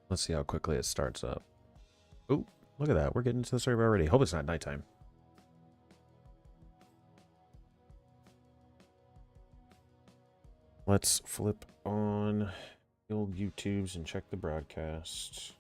Let's see how quickly it starts up. Oh, look at that. We're getting into the server already. Hope it's not nighttime. Let's flip on the old YouTubes and check the broadcast.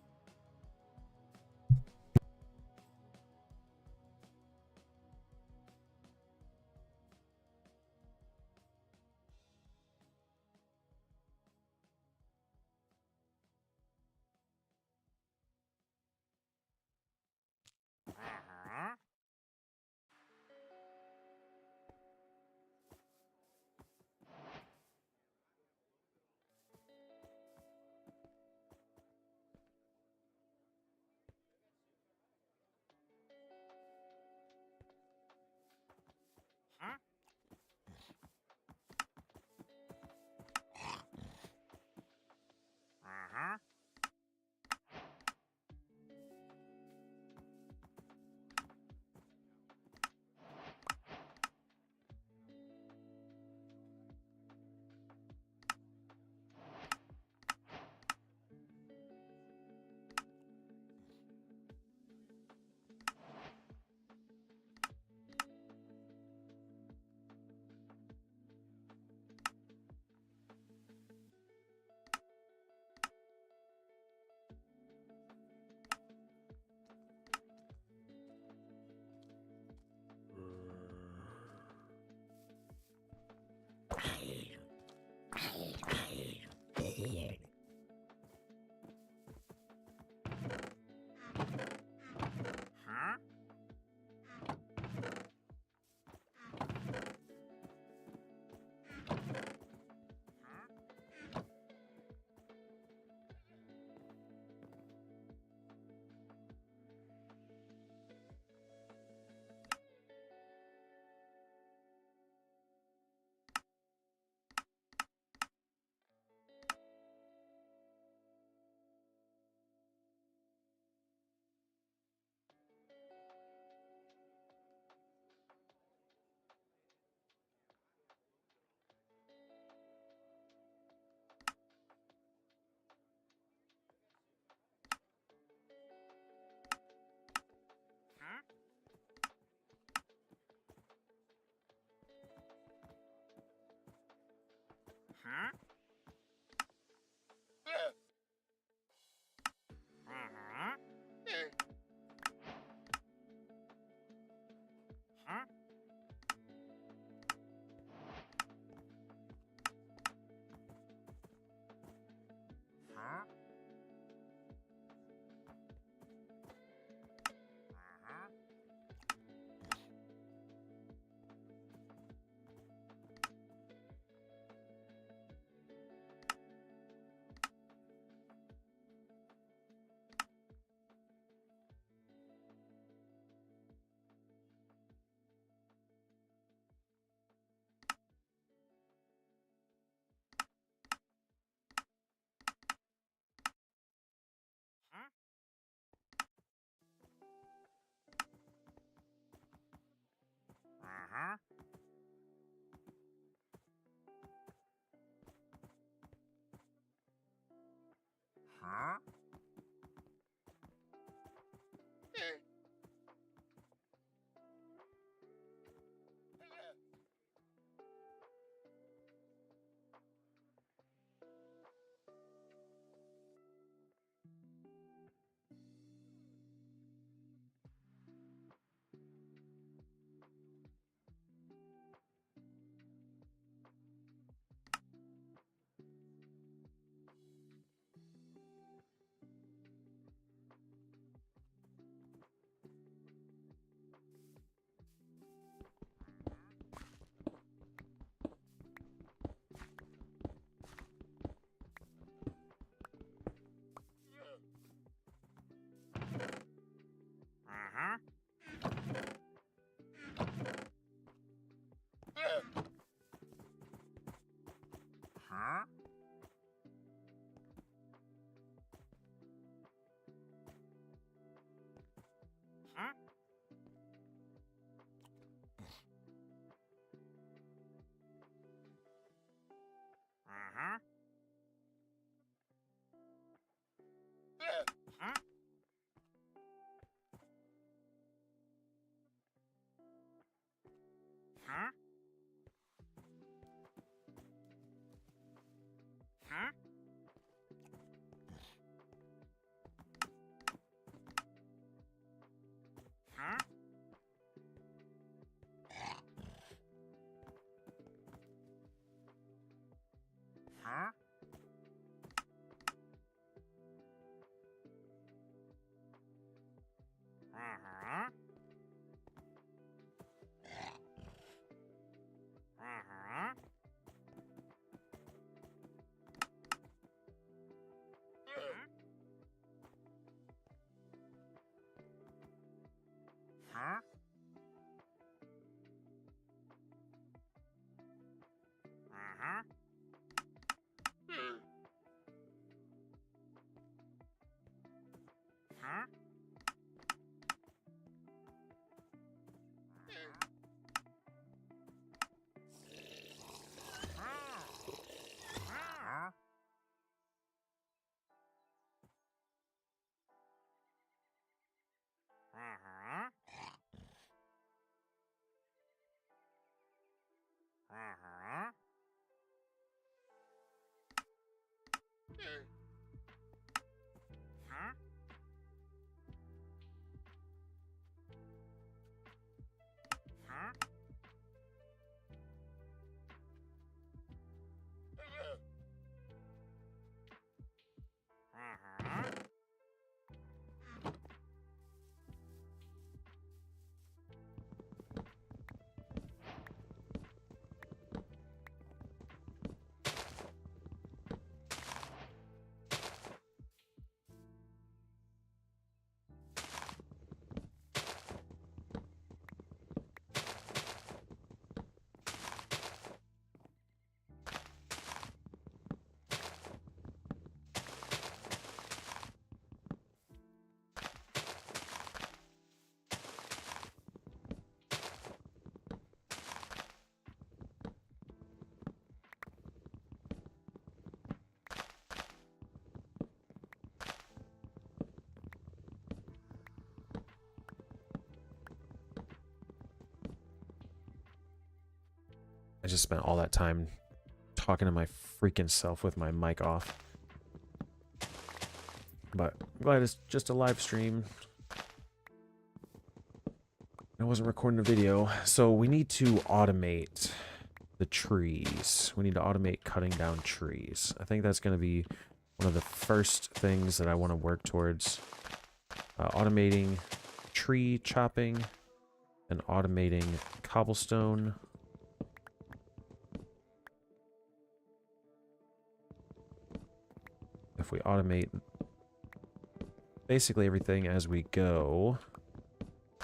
I just spent all that time talking to my freaking self with my mic off. But I'm glad it's just a live stream. I wasn't recording a video. So we need to automate the trees. We need to automate cutting down trees. I think that's going to be one of the first things that I want to work towards. Automating tree chopping and automating cobblestone. If we automate basically everything as we go,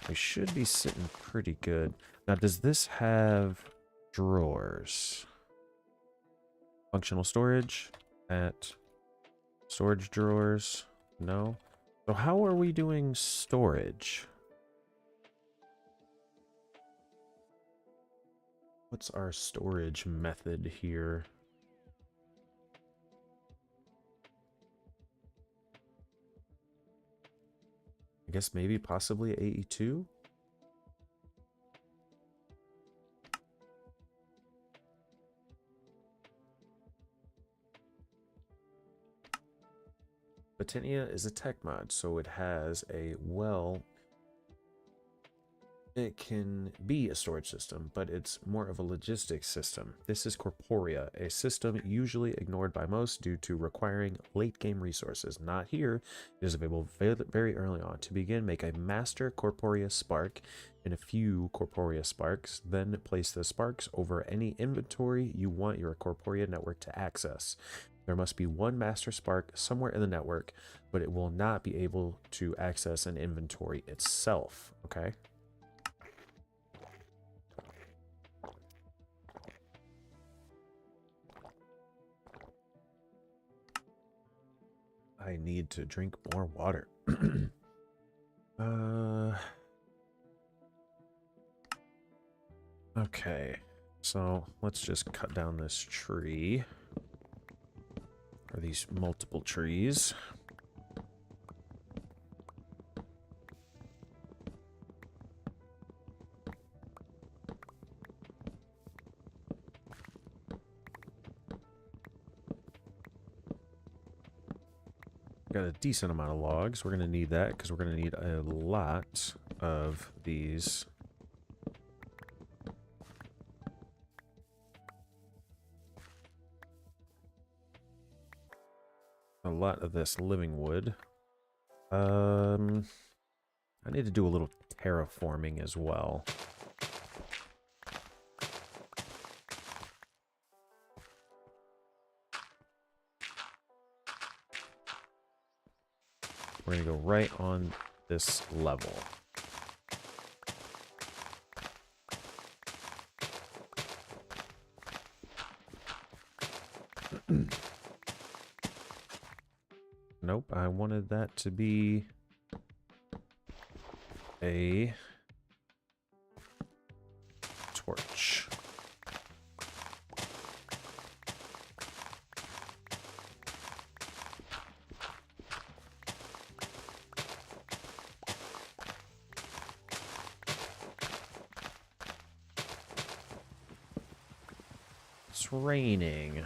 we should be sitting pretty good. Now, does this have drawers? Functional storage at storage drawers? No. So how are we doing storage? What's our storage method here? I guess maybe possibly AE2? Botania is a tech mod, so it has a, well, it can be a storage system, but it's more of a logistics system. This is Corporia, a system usually ignored by most due to requiring late game resources. Not here. It is available very early on. To begin, make a master Corporia spark and a few Corporia sparks, then place the sparks over any inventory you want your Corporia network to access. There must be one master spark somewhere in the network, but it will not be able to access an inventory itself, okay? I need to drink more water. Okay, so let's just cut down this tree. Or these multiple trees. Got a decent amount of logs. We're going to need that because we're going to need a lot of these. A lot of this living wood. I need to do a little terraforming as well. We're going to go right on this level. Nope, I wanted that to be a torch. It's raining.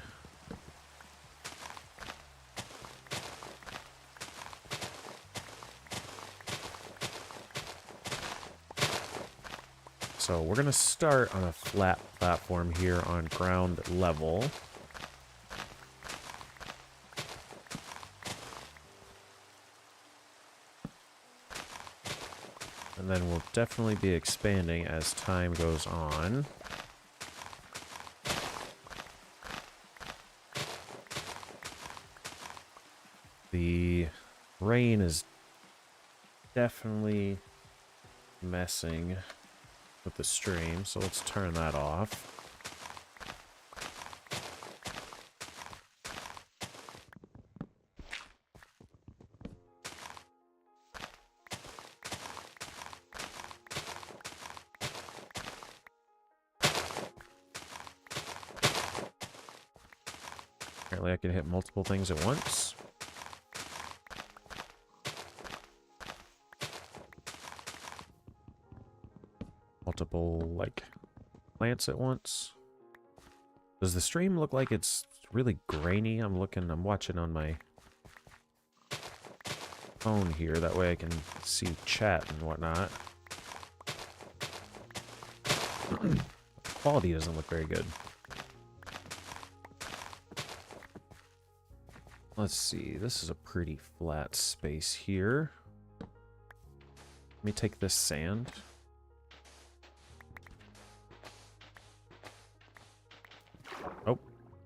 So we're going to start on a flat platform here on ground level. And then we'll definitely be expanding as time goes on. The rain is definitely messing with the stream, so let's turn that off. Apparently I can hit multiple things at once. Multiple, like, plants at once. Does the stream look like it's really grainy? I'm watching on my phone here. That way I can see chat and whatnot. The quality doesn't look very good. Let's see. This is a pretty flat space here. Let me take this sand. Oh,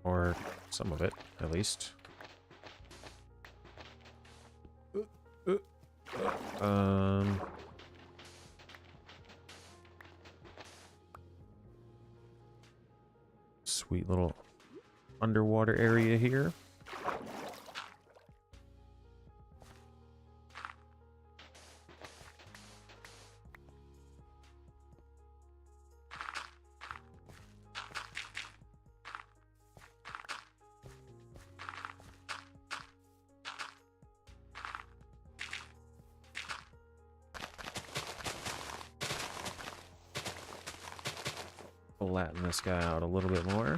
or some of it, at least. Sweet little underwater area here. Flatten this guy out a little bit more.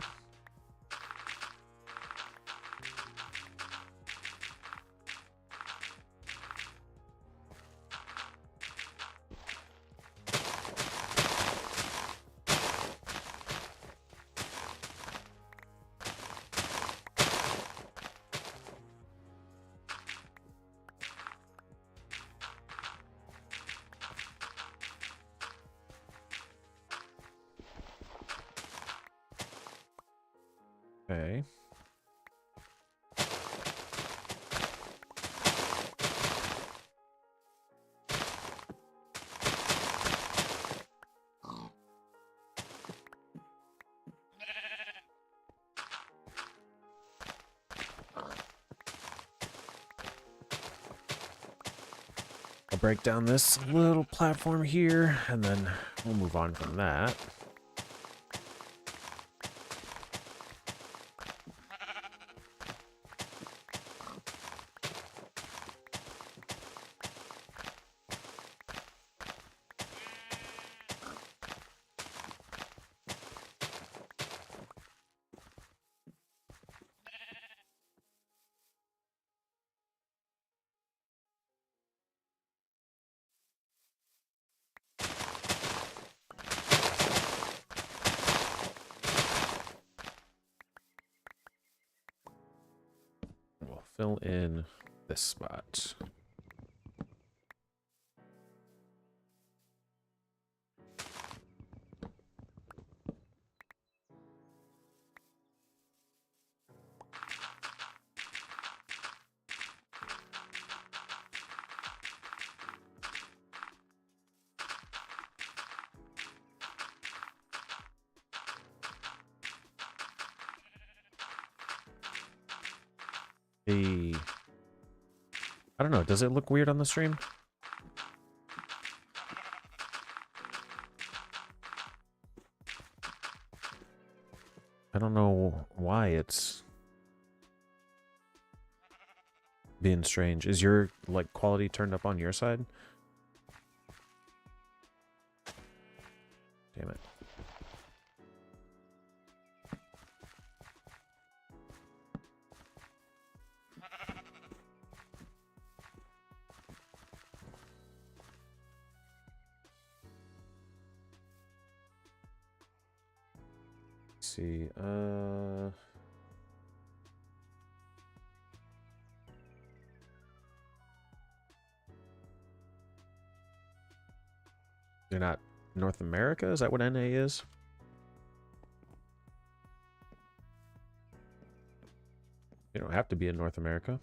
Okay. I'll break down this little platform here, and then we'll move on from that. fill in this spot. I don't know, does it look weird on the stream? I don't know why it's being strange. Is your, like, quality turned up on your side? Damn it. Let's see, you're not North America? Is that what NA is? You don't have to be in North America.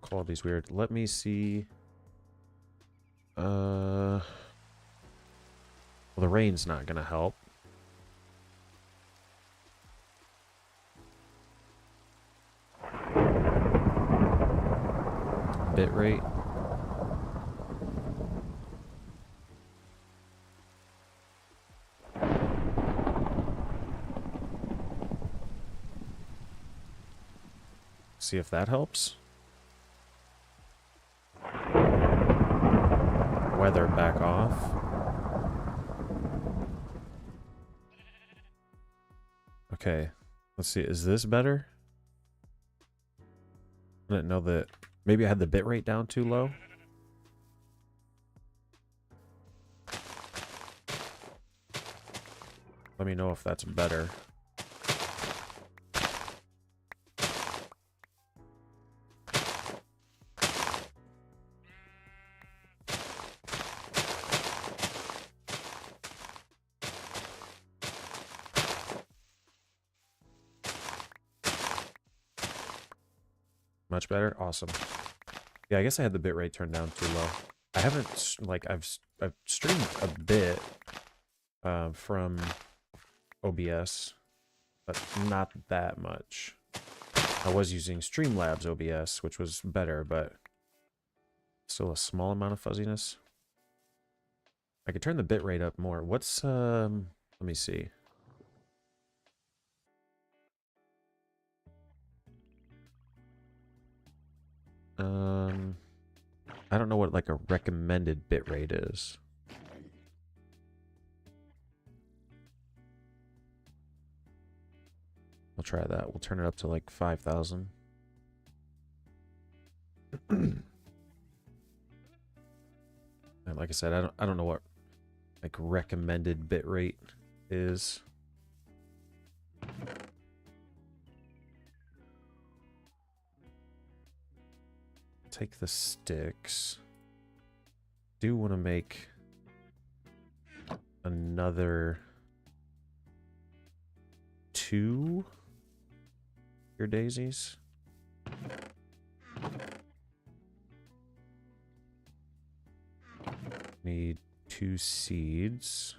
Quality's weird. Let me see. Well, the rain's not gonna help. Bitrate. See if that helps. Weather back off. Okay, let's see. Is this better? I didn't know that. Maybe I had the bitrate down too low. Let me know if that's better. Much better? Awesome. Yeah, I guess I had the bitrate turned down too low. I haven't, like, I've streamed a bit from OBS, but not that much. I was using Streamlabs OBS, which was better, but still a small amount of fuzziness. I could turn the bitrate up more. What's, let me see. I don't know what, like, a recommended bitrate is. I'll try that. We'll turn it up to like 5,000. And like I said, I don't know what, like, recommended bitrate is. Take the sticks. Do want to make another 2 your daisies. Need 2 seeds.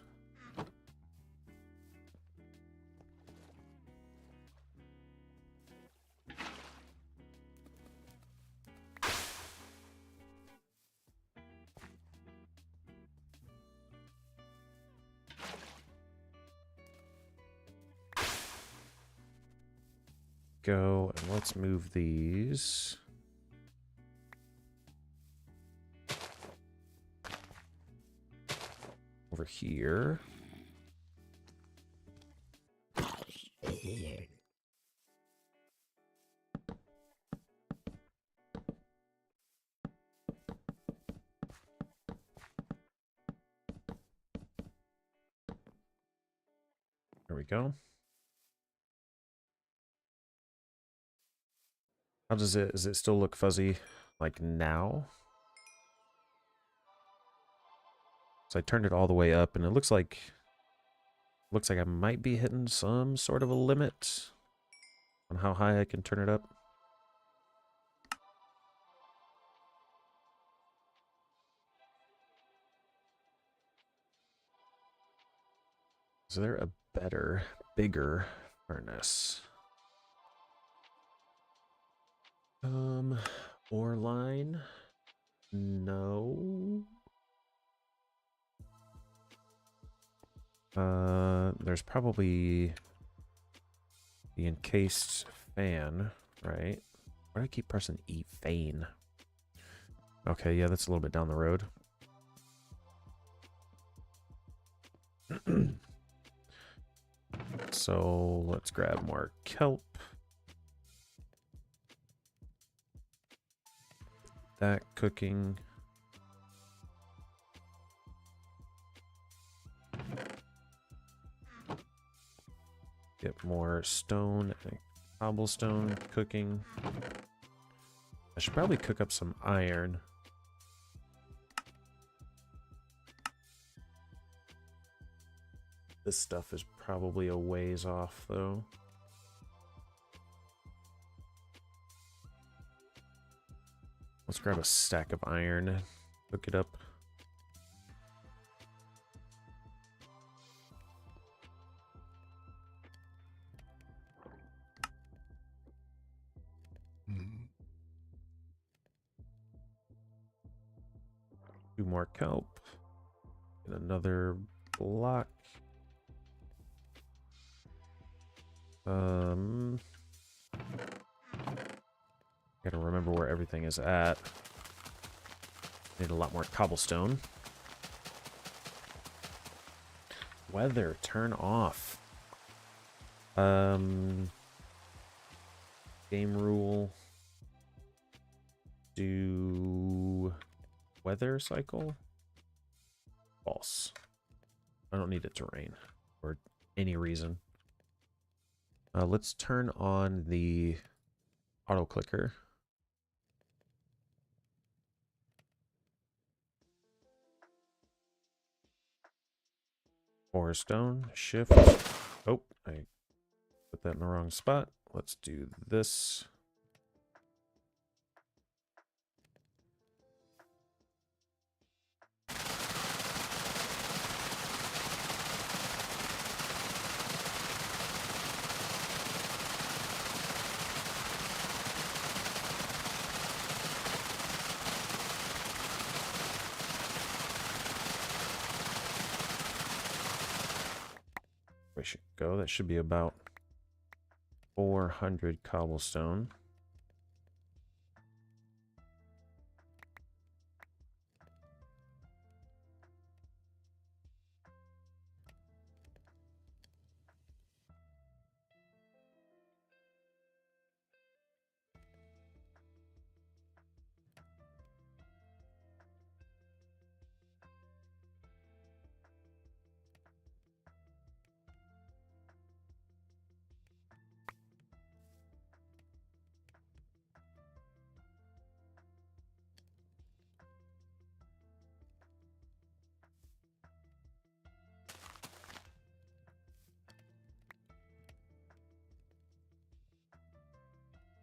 Go, and let's move these. Over here. There we go. How does it still look fuzzy like now? So I turned it all the way up and it looks like I might be hitting some sort of a limit on how high I can turn it up. Is there a better, bigger furnace? Ore line? No. There's probably the encased fan, right? Why do I keep pressing E? Fane. Okay, yeah, that's a little bit down the road. So let's grab more kelp. That cooking. Get more stone and cobblestone cooking. I should probably cook up some iron. This stuff is probably a ways off, though. Let's grab a stack of iron, hook it up. Two more kelp. And another block. Gotta remember where everything is at. Need a lot more cobblestone. Weather, turn off. Game rule. Do weather cycle? False. I don't need it to rain for any reason. Let's turn on the auto clicker. Ore stone, shift. Oh, I put that in the wrong spot. Let's do this. We should go. That should be about 400 cobblestone.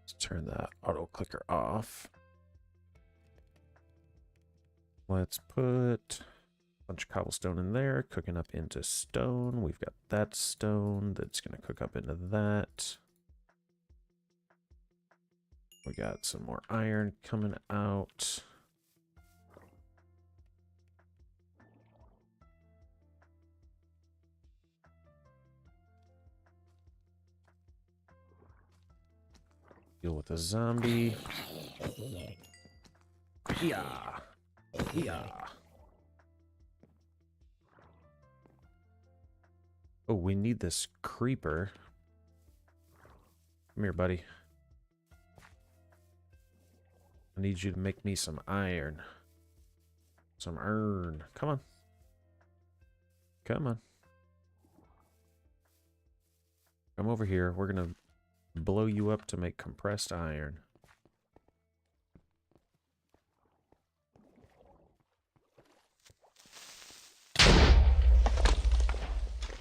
Let's turn that auto clicker off. Let's put a bunch of cobblestone in there, cooking up into stone. We've got that stone that's going to cook up into that. We got some more iron coming out. Deal with a zombie. Yeah. Yeah. Oh, we need this creeper. Come here, buddy. I need you to make me some iron. Some iron. Come on. Come on. Come over here. We're going to blow you up to make compressed iron.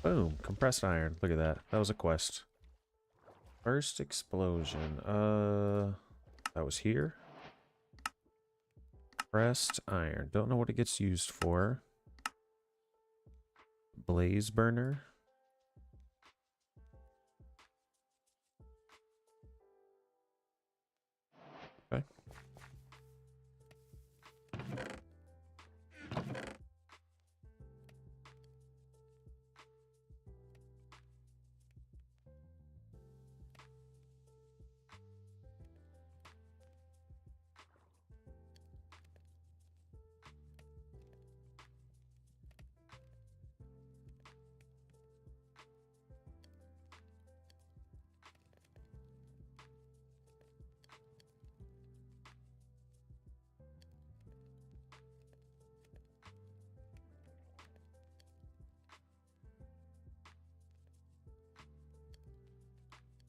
Boom, compressed iron. Look at that. That was a quest. First explosion. That was here. Compressed iron. Don't know what it gets used for. Blaze burner. Okay.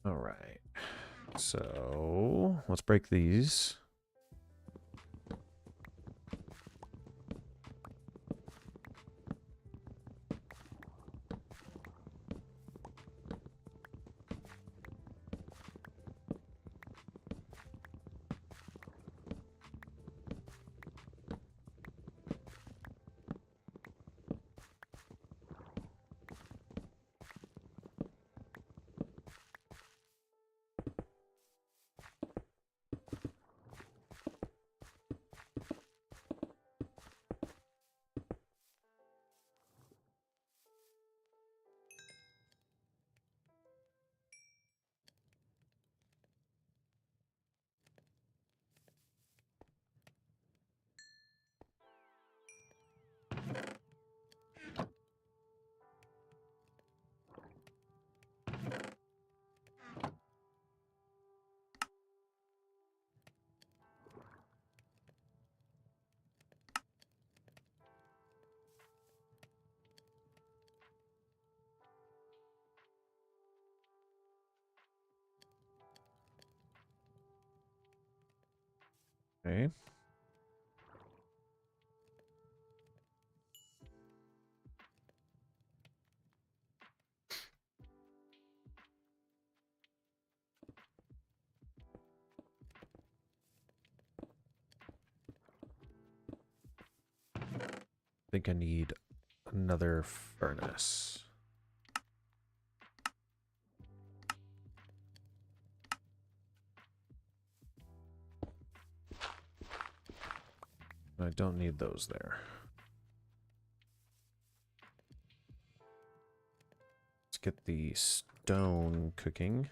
All right. So let's break these. Okay. I think I need another furnace. I don't need those there. Let's get the stone cooking.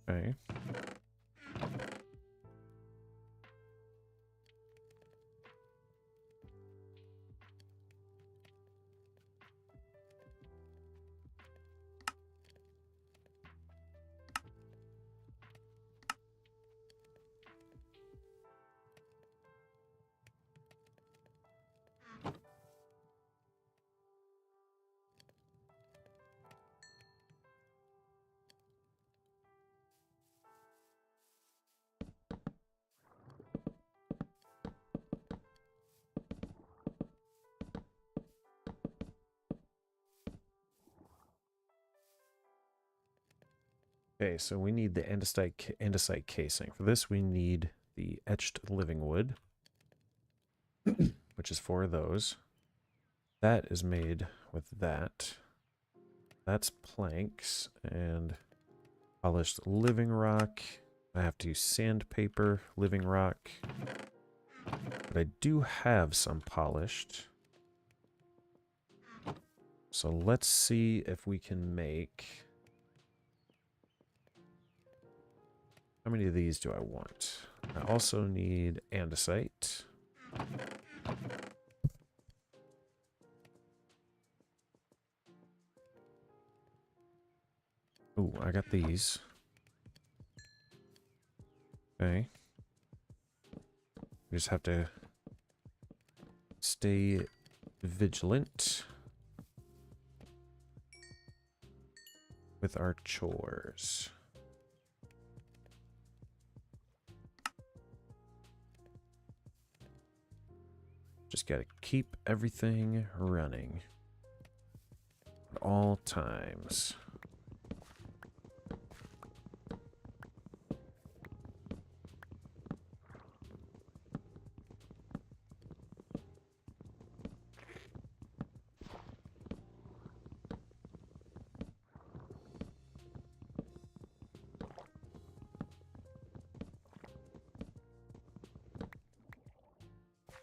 Okay. Okay, so we need the andesite casing. For this, we need the etched living wood, which is 4 of those. That is made with that. That's planks and polished living rock. I have to use sandpaper living rock. But I do have some polished. So let's see if we can make How many of these do I want? I also need andesite. Ooh, I got these. Okay. We just have to stay vigilant with our chores. Just gotta keep everything running at all times.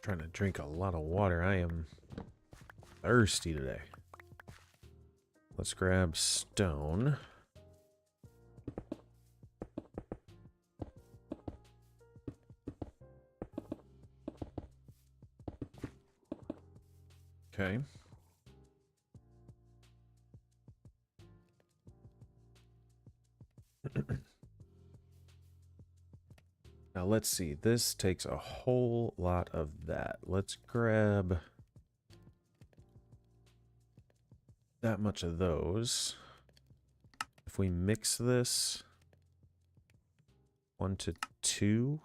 Trying to drink a lot of water. I am thirsty today. Let's grab stone. Okay. Now let's see. This takes a whole lot of that. Let's grab that much of those. If we mix this 1 to 2,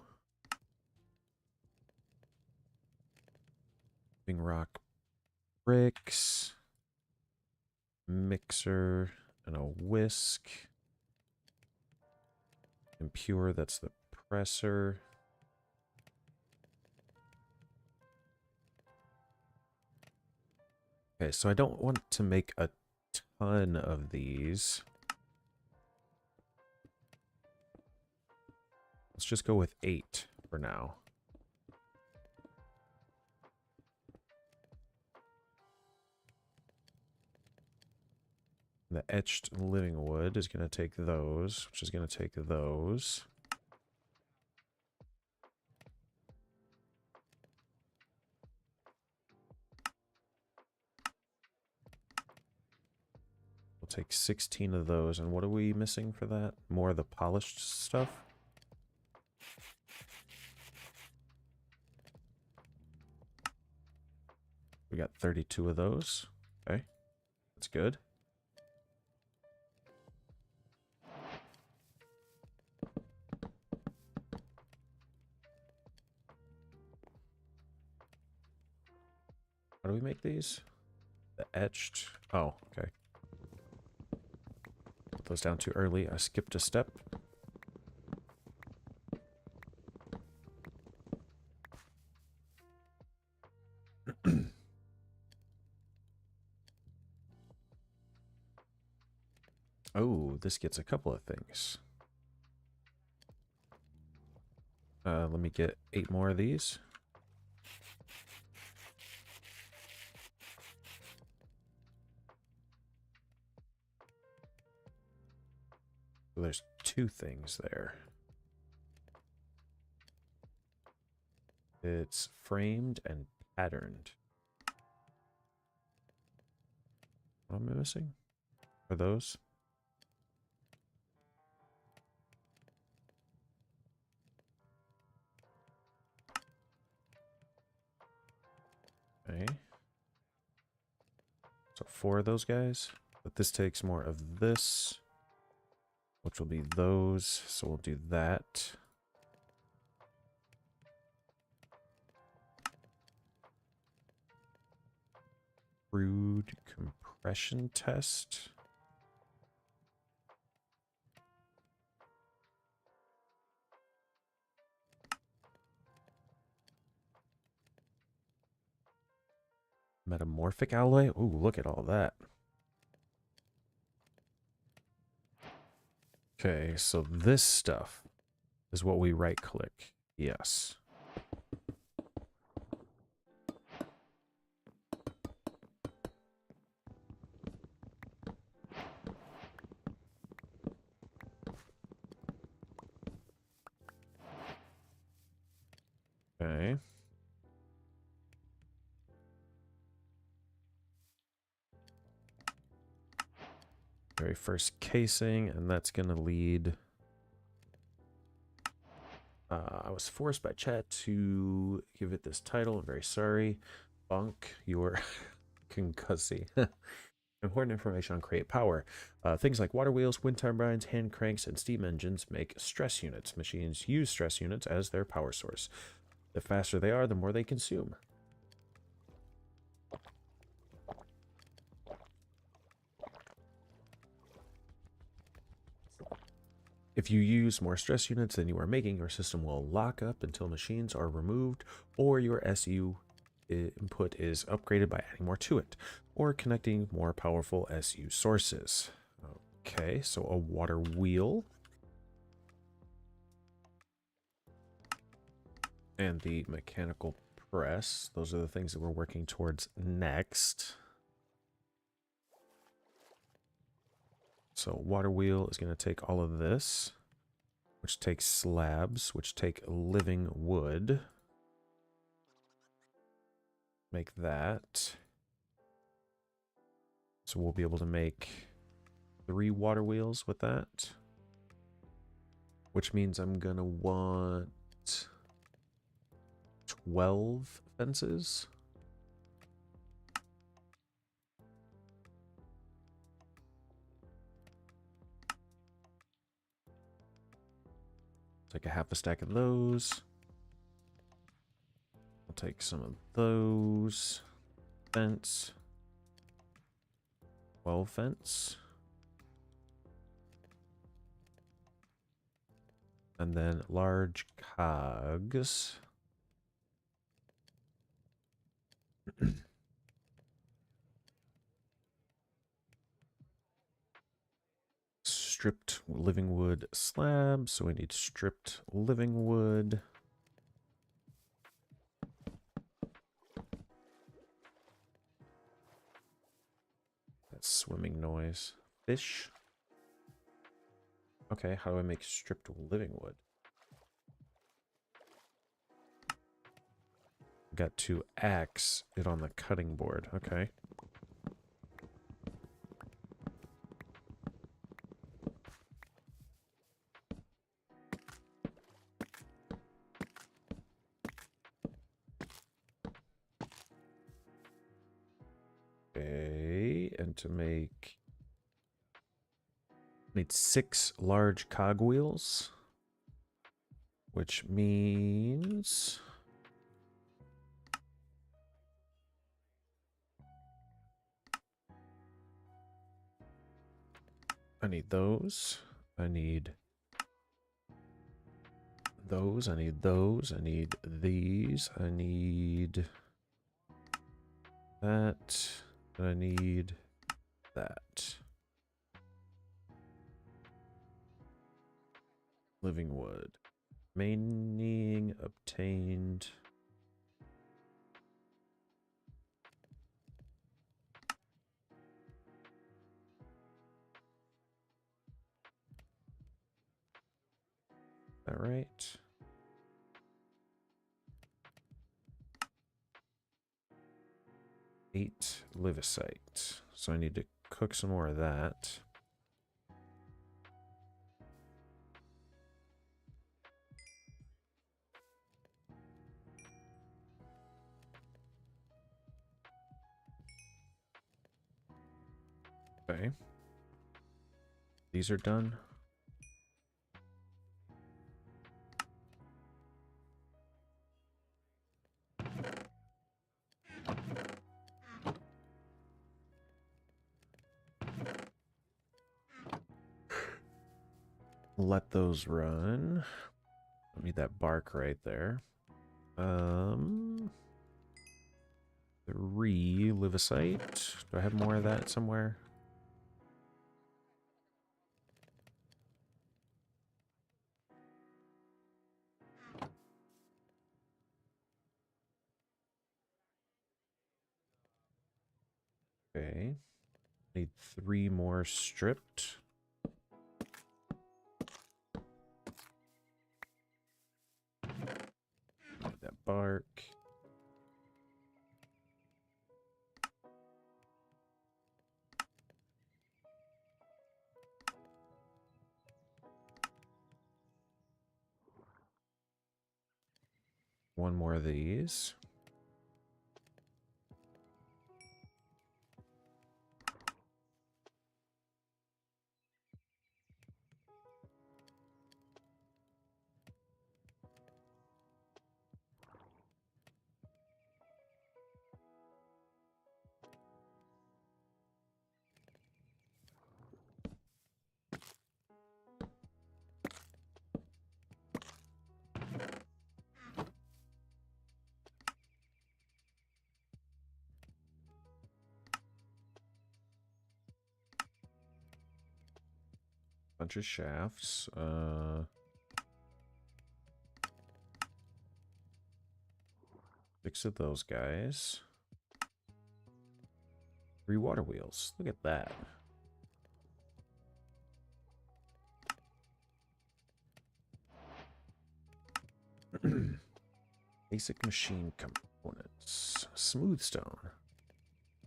rock bricks, mixer, and a whisk. Impure, that's the presser. Okay, so I don't want to make a ton of these. Let's just go with 8 for now. The etched living wood is going to take those, which is going to take those. We'll take 16 of those. And what are we missing for that? More of the polished stuff? We got 32 of those. Okay. That's good. How do we make these? The etched. Oh, okay. Put those down too early. I skipped a step. Oh, this gets a couple of things. Let me get 8 more of these. So there's 2 things there. It's framed and patterned. What am I missing? Are those? Okay. So 4 of those guys. But this takes more of this, which will be those. So we'll do that. Crude compression test. Metamorphic alloy. Ooh, look at all that. Okay, so this stuff is what we right click. Yes. Very first casing, and that's going to lead... I was forced by chat to give it this title. I'm very sorry. Bunk, your concussy. Important information on Create Power. Things like water wheels, wind turbines, hand cranks, and steam engines make stress units. Machines use stress units as their power source. The faster they are, the more they consume. If you use more stress units than you are making, your system will lock up until machines are removed, or your SU input is upgraded by adding more to it, or connecting more powerful SU sources. Okay, so a water wheel. And the mechanical press. Those are the things that we're working towards next. So water wheel is going to take all of this, which takes slabs, which take living wood. Make that. So we'll be able to make 3 water wheels with that. Which means I'm going to want 12 fences. Take a half a stack of those. I'll take some of those. Fence. 12 fence. And then large cogs. Stripped living wood slab, so we need stripped living wood. That swimming noise. Fish. Okay, how do I make stripped living wood? Got to axe it on the cutting board. Okay. Okay, and to make... Need 6 large cogwheels, which means... I need those. I need those. I need those. I need these. I need that. And I need that. Living wood. Remaining obtained. All right. Eight livicite. So I need to cook some more of that. Okay. These are done. Let those run. I need that bark right there. 3 livicite. Do I have more of that somewhere? Okay. Need 3 more stripped. Need that bark. one more of these. Bunch of shafts. 6 of those guys. 3 water wheels. Look at that. Basic machine components. Smooth stone.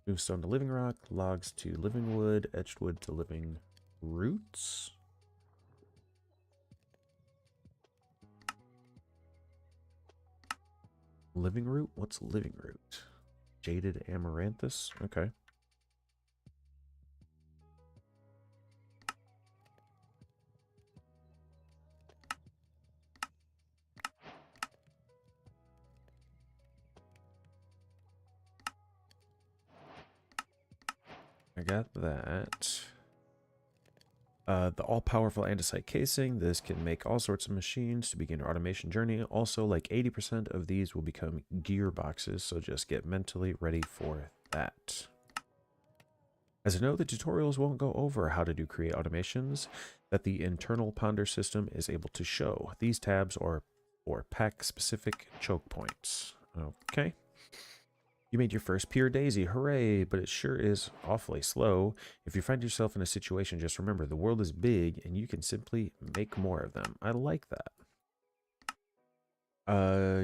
Smooth stone to living rock, logs to living wood, etched wood to living roots. Living root? What's living root? Jaded amaranthus? Okay. I got that. The all-powerful andesite casing. This can make all sorts of machines to begin your automation journey. Also, like 80% of these will become gearboxes, so just get mentally ready for that. As I know, the tutorials won't go over how to do create automations that the internal Ponder system is able to show. These tabs are for pack-specific choke points. Okay. You made your first pure daisy, hooray, but it sure is awfully slow. If you find yourself in a situation, just remember the world is big and you can simply make more of them. I like that.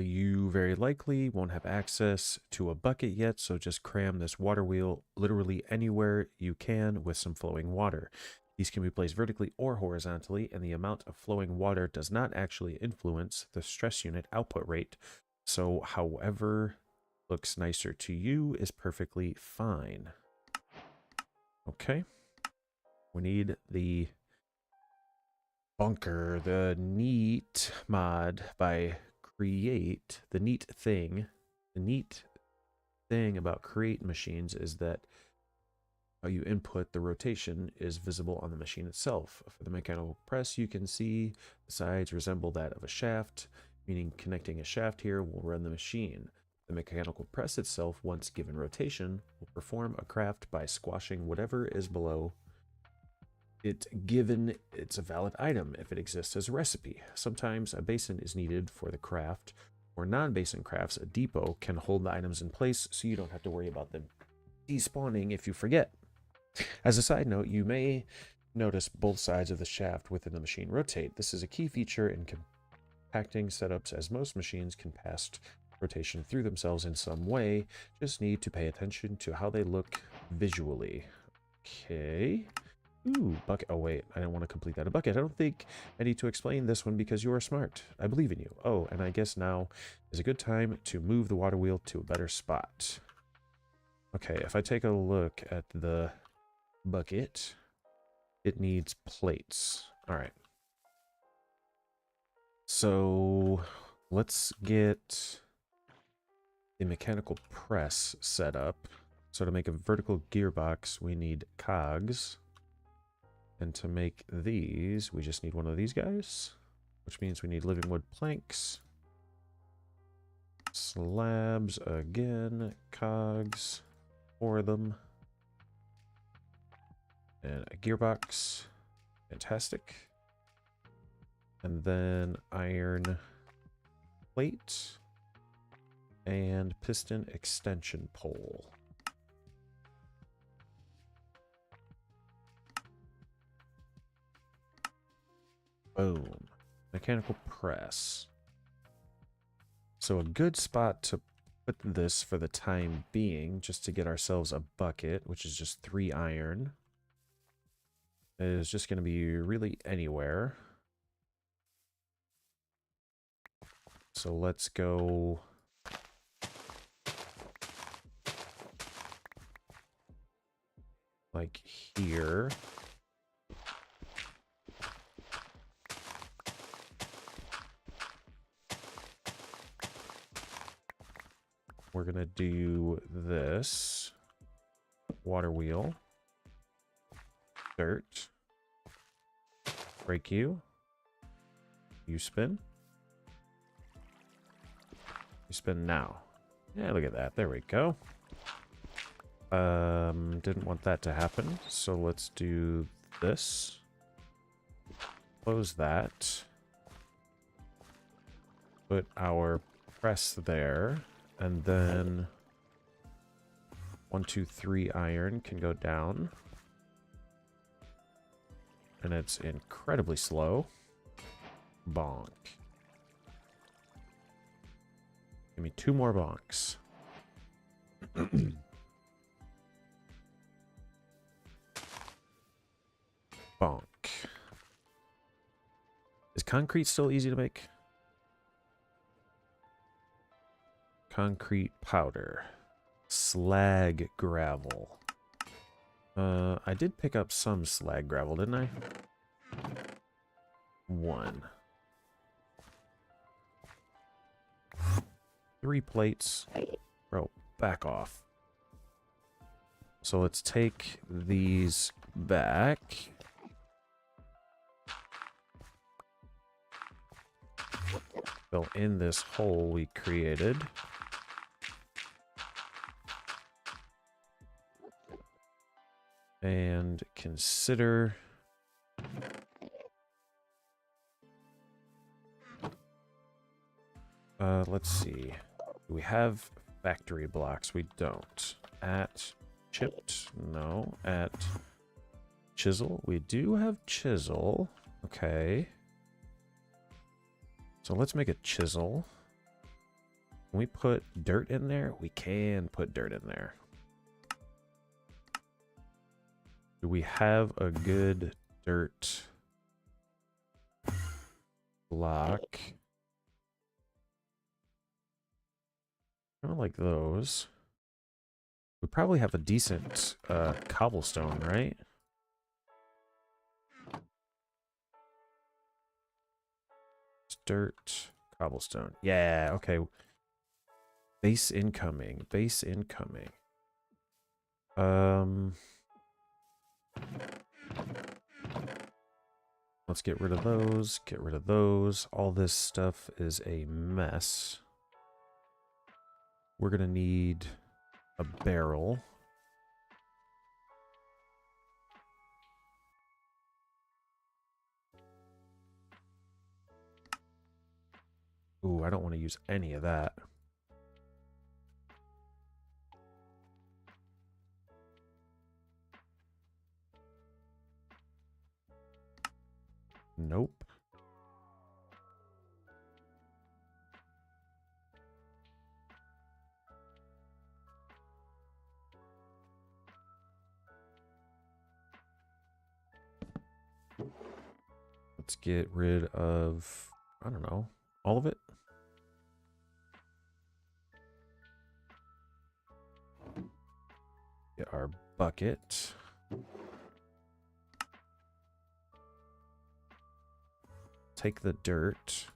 You very likely won't have access to a bucket yet, so just cram this water wheel literally anywhere you can with some flowing water. These can be placed vertically or horizontally, and the amount of flowing water does not actually influence the stress unit output rate. So however looks nicer to you is perfectly fine. Okay. We need the bunker, the neat mod by create. The neat thing about create machines is that how you input the rotation is visible on the machine itself. For the mechanical press, you can see the sides resemble that of a shaft, meaning connecting a shaft here will run the machine. The mechanical press itself, once given rotation, will perform a craft by squashing whatever is below it, given it's a valid item if it exists as a recipe. Sometimes a basin is needed for the craft. For non-basin crafts, a depot can hold the items in place so you don't have to worry about them despawning if you forget. As a side note, you may notice both sides of the shaft within the machine rotate. This is a key feature in compacting setups, as most machines can pass rotation through themselves in some way. Just need to pay attention to how they look visually. Okay. Ooh, bucket. Oh, wait. I didn't want to complete that. A bucket. I don't think I need to explain this one because you are smart. I believe in you. Oh, and I guess now is a good time to move the water wheel to a better spot. Okay, if I take a look at the bucket, it needs plates. All right. So let's get the mechanical press set up. So to make a vertical gearbox, we need cogs. And to make these, we just need one of these guys, which means we need living wood planks. Slabs again, cogs, 4 of them. And a gearbox. Fantastic. And then iron plate and piston extension pole. Boom. Mechanical press. So a good spot to put this for the time being, just to get ourselves a bucket, which is just 3 iron, is just going to be really anywhere. So let's go like here. We're gonna do this. Water wheel. Dirt. Break you. You spin. You spin now. Yeah, look at that. There we go. Didn't want that to happen, so let's do this. Close that. Put our press there, and then 1, 2, 3 iron can go down. And it's incredibly slow. Bonk. Give me 2 more bonks. Bonk. Is concrete still easy to make? Concrete powder. Slag gravel. I did pick up some slag gravel, didn't I? 1. 3 plates. Bro, back off. So let's take these back. Fill in this hole we created. And consider let's see. Do we have factory blocks? We don't. At chipped? No. At chisel? We do have chisel. Okay. So let's make a chisel. Can we put dirt in there? We can put dirt in there. Do we have a good dirt block? Kind of like those. We probably have a decent cobblestone, right? Dirt, cobblestone. Yeah, okay. Base incoming. Base incoming. Let's get rid of those. Get rid of those. All this stuff is a mess. We're gonna need a barrel. Ooh, I don't want to use any of that. Nope. Let's get rid of, I don't know, all of it. Get our bucket. Take the dirt.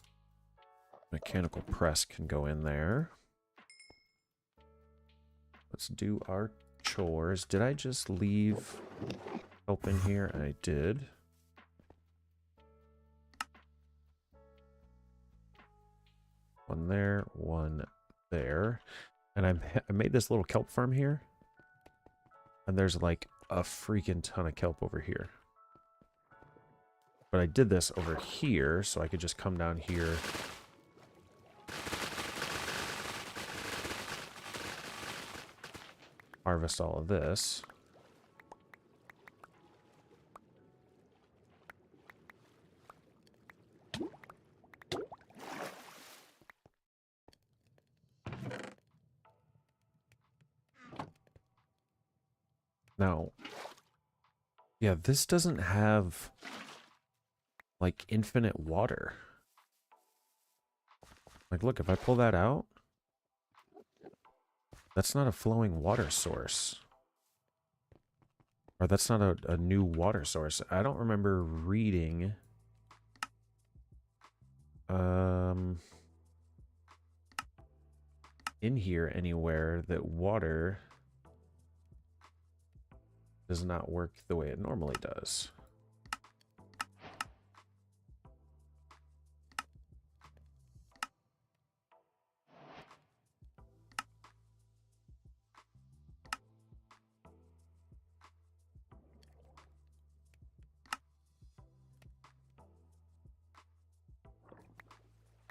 Mechanical press can go in there. Let's do our chores. Did I just leave help in here? I did. One there, one there. And I made this little kelp farm here. And there's like a freaking ton of kelp over here. But I did this over here, so I could just come down here. Harvest all of this. Now, yeah, this doesn't have like infinite water. Like, look, if I pull that out, that's not a flowing water source. Or that's not a new water source. I don't remember reading in here anywhere that water does not work the way it normally does.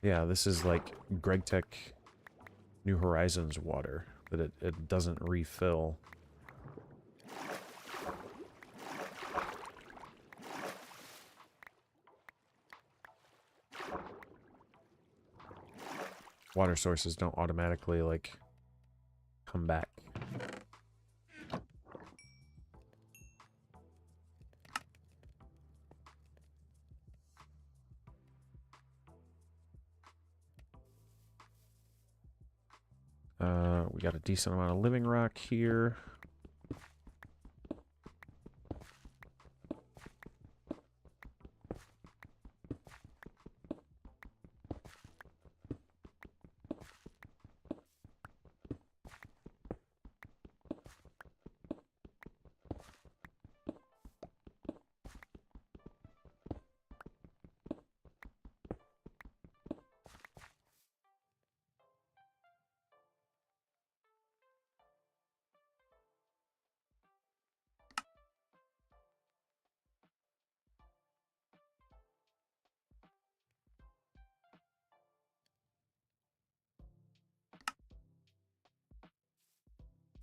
Yeah, this is like GregTech New Horizons water, but it doesn't refill. Water sources don't automatically, like, come back. We got a decent amount of living rock here.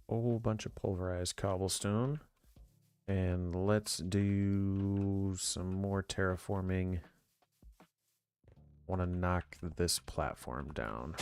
Whole bunch of pulverized cobblestone. And let's do some more terraforming. Want to knock this platform down.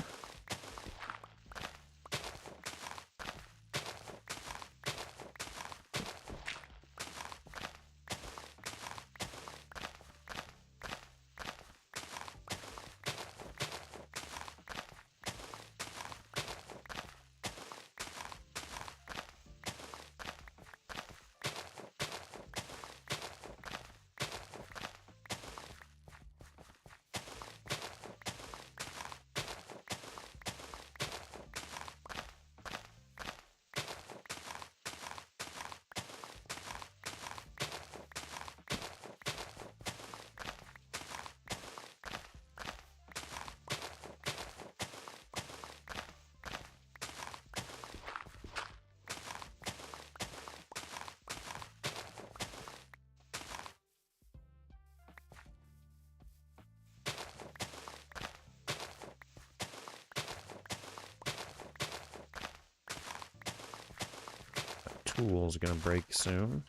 Tool's gonna break soon.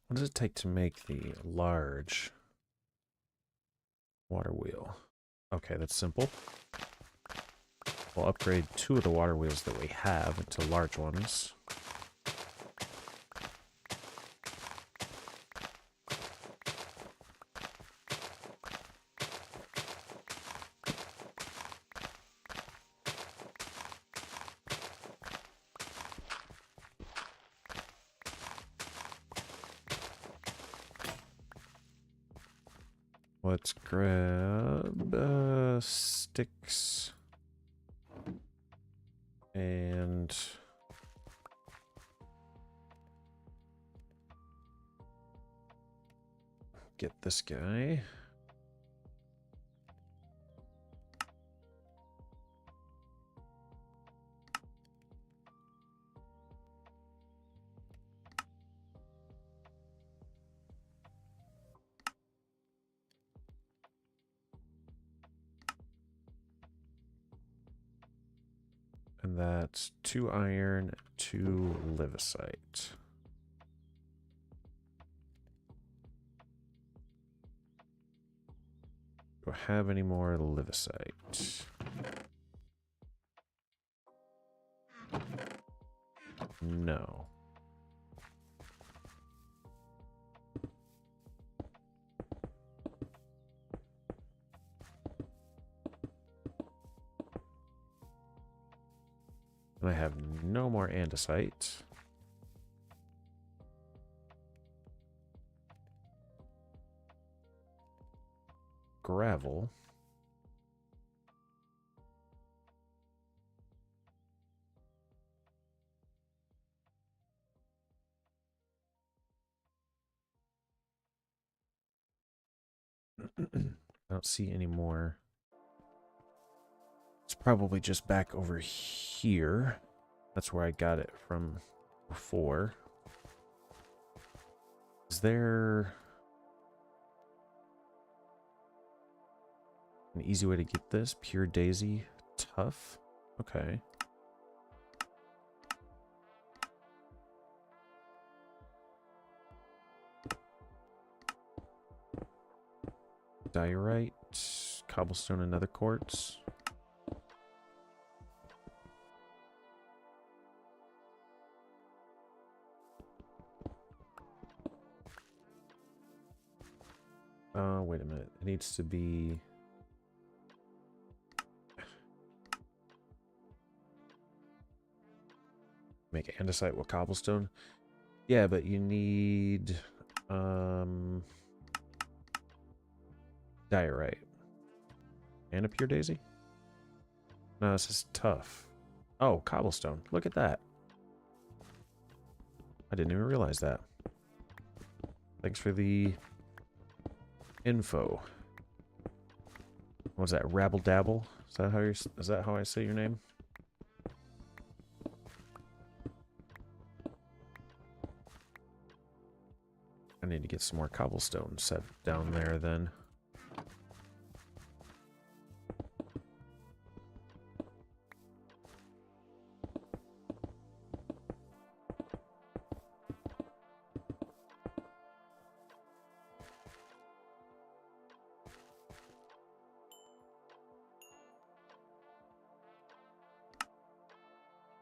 What does it take to make the large water wheel? Okay, that's simple. We'll upgrade 2 of the water wheels that we have into large ones. Let's grab sticks and get this guy. And that's 2 iron, 2 livicite. Do I have any more livicite? No. I have no more andesite. Gravel. I don't see any more. It's probably just back over here. That's where I got it from before. Is there an easy way to get this? Pure Daisy, tough. Okay. Diorite, cobblestone, and nether quartz. Wait a minute. It needs to be... Make andesite with cobblestone? Yeah, but you need... Diorite. And a pure daisy? No, this is tough. Oh, cobblestone. Look at that. I didn't even realize that. Thanks for the info. What's that? Rabble Dabble? Is that how I say your name? I need to get some more cobblestone set down there then.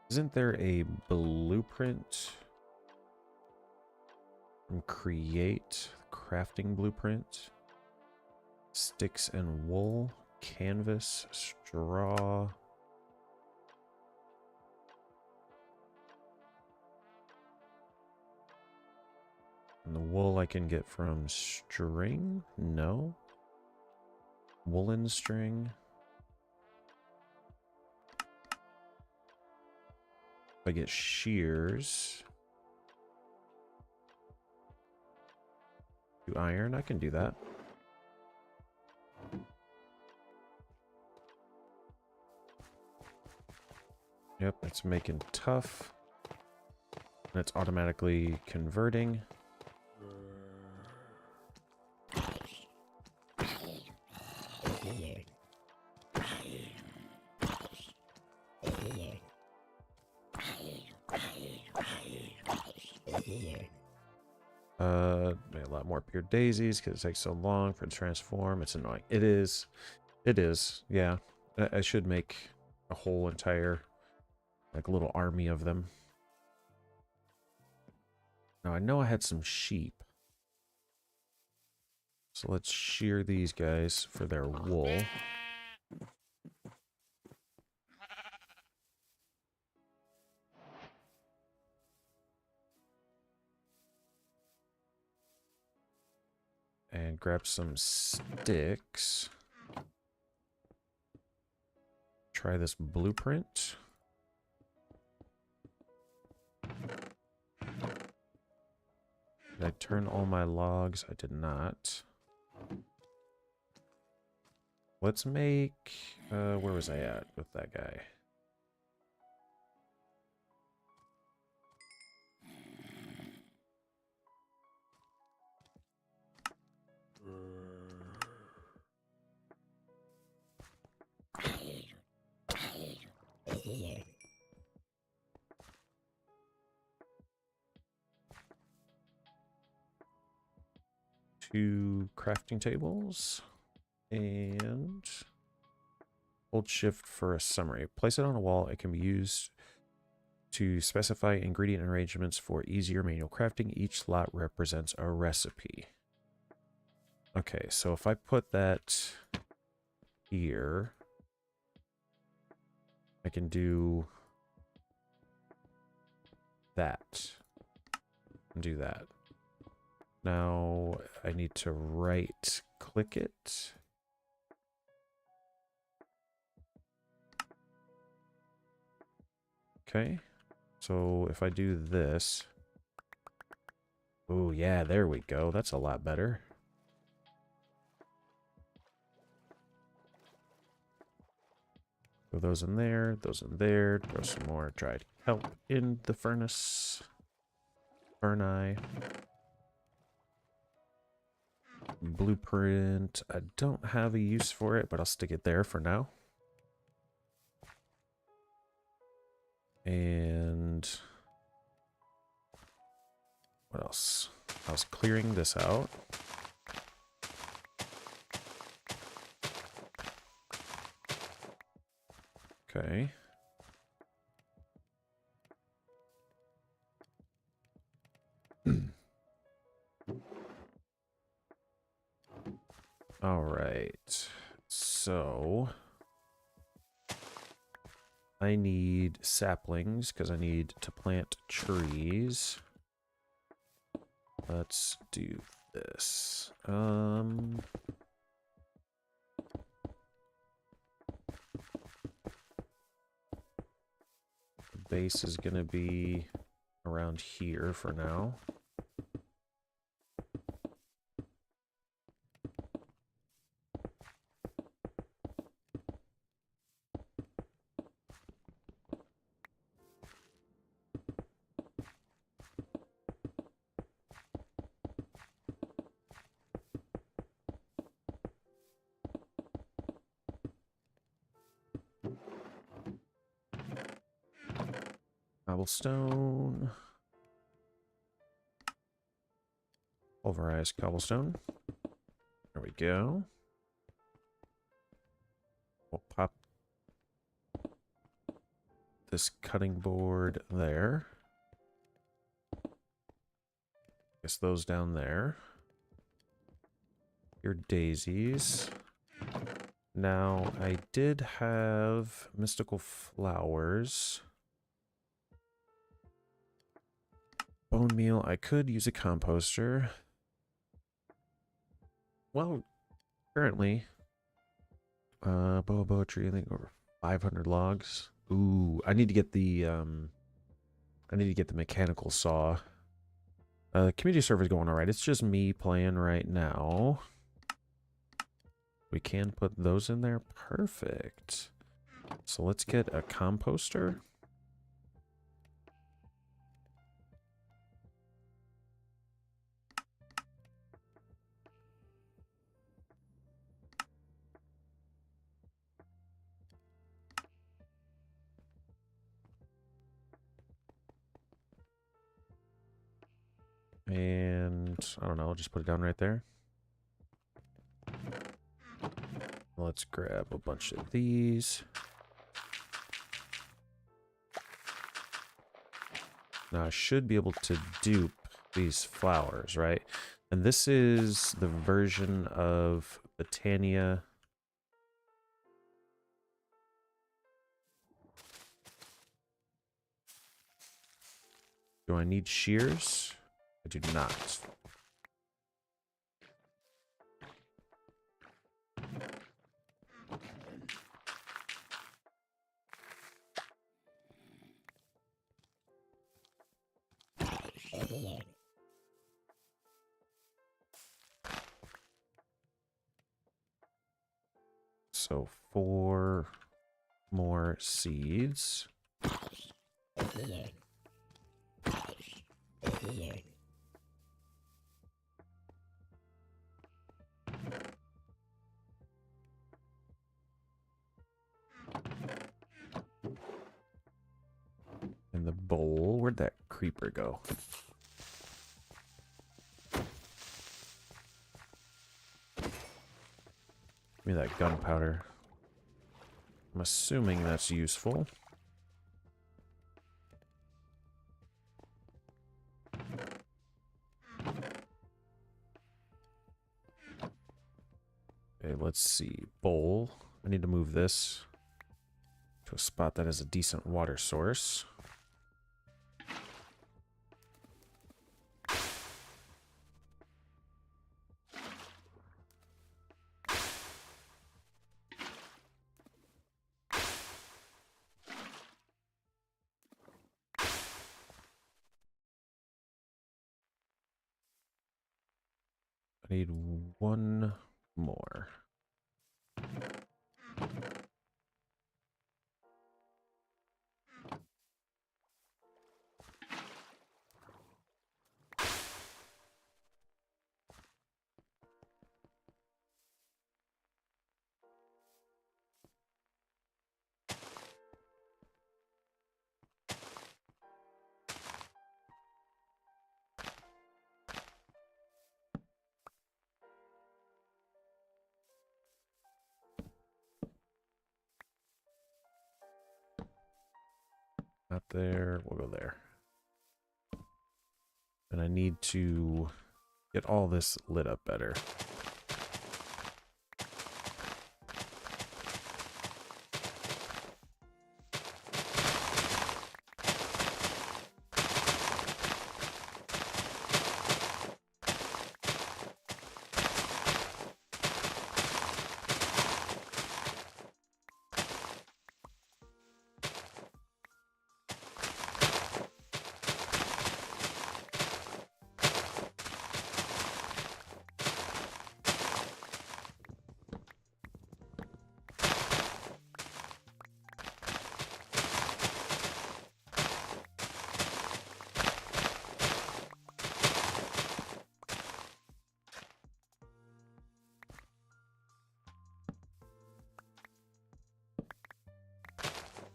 Isn't there a blueprint from Create? Crafting blueprint? Sticks and wool, canvas, straw. And the wool I can get from string? No. Woolen string. If I get shears. Do iron? I can do that. Yep, it's making tough. And it's automatically converting. A lot more pure daisies because it takes so long for it to transform. It's annoying. It is. It is. Yeah. I should make a whole entire, like, little army of them. Now, I know I had some sheep. So let's shear these guys for their wool. And grab some sticks. Try this blueprint. Did I turn all my logs? I did not. Let's make... where was I at with that guy? Two crafting tables. And hold shift for a summary. Place it on a wall. It can be used to specify ingredient arrangements for easier manual crafting. Each slot represents a recipe. Okay, so if I put that here, I can do that. Do that. Now I need to right click it. Okay. So if I do this. Oh yeah, there we go. That's a lot better. Throw those in there, those in there. Throw some more dried kelp in the furnace. Furni. Blueprint. I don't have a use for it, but I'll stick it there for now. And what else? I was clearing this out. Okay. All right. So I need saplings because I need to plant trees. Let's do this. The base is gonna be around here for now. Cobblestone. Pulverized cobblestone. There we go. We'll pop this cutting board there. Guess those down there. Your daisies. Now, I did have mystical flowers. Bone meal. I could use a composter. Well, currently, boa tree, I think over 500 logs. Ooh, I need to get the mechanical saw. The community server is going all right. It's just me playing right now. We can put those in there. Perfect. So let's get a composter. And I don't know, I'll just put it down right there. Let's grab a bunch of these. Now I should be able to dupe these flowers, right? And this is the version of Botania. Do I need shears? I do not. So 4 more seeds. In the bowl, where'd that creeper go? Give me that gunpowder. I'm assuming that's useful. Okay, let's see. Bowl. I need to move this to a spot that has a decent water source. I need one more. Not there, we'll go there. And I need to get all this lit up better.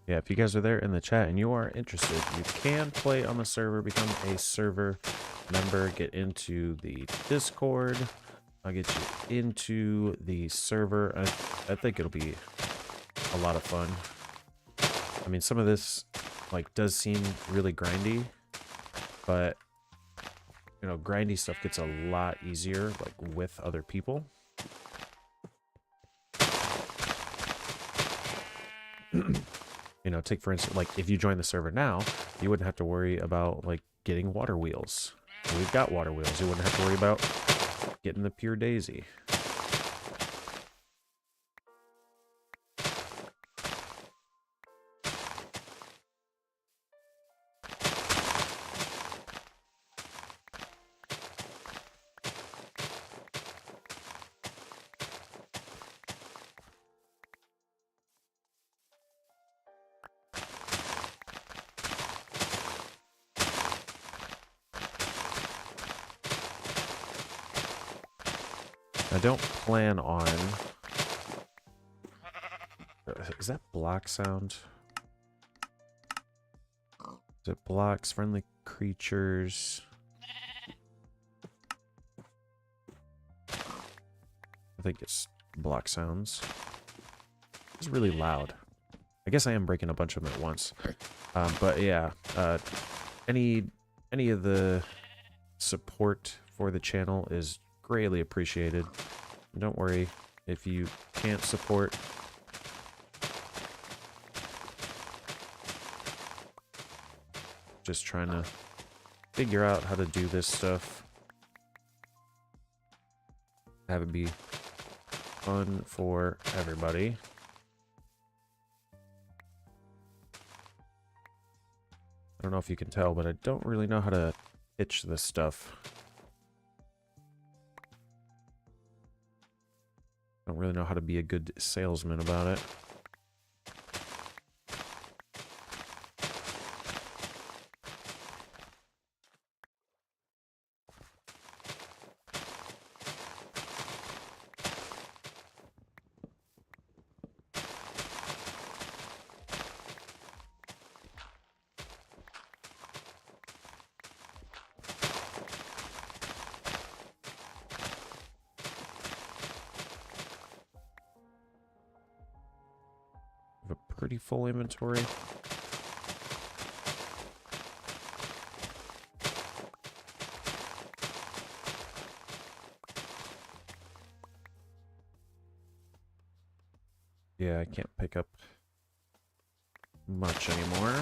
Yeah, if you guys are there in the chat and you are interested, you can play on the server, become a server member, get into the Discord. I'll get you into the server. I think it'll be a lot of fun. I mean, some of this like does seem really grindy, but you know, grindy stuff gets a lot easier like with other people. You know, take for instance, like if you join the server now, you wouldn't have to worry about like getting water wheels. We've got water wheels. You wouldn't have to worry about getting the pure daisy. I don't plan on... Is that block sound? Is it blocks, friendly creatures? I think it's block sounds. It's really loud. I guess I am breaking a bunch of them at once. But yeah, any of the support for the channel is greatly appreciated. Don't worry if you can't support. Just trying to figure out how to do this stuff. Have it be fun for everybody. I don't know if you can tell, but I don't really know how to pitch this stuff. I don't really know how to be a good salesman about it. Pretty full inventory. Yeah, I can't pick up much anymore.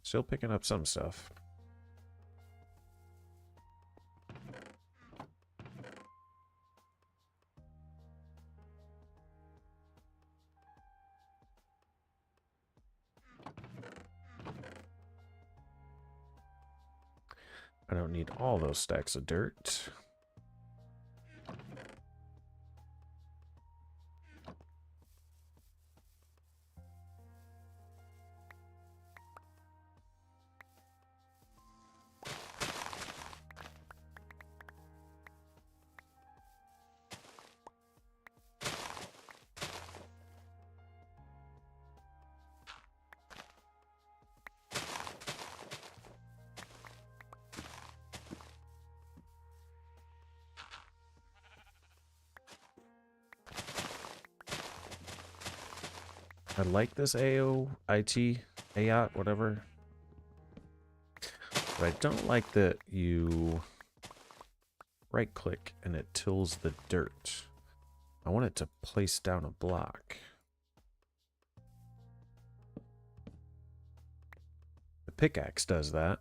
Still picking up some stuff. I don't need all those stacks of dirt. I like this AOIT, AOT, whatever. But I don't like that you right click and it tills the dirt. I want it to place down a block. The pickaxe does that.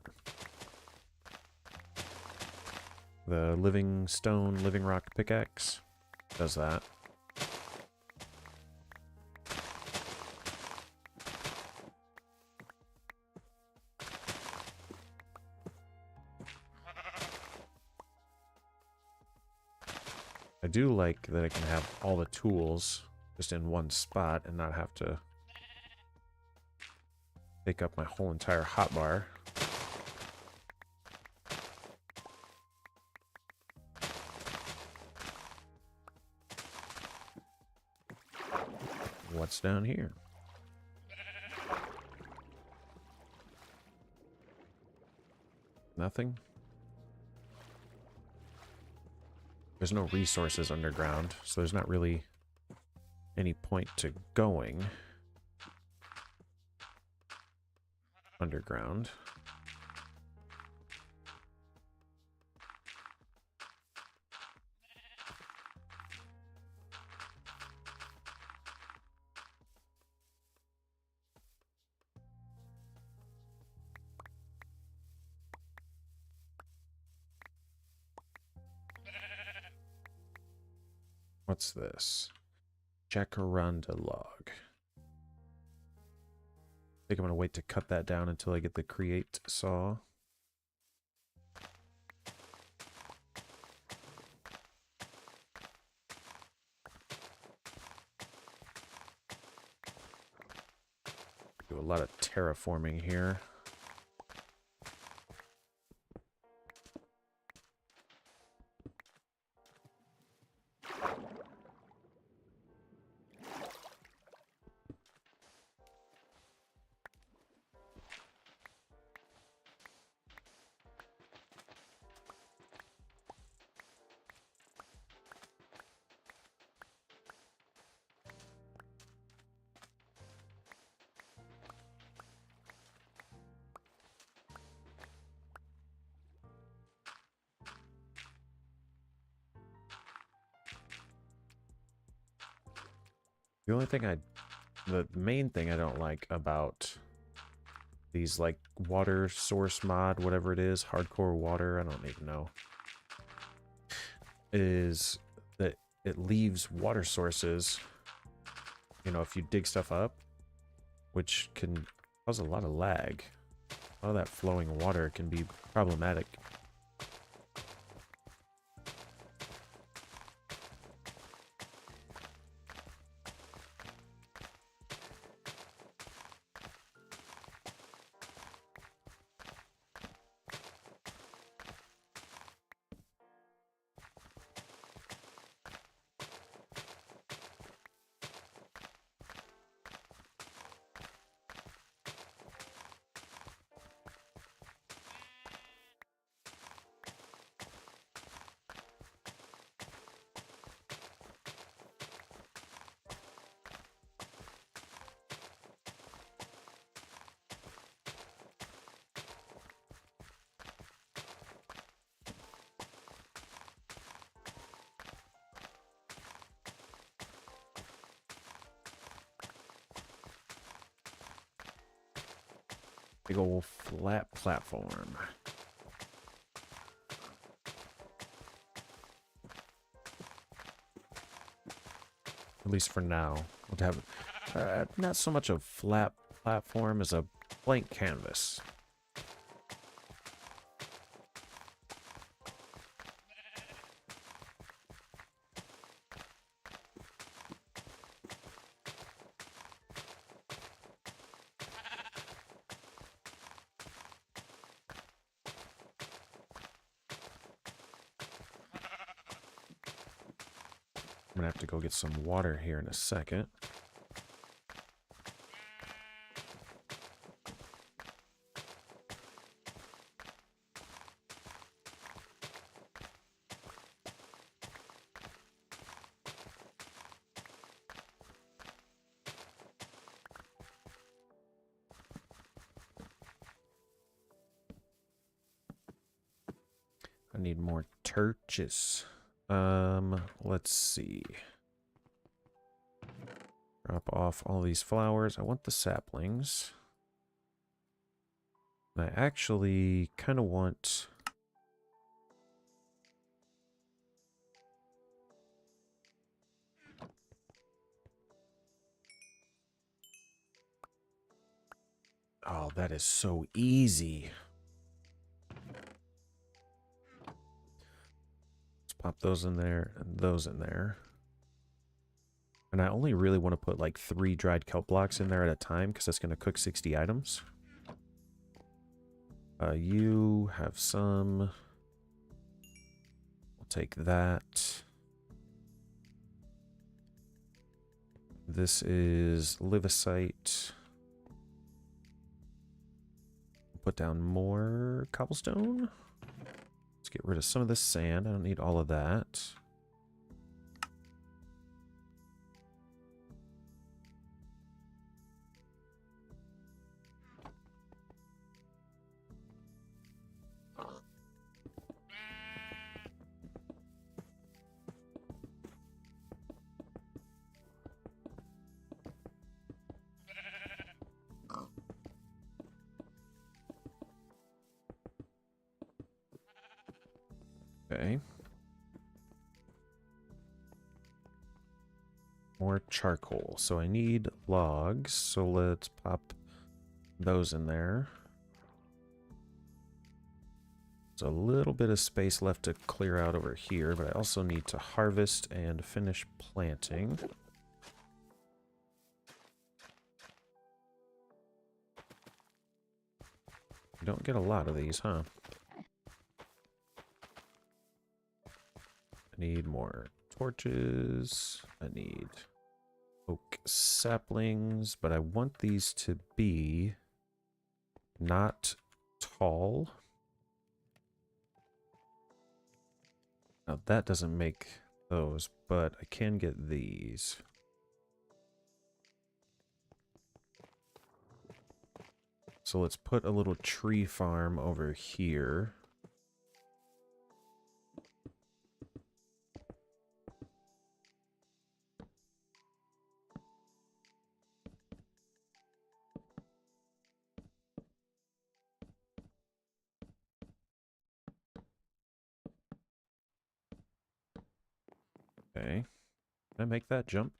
The living stone, living rock pickaxe does that. I do like that I can have all the tools just in one spot and not have to take up my whole entire hotbar. What's down here? Nothing? There's no resources underground, so there's not really any point to going underground. What's this? Jacaranda log. I think I'm gonna wait to cut that down until I get the create saw. Do a lot of terraforming here. The only thing the main thing I don't like about these, like, water source mod, whatever it is, hardcore water, I don't even know, is that it leaves water sources, you know, if you dig stuff up, which can cause a lot of lag. A lot of that flowing water can be problematic. Big old flat platform. At least for now. We'll have not so much a flat platform as a blank canvas. I'm gonna have to go get some water here in a second. I need more torches. Let's see. Drop off all these flowers. I want the saplings. I actually kind of want... Oh, that is so easy. Let's pop those in there and those in there. And I only really want to put like 3 dried kelp blocks in there at a time because that's going to cook 60 items. You have some. We'll take that. This is livicite. Put down more cobblestone. Let's get rid of some of this sand. I don't need all of that. Okay. More charcoal. So I need logs. So let's pop those in there. There's a little bit of space left to clear out over here, but I also need to harvest and finish planting. You don't get a lot of these, huh? I need more torches. I need oak saplings, but I want these to be not tall. Now that doesn't make those, but I can get these. So let's put a little tree farm over here. Okay. Can I make that jump?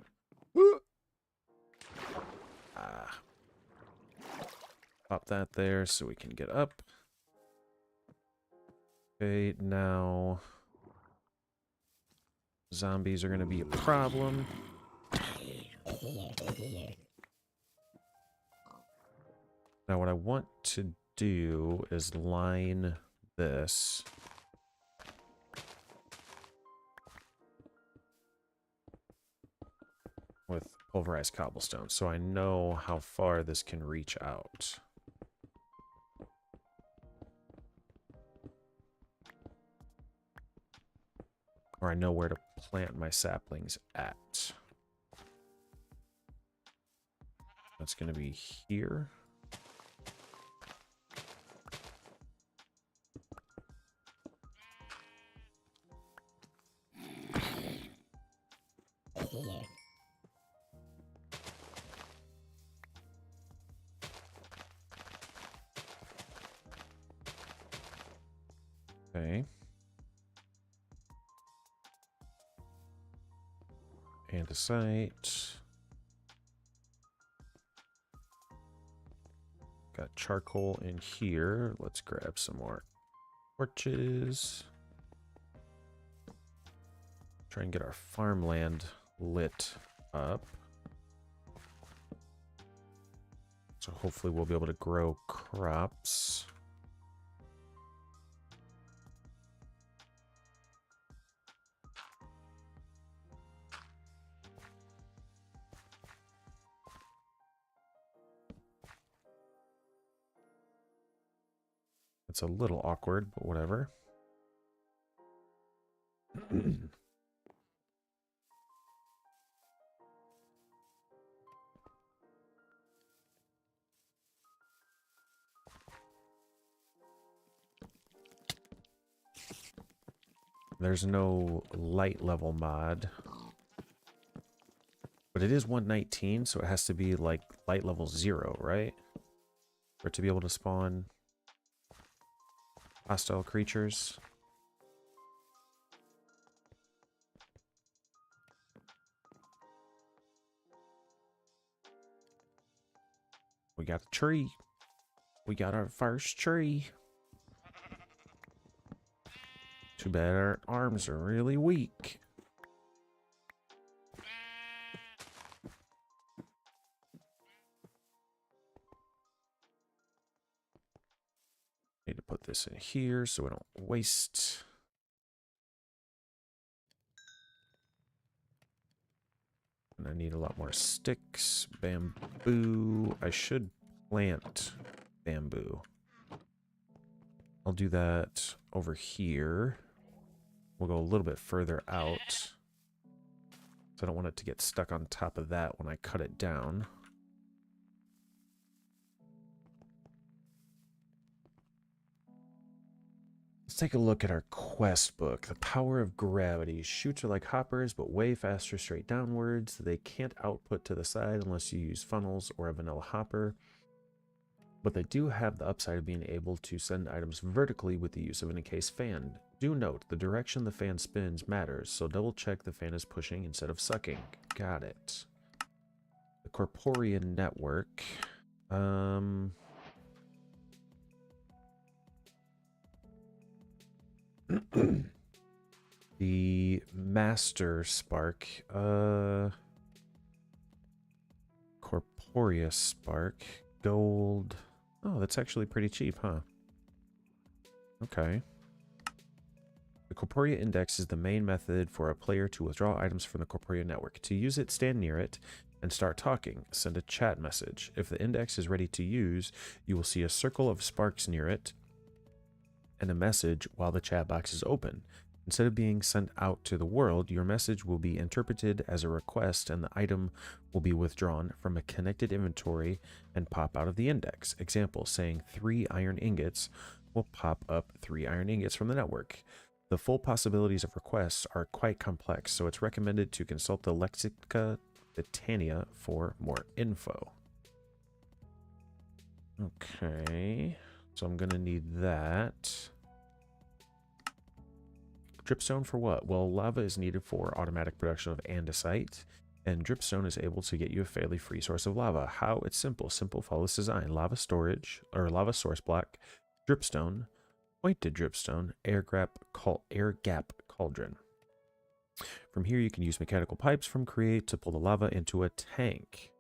Ah. Pop that there so we can get up. Okay, now zombies are going to be a problem. Now what I want to do is line this. With pulverized cobblestone, so I know how far this can reach out. Or I know where to plant my saplings at. That's going to be here. Okay. Andesite. Got charcoal in here. Let's grab some more torches. Try and get our farmland lit up. So hopefully we'll be able to grow crops. It's a little awkward, but whatever. There's no light level mod. But it is 119, so it has to be like light level 0, right? For it to be able to spawn hostile creatures. We got a tree. We got our first tree. Too bad our arms are really weak. Need to put this in here so we don't waste. And I need a lot more sticks. Bamboo. I should plant bamboo. I'll do that over here. We'll go a little bit further out. So I don't want it to get stuck on top of that when I cut it down. Let's take a look at our quest book. The power of gravity. Chutes are like hoppers, but way faster straight downwards. They can't output to the side unless you use funnels or a vanilla hopper. But they do have the upside of being able to send items vertically with the use of an encased fan. Do note, the direction the fan spins matters, so double check the fan is pushing instead of sucking. Got it. The Corporean network. The Master Spark. Corporea Spark. Gold. Oh, that's actually pretty cheap, huh? Okay. The Corporea Index is the main method for a player to withdraw items from the Corporea network. To use it, stand near it and start talking. Send a chat message. If the index is ready to use, you will see a circle of sparks near it and a message while the chat box is open. Instead of being sent out to the world, your message will be interpreted as a request and the item will be withdrawn from a connected inventory and pop out of the index. Example, saying 3 iron ingots will pop up 3 iron ingots from the network. The full possibilities of requests are quite complex, so it's recommended to consult the Lexica Titania for more info. Okay, so I'm gonna need that. Dripstone for what? Well, lava is needed for automatic production of andesite, and dripstone is able to get you a fairly free source of lava. How? It's simple. Simple follows design. Lava storage, or lava source block, dripstone, pointed dripstone, air gap cauldron. From here, you can use mechanical pipes from Create to pull the lava into a tank.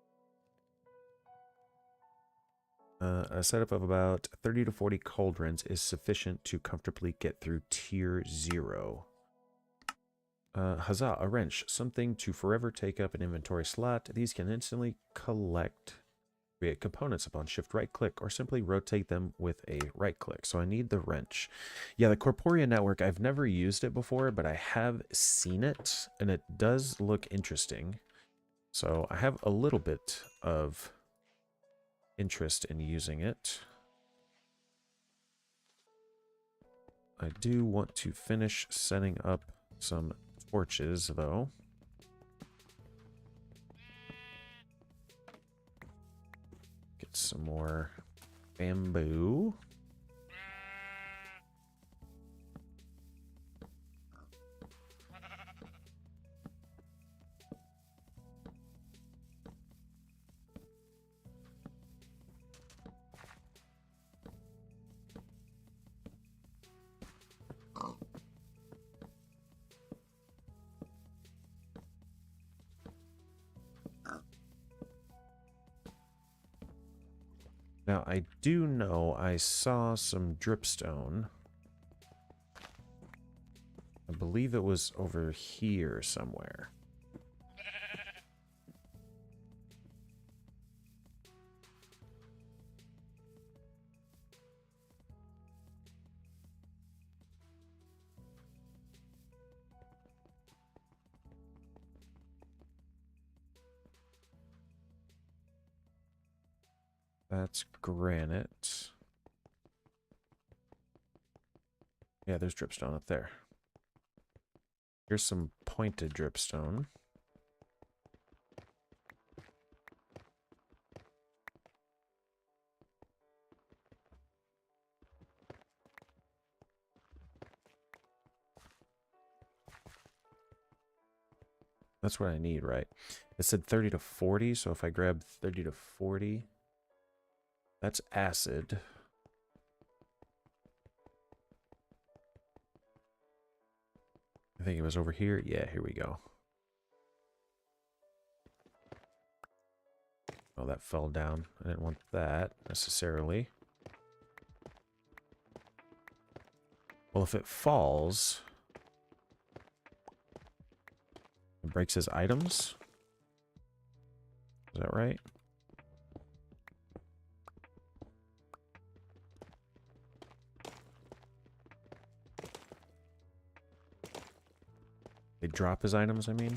A setup of about 30 to 40 cauldrons is sufficient to comfortably get through tier 0. Huzzah, a wrench. Something to forever take up an inventory slot. These can instantly create components upon shift right click or simply rotate them with a right click. So I need the wrench. Yeah, the Corporea network, I've never used it before, but I have seen it and it does look interesting. So I have a little bit of interest in using it. I do want to finish setting up some torches though. Get some more bamboo. Now, I do know I saw some dripstone. I believe it was over here somewhere. That's granite. Yeah, there's dripstone up there. Here's some pointed dripstone. That's what I need, right? It said 30 to 40, so if I grab 30 to 40, that's acid. I think it was over here. Yeah, here we go. Oh, that fell down. I didn't want that necessarily. Well, if it falls, it breaks his items. Is that right? They drop his items, I mean.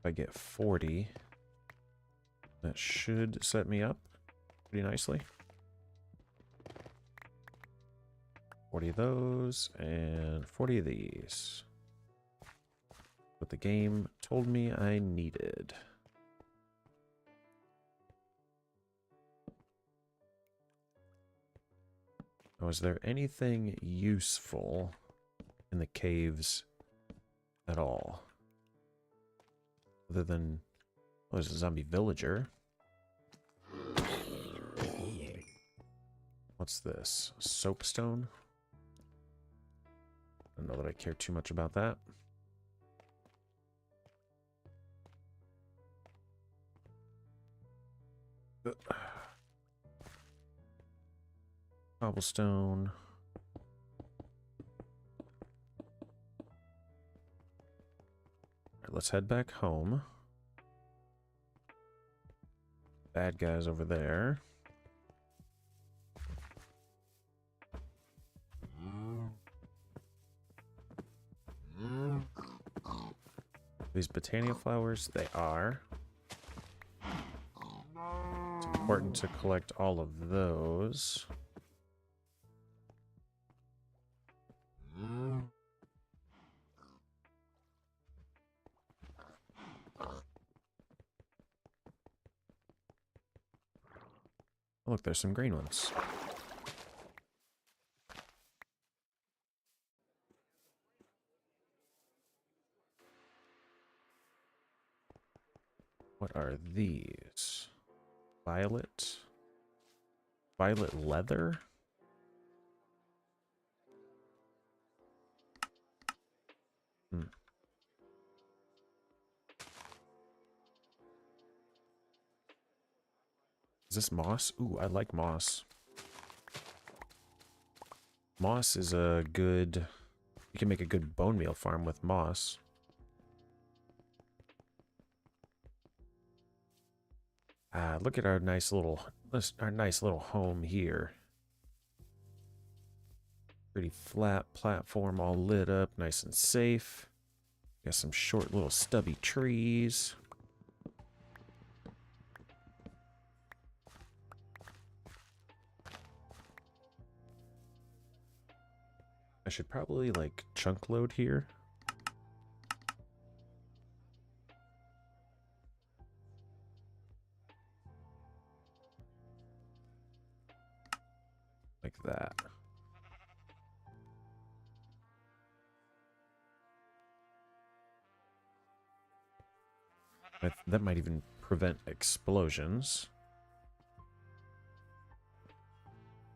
If I get 40, that should set me up pretty nicely. 40 of those and 40 of these. What the game told me I needed. Now, is there anything useful in the caves at all? Other than, oh, there's a zombie villager. What's this? Soapstone? I don't know that I care too much about that. Cobblestone. Alright, let's head back home. Bad guys over there. These Botania flowers, they are. It's important to collect all of those. Look, there's some green ones. What are these? Violet? Violet leather? Hmm. Is this moss? Ooh, I like moss. Moss is a good... You can make a good bone meal farm with moss. Look at our nice little home here. Pretty flat platform, all lit up, nice and safe. Got some short little stubby trees. I should probably like chunk load here. Like that. That might even prevent explosions.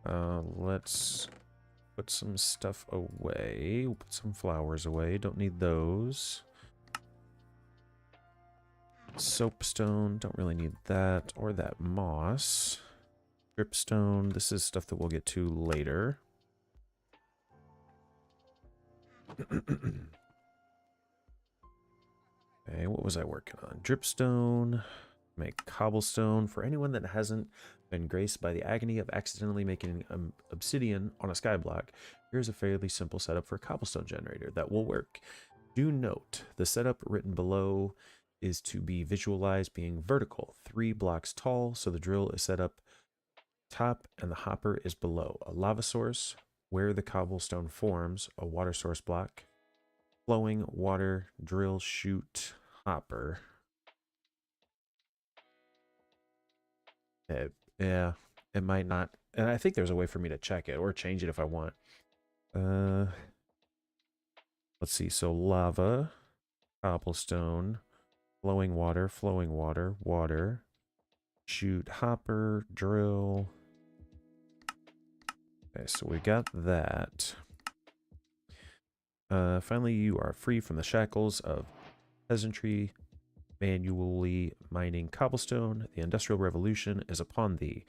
Let's put some stuff away. We'll put some flowers away. Don't need those. Soapstone, don't really need that or that moss. Dripstone, this is stuff that we'll get to later. Okay, what was I working on? Dripstone, make cobblestone. For anyone that hasn't been graced by the agony of accidentally making obsidian on a skyblock, here's a fairly simple setup for a cobblestone generator that will work. Do note, the setup written below is to be visualized being vertical, 3 blocks tall, so the drill is set up top and the hopper is below. A lava source, where the cobblestone forms, a water source block, flowing water, drill, chute, hopper. Yeah, it might not. And I think there's a way for me to check it or change it if I want. Let's see. So lava, cobblestone, flowing water, water, chute, hopper, drill. Okay, so we got that. Finally, you are free from the shackles of peasantry, manually mining cobblestone. The Industrial Revolution is upon thee.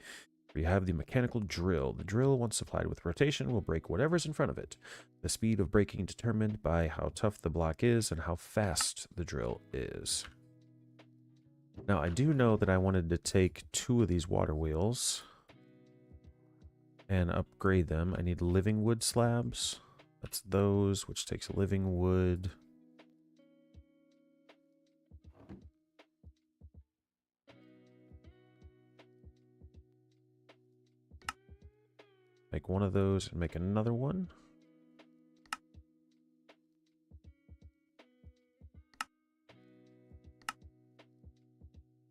You have the mechanical drill. The drill, once supplied with rotation, will break whatever's in front of it. The speed of breaking determined by how tough the block is and how fast the drill is. Now, I do know that I wanted to take 2 of these water wheels and upgrade them. I need living wood slabs. That's those, which takes living wood. Make one of those and make another one.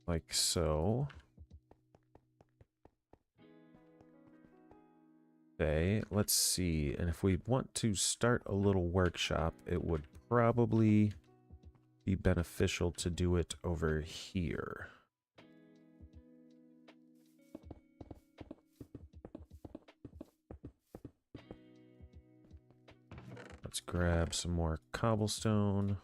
Like so. Okay, let's see. And if we want to start a little workshop, it would probably be beneficial to do it over here. Let's grab some more cobblestone.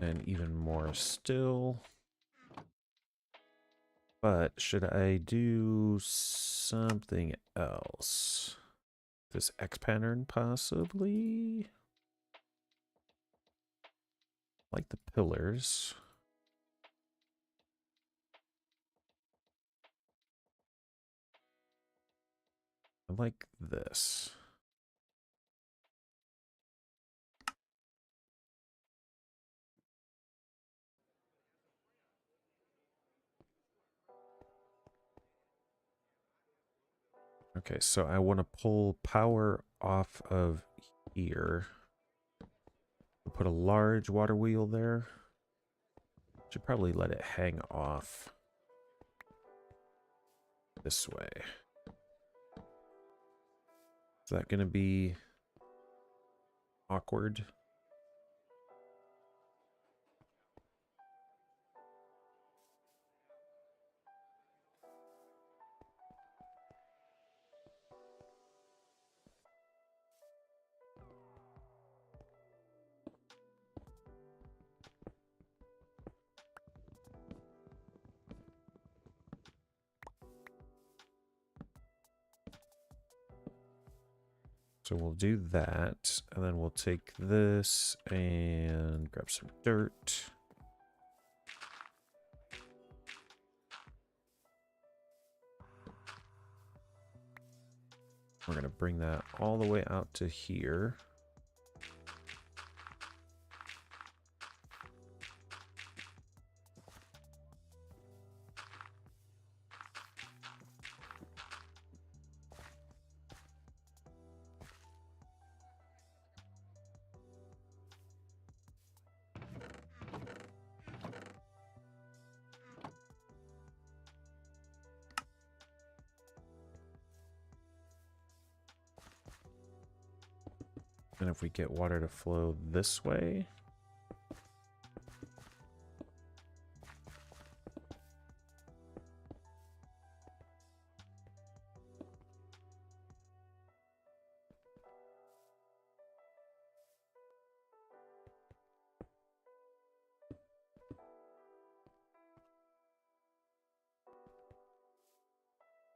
And even more still. But should I do something else? This X pattern, possibly? Like the pillars. I like this. Okay, so I want to pull power off of here. I'll put a large water wheel there. Should probably let it hang off this way. Is that going to be awkward? So we'll do that, and then we'll take this and grab some dirt. We're going to bring that all the way out to here. And if we get water to flow this way.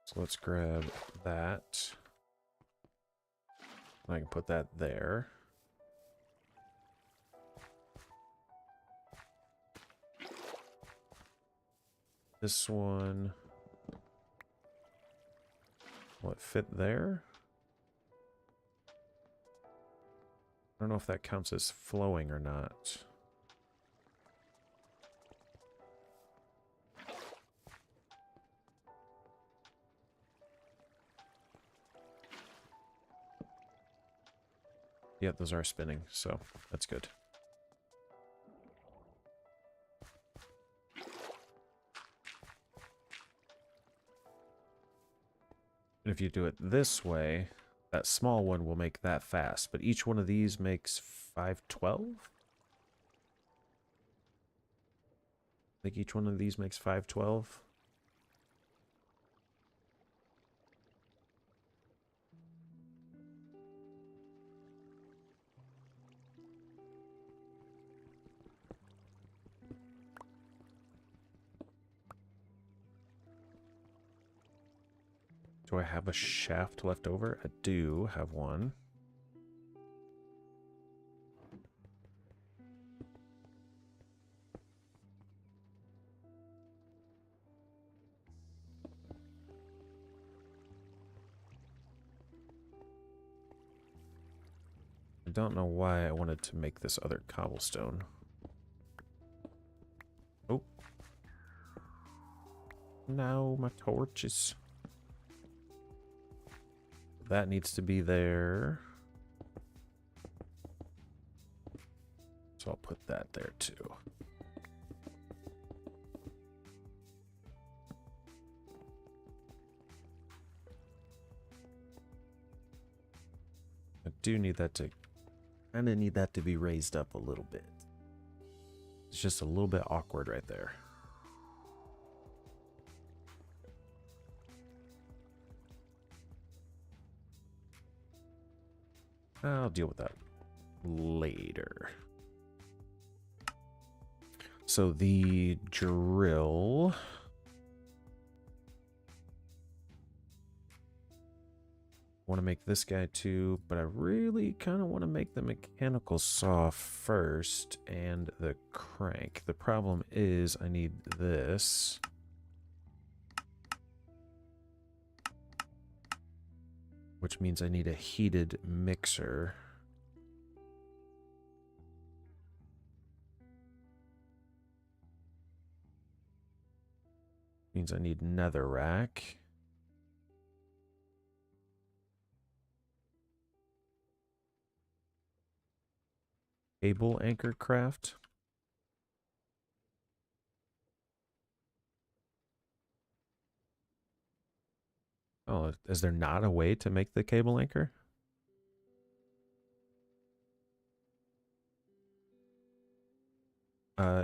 So let's grab that. I can put that there. This one, will it fit there? I don't know if that counts as flowing or not. Yeah, those are spinning, so that's good. And if you do it this way, that small one will make that fast, but each one of these makes 512? I think each one of these makes 512. Do I have a shaft left over? I do have one. I don't know why I wanted to make this other cobblestone. Oh. No, my torches. That needs to be there. So I'll put that there too. I do need that to... kind of need that to be raised up a little bit. It's just a little bit awkward right there. I'll deal with that later. So the drill... I want to make this guy too, but I really kind of want to make the mechanical saw first and the crank. The problem is I need this. Which means I need a heated mixer. Means I need netherrack. Cable anchor craft. Oh, is there not a way to make the cable anchor?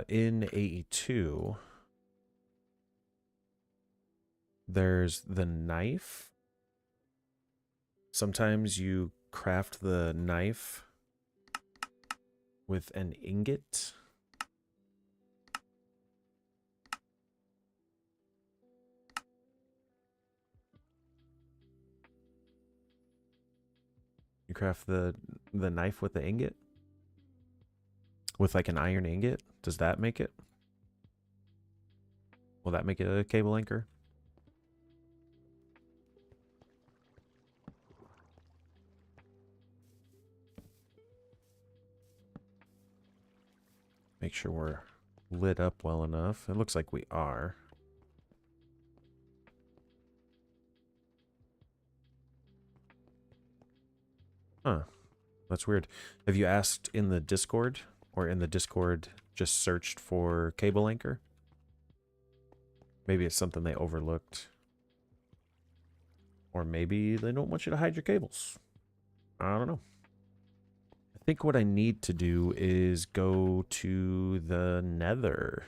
In AE2, there's the knife. Sometimes you craft the knife with an ingot. You craft the knife with the ingot? With like an iron ingot? Does that make it? Will that make it a cable anchor? Make sure we're lit up well enough. It looks like we are. Huh. That's weird. Have you asked in the Discord? Or in the Discord just searched for cable anchor? Maybe it's something they overlooked. Or maybe they don't want you to hide your cables. I don't know. think what I need to do is go to the Nether.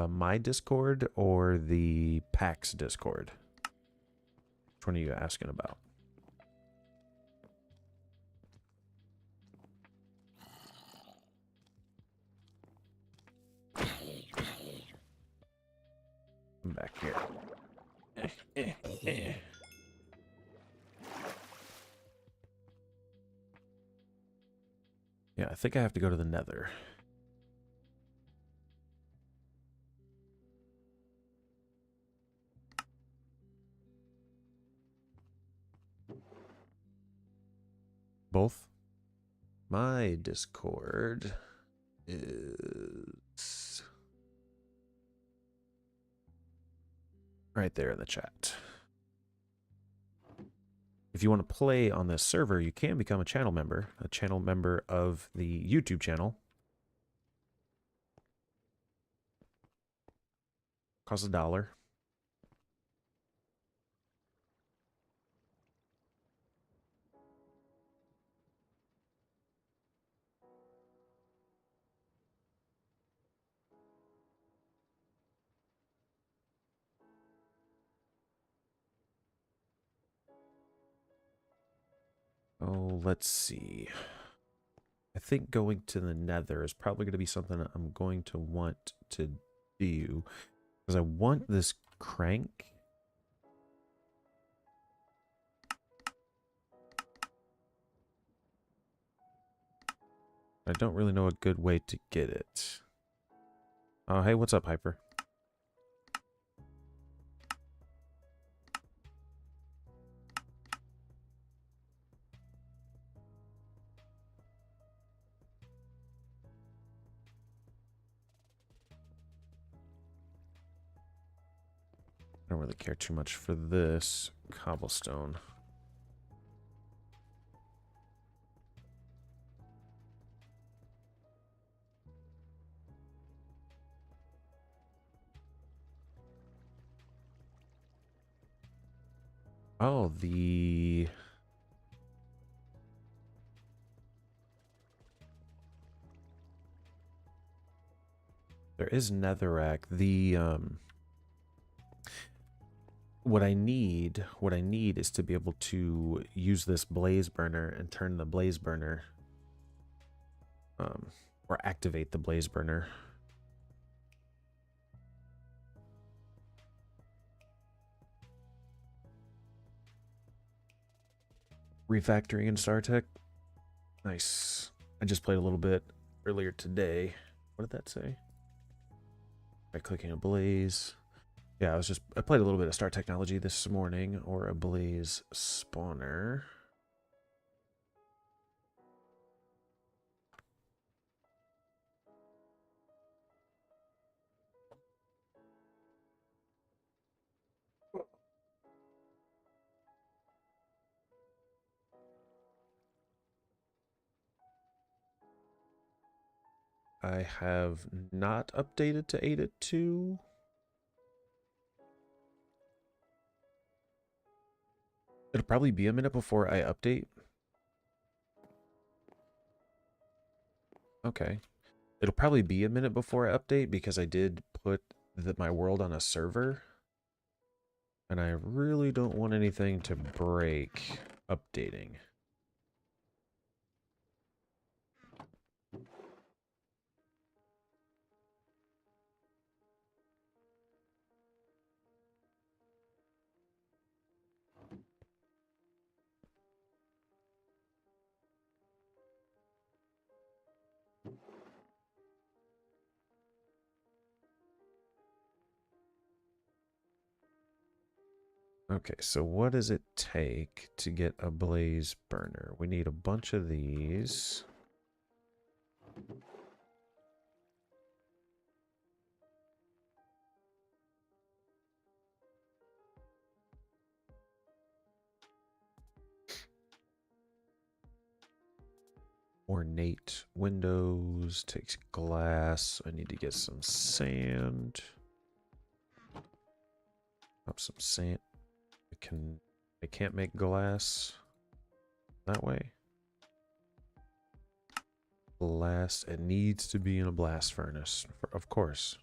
My Discord or the PAX Discord? Which one are you asking about? I'm back here. Yeah, I think I have to go to the Nether. Both? My Discord is right there in the chat. If you want to play on this server, you can become a channel member of the YouTube channel. Costs $1. Oh, let's see. I think going to the Nether is probably going to be something I'm going to want to do. Because I want this crank. I don't really know a good way to get it. Oh, hey, what's up, Hyper? I don't really care too much for this cobblestone. Oh, there is netherrack. What I need is to be able to use this blaze burner and turn the blaze burner, or activate the blaze burner. Refactoring in StarTech. Nice. I just played a little bit earlier today. What did that say? By clicking a blaze. Yeah, I played a little bit of Star Technology this morning, or a blaze spawner. I have not updated to 8.2. It'll probably be a minute before I update. Okay. It'll probably be a minute before I update because I did put my world on a server. And I really don't want anything to break updating. Okay, so what does it take to get a blaze burner? We need a bunch of these. Ornate windows, takes glass. I need to get some sand. Up some sand. I can't make glass that way. Blast. It needs to be in a blast furnace, of course.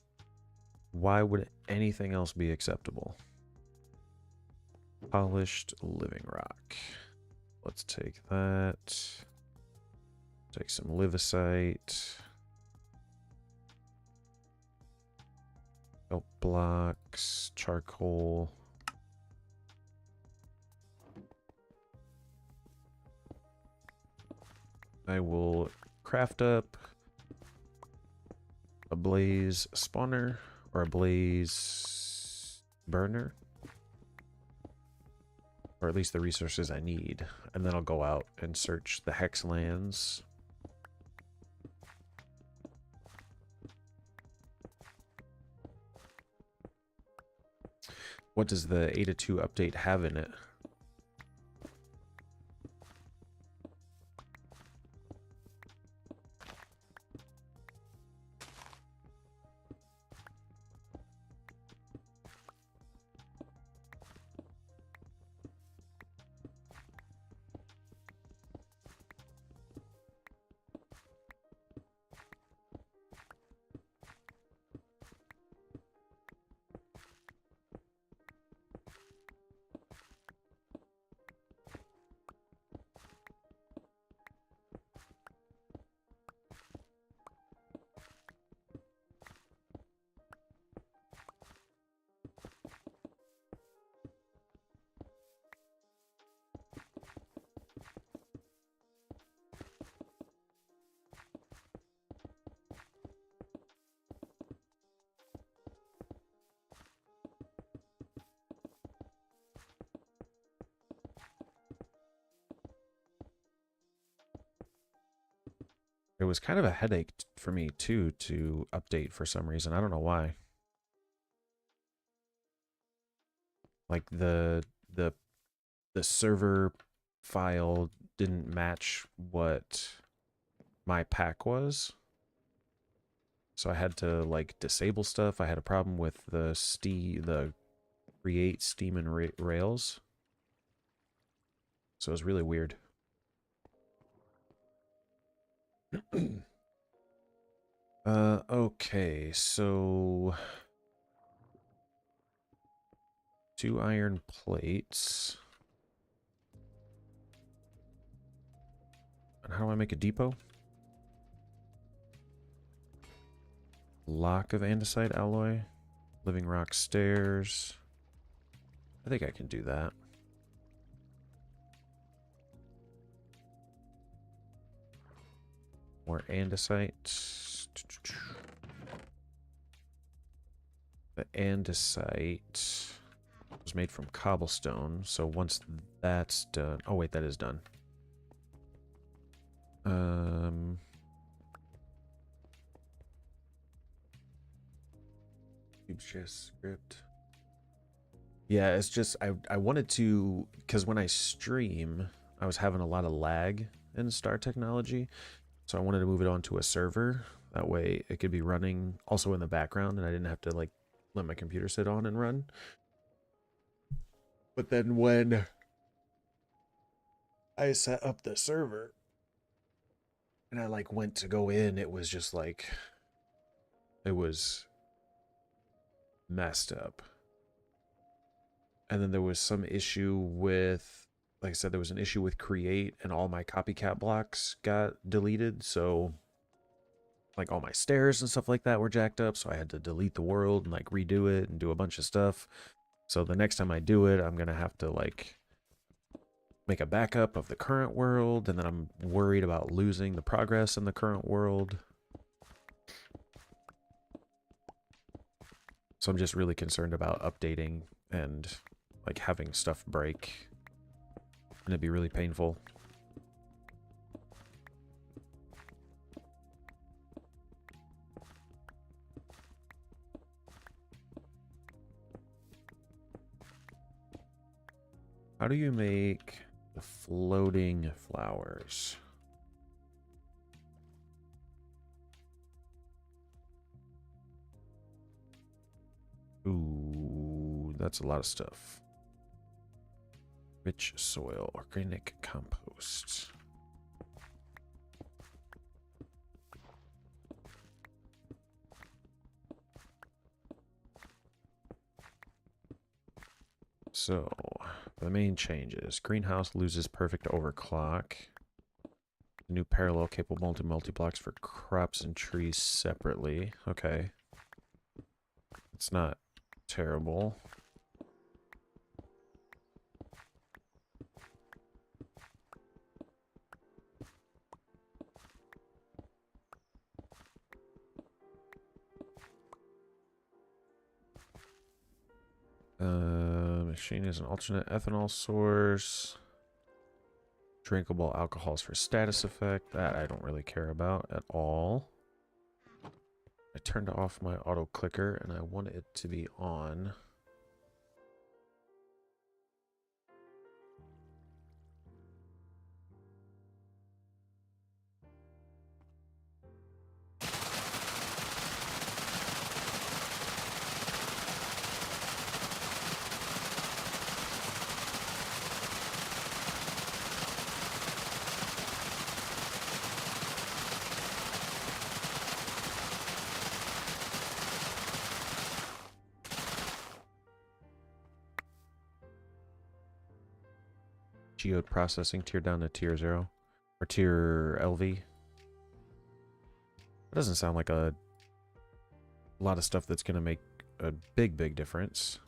Why would anything else be acceptable? Polished living rock. Let's take that. Take some livicite. Kelp blocks, charcoal. I will craft up a blaze spawner or a blaze burner, or at least the resources I need, and then I'll go out and search the hex lands. What does the Ada 2 update have in it? It was kind of a headache for me too to update for some reason. I don't know why. Like the server file didn't match what my pack was. So I had to like disable stuff. I had a problem with the create Steam and Rails. So it was really weird. Okay, so 2 iron plates. And how do I make a depot? Lock of andesite alloy. Living rock stairs. I think I can do that. More andesite. The andesite was made from cobblestone, so once that's done... Oh wait, that is done. Chest script. Yeah, it's just I wanted to, because when I stream, I was having a lot of lag in Star Technology, so I wanted to move it onto a server. That way it could be running also in the background, and I didn't have to like let my computer sit on and run. But then when I set up the server and I like went to go in, it was just like, it was messed up. And then there was some issue with, like I said, there was an issue with create, and all my copycat blocks got deleted. So like all my stairs and stuff like that were jacked up. So I had to delete the world and like redo it and do a bunch of stuff. So the next time I do it, I'm going to have to like make a backup of the current world. And then I'm worried about losing the progress in the current world. So I'm just really concerned about updating and like having stuff break. And it'd be really painful. How do you make the floating flowers? That's a lot of stuff. Rich soil, organic compost. So, the main changes. Greenhouse loses perfect overclock. New parallel capable to multi-blocks for crops and trees separately. Okay. It's not terrible. Machine is an alternate ethanol source. Drinkable alcohols for status effect. That I don't really care about at all. I turned off my auto clicker and I want it to be on. Geode processing tier down to tier 0 or tier LV. That doesn't sound like a lot of stuff that's going to make a big difference.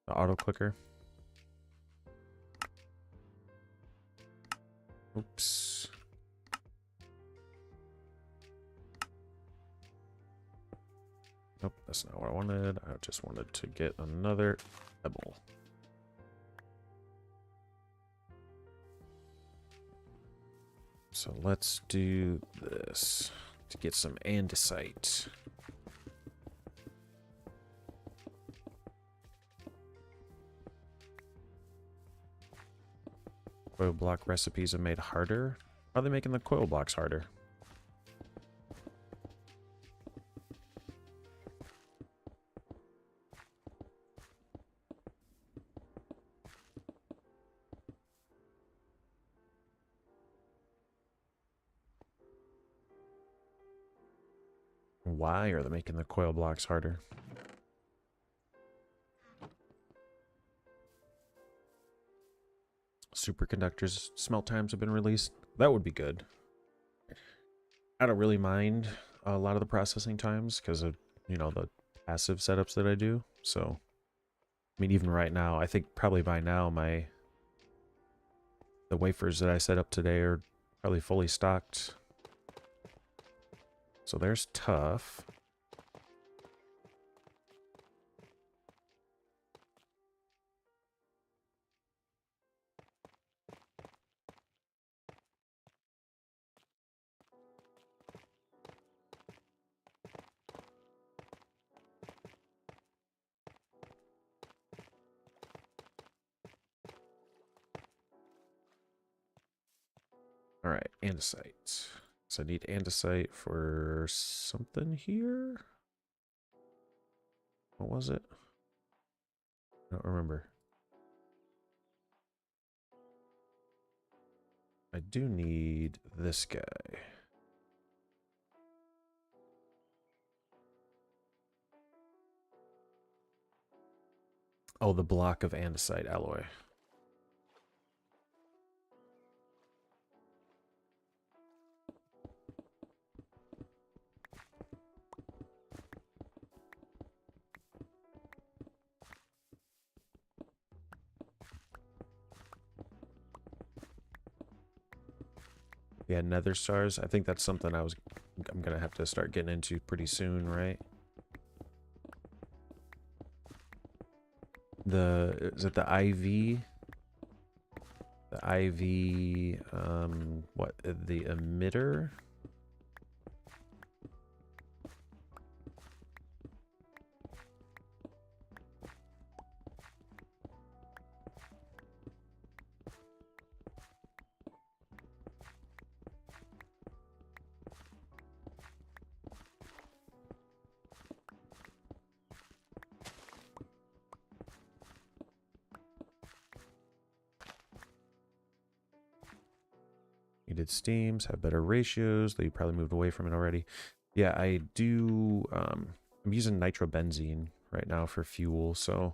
The auto clicker. Oops. Nope, that's not what I wanted. I just wanted to get another pebble. So let's do this to get some andesite. Coil block recipes are made harder. How are they making the coil blocks harder? Why are they making the coil blocks harder? Superconductors smelt times have been released. That would be good. I don't really mind a lot of the processing times because of, you know, the passive setups that I do. So, I mean, even right now, I think probably by now the wafers that I set up today are probably fully stocked. So there's tough. All right, andesite. So I need andesite for something here. What was it? I don't remember. I do need this guy. Oh, the block of andesite alloy. Yeah, nether stars. I think that's something I'm gonna have to start getting into pretty soon, right? Is it the IV? The IV, what, the emitter? Needed steams, have better ratios, though you probably moved away from it already. Yeah, I do. I'm using nitrobenzene right now for fuel, so.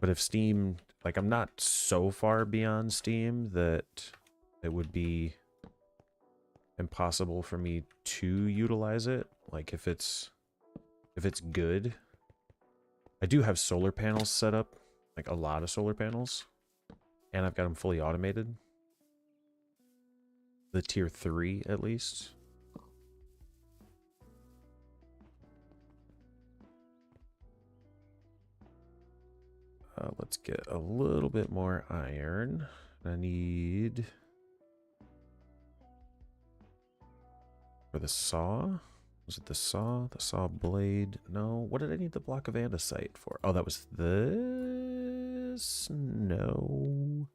But if steam, like, I'm not so far beyond steam that it would be impossible for me to utilize it. Like, if it's good. I do have solar panels set up, like a lot of solar panels, and I've got them fully automated. The tier 3 at least. Let's get a little bit more iron. I need for the saw. Was it the saw? The saw blade? No. What did I need the block of andesite for? Oh, that was this? No.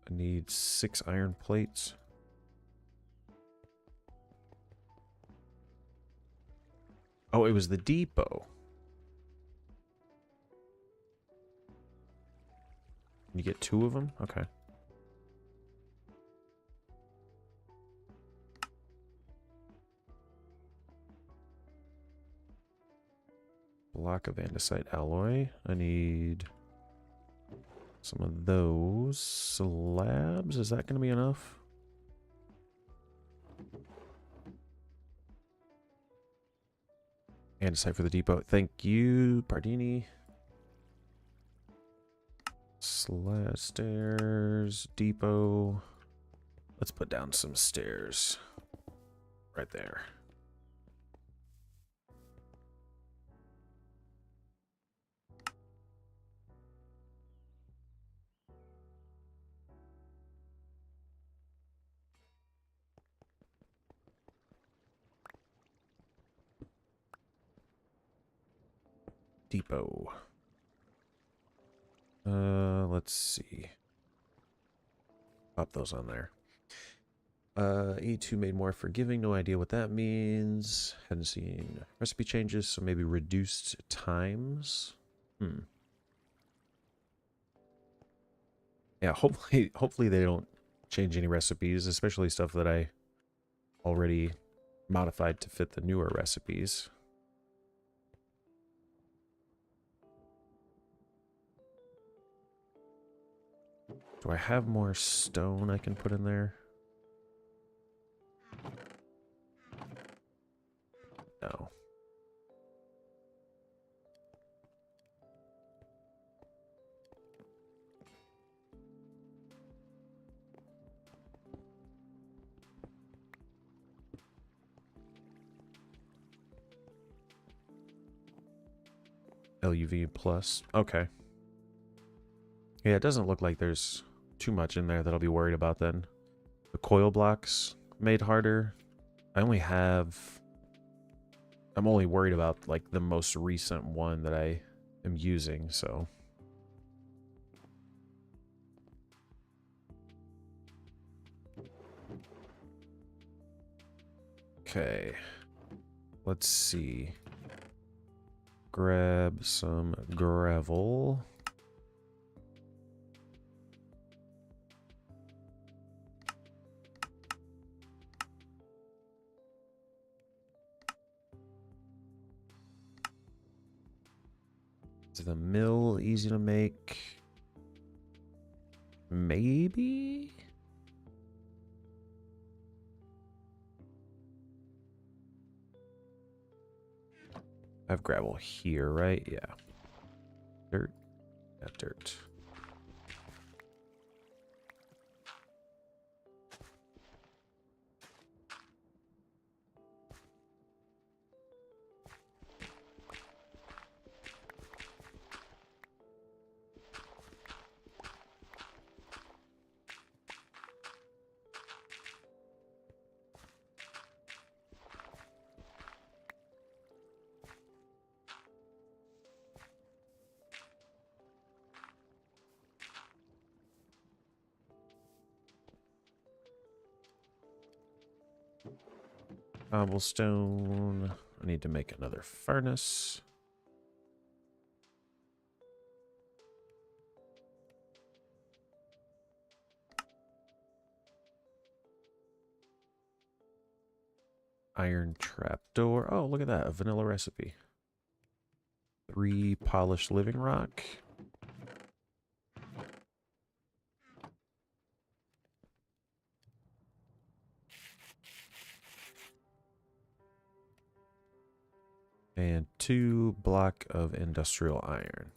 I need 6 iron plates. Oh, it was the depot. You get 2 of them? Okay. Block of andesite alloy. I need some of those slabs. Is that going to be enough? Andesite for the depot. Thank you, Pardini. Stairs, depot. Let's put down some stairs right there. Depot. Let's see. Pop those on there. E2 made more forgiving. No idea what that means. Hadn't seen recipe changes, so maybe reduced times. Yeah, hopefully they don't change any recipes, especially stuff that I already modified to fit the newer recipes. Do I have more stone I can put in there? No. LUV plus. Okay. Yeah, it doesn't look like there's too much in there that I'll be worried about then. The coil blocks made harder. I'm only worried about like the most recent one that I am using, so. Okay. Let's see. Grab some gravel. Is the mill easy to make? Maybe? I have gravel here, right? Yeah. Dirt. Yeah, dirt. Cobblestone. I need to make another furnace. Iron trapdoor. Oh, look at that. A vanilla recipe. 3 polished living rock. And 2 block of industrial iron.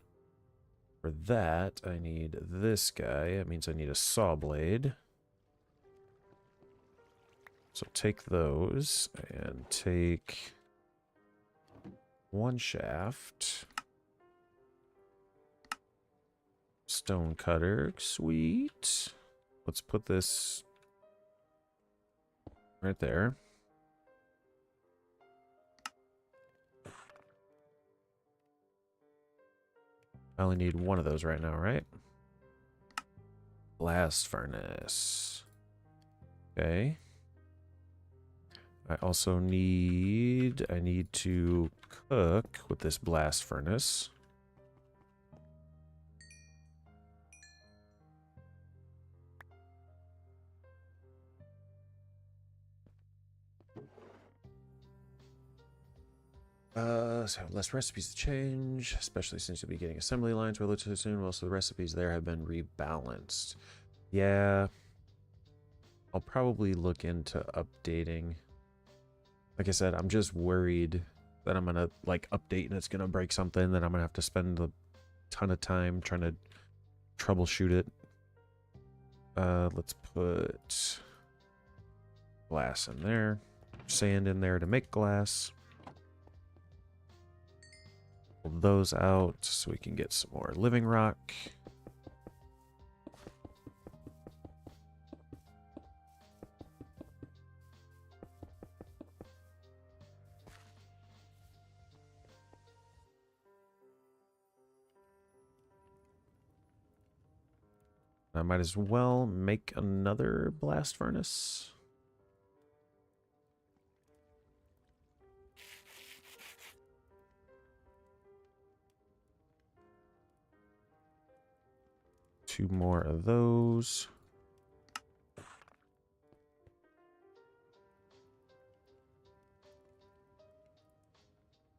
For that, I need this guy. That means I need a saw blade. So take those and take 1 shaft. Stone cutter. Sweet. Let's put this right there. I only need 1 of those right now, right? Blast furnace. Okay. I also need... I need to cook with this blast furnace. So less recipes to change, especially since you'll be getting assembly lines relatively soon. Most of the recipes there have been rebalanced. Yeah. I'll probably look into updating. Like I said, I'm just worried that I'm gonna like update and it's gonna break something, then I'm gonna have to spend a ton of time trying to troubleshoot it. Let's put glass in there, sand in there to make glass. Pull those out so we can get some more living rock. I might as well make another blast furnace. Two more of those.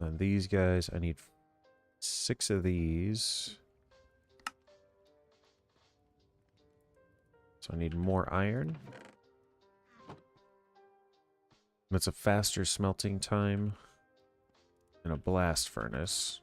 And these guys, I need 6 of these. So I need more iron. It's a faster smelting time and a blast furnace.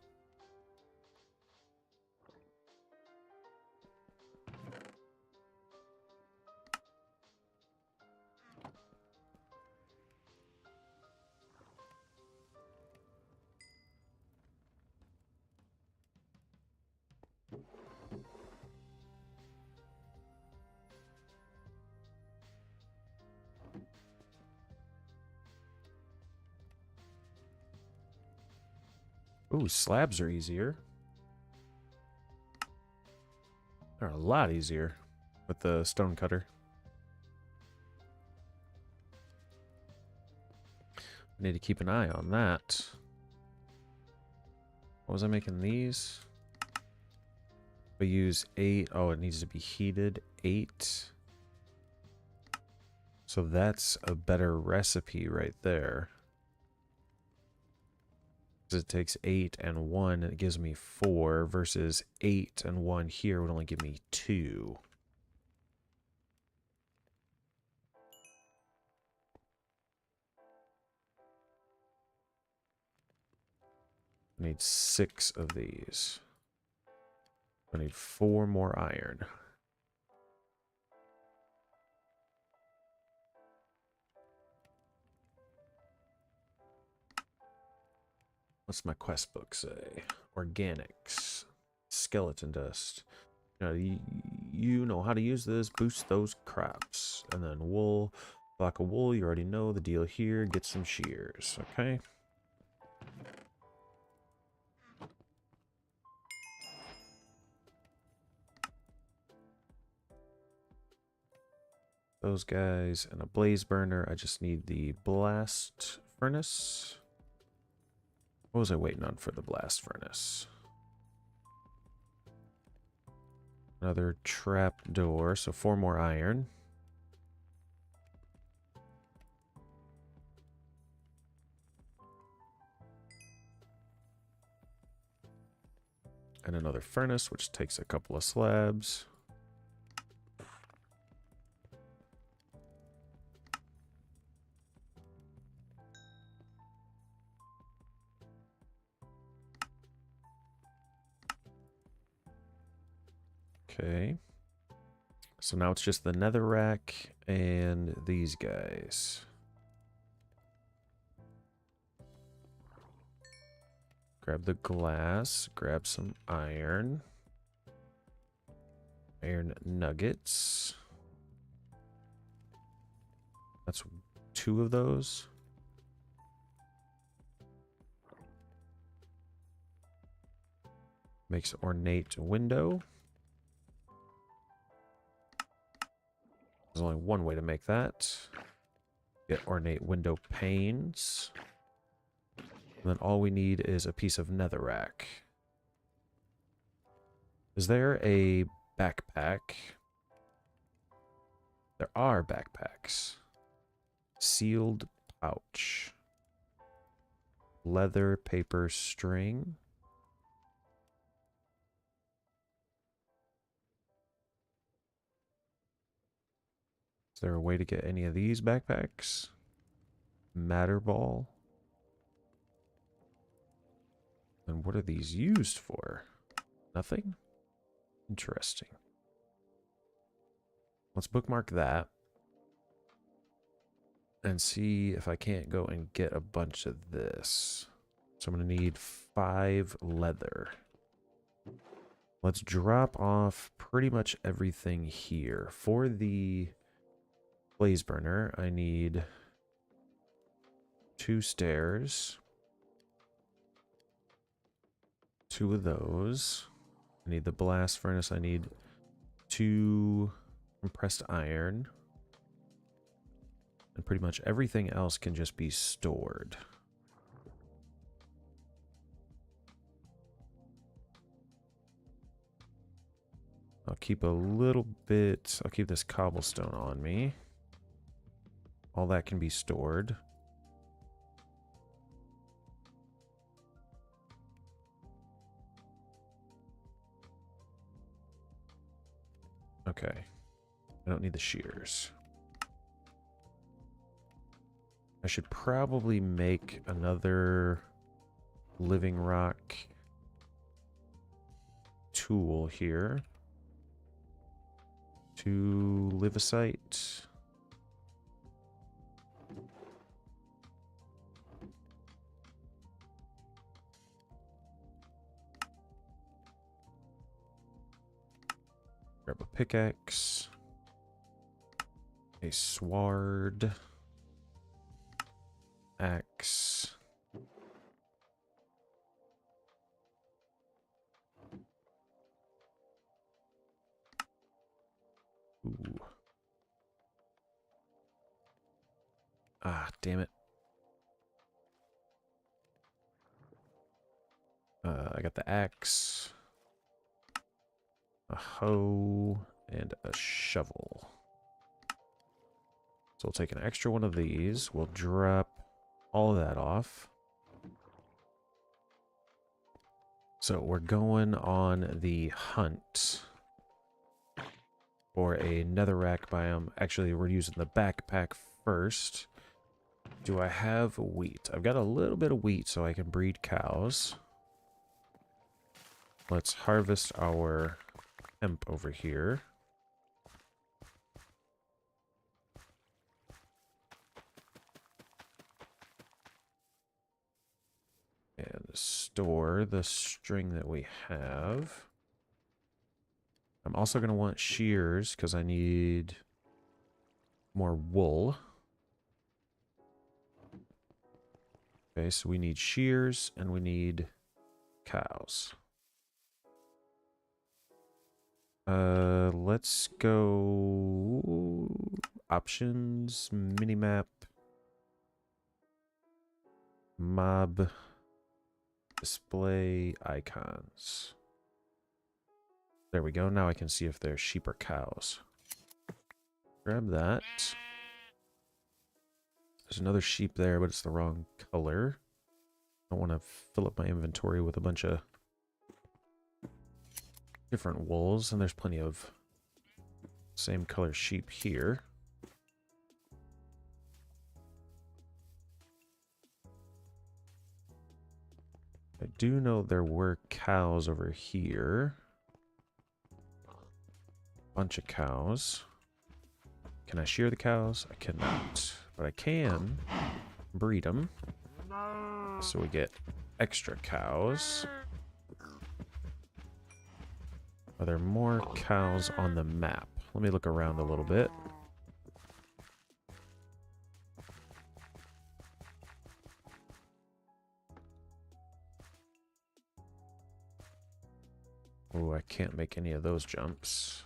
Ooh, slabs are easier. They're a lot easier with the stone cutter. I need to keep an eye on that. What was I making these? We use 8. Oh, it needs to be heated. 8. So that's a better recipe right there. Because it takes 8 and 1 and it gives me 4 versus 8 and 1 here would only give me 2. I need 6 of these. I need 4 more iron. What's my quest book say? Organics. Skeleton dust. You know how to use this. Boost those crops. And then wool. Block of wool. You already know the deal here. Get some shears. Okay. those guys, and a blaze burner. I just need the blast furnace. What was I waiting on for the blast furnace? Another trap door, so 4 more iron. And another furnace, which takes a couple of slabs. Okay. So now it's just the netherrack and these guys. Grab the glass, grab some iron. Iron nuggets. That's 2 of those. Makes ornate window. There's only one way to make that. Get ornate window panes. And then all we need is a piece of netherrack. Is there a backpack? There are backpacks. Sealed pouch. Leather, paper, string. Is there a way to get any of these backpacks? Matter ball. And what are these used for? Nothing? Interesting. Let's bookmark that. And see if I can't go and get a bunch of this. So I'm going to need 5 leather. Let's drop off pretty much everything here. For the blaze burner, I need 2 stairs. 2 of those. I need the blast furnace. I need 2 compressed iron. And pretty much everything else can just be stored. I'll keep a little bit. I'll keep this cobblestone on me. All that can be stored. Okay. I don't need the shears. I should probably make another living rock tool here. To livicite. Grab a pickaxe. A sword. Axe. Ooh. Ah, damn it. I got the axe, a hoe, and a shovel. So we'll take an extra one of these. We'll drop all of that off. So we're going on the hunt for a netherrack biome. Actually, we're using the backpack first. Do I have wheat? I've got a little bit of wheat so I can breed cows. Let's harvest our hemp over here. And store the string that we have. I'm also going to want shears because I need more wool. Okay, so we need shears and we need cows. Let's go. options, minimap, mob, display icons. There we go. Now I can see if they're sheep or cows. Grab that. There's another sheep there, but it's the wrong color. I don't want to fill up my inventory with a bunch of different wools, and there's plenty of same color sheep here. I do know there were cows over here. Bunch of cows. Can I shear the cows? I cannot. But I can breed them. So we get extra cows. Are there more cows on the map? Let me look around a little bit. Oh, I can't make any of those jumps.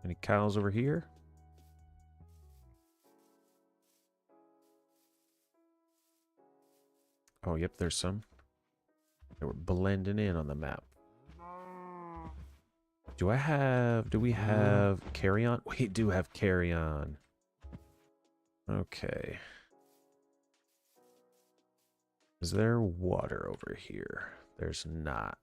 Any cows over here? Oh, yep, there's some. They were blending in on the map. Do we have carrion? We do have carrion. Okay. Is there water over here? There's not.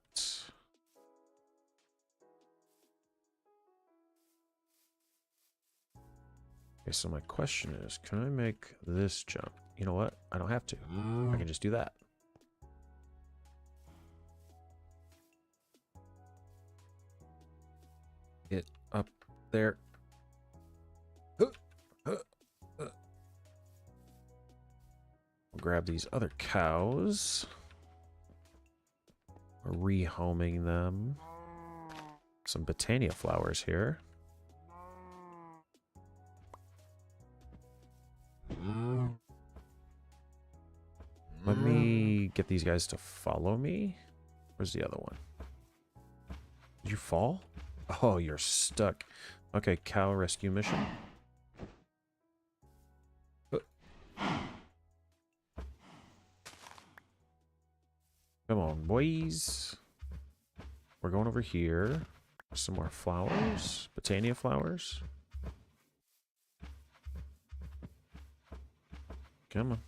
Okay, so my question is, can I make this jump? You know what? I don't have to. I can just do that. Get up there. I'll grab these other cows. We're rehoming them. Some Botania flowers here. Let me get these guys to follow me. Where's the other one? Did you fall? Oh, you're stuck. Okay, cow rescue mission. Come on, boys. We're going over here. Some more flowers. Botania flowers. Come on.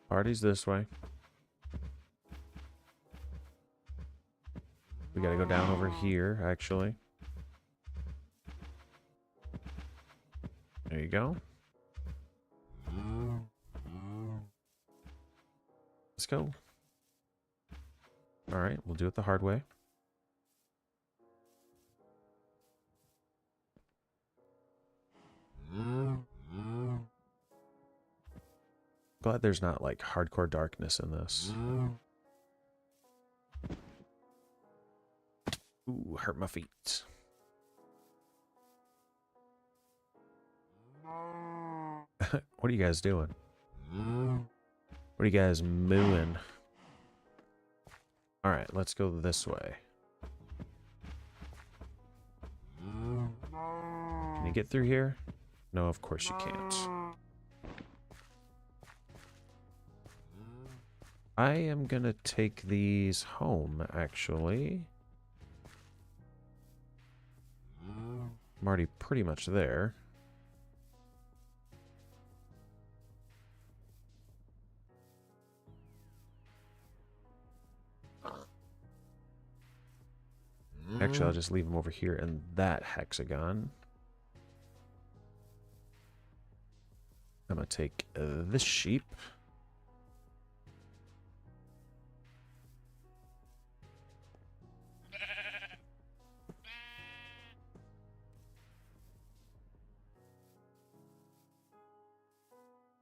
Party's this way. We gotta go down over here, actually. There you go. Let's go. Alright, we'll do it the hard way. Glad there's not like hardcore darkness in this. Ooh, hurt my feet. What are you guys doing? What are you guys mooing? Alright, let's go this way. Can you get through here? No, of course you can't. I am gonna take these home, actually. I'm already pretty much there. Actually, I'll just leave them over here in that hexagon. I'm gonna take this sheep.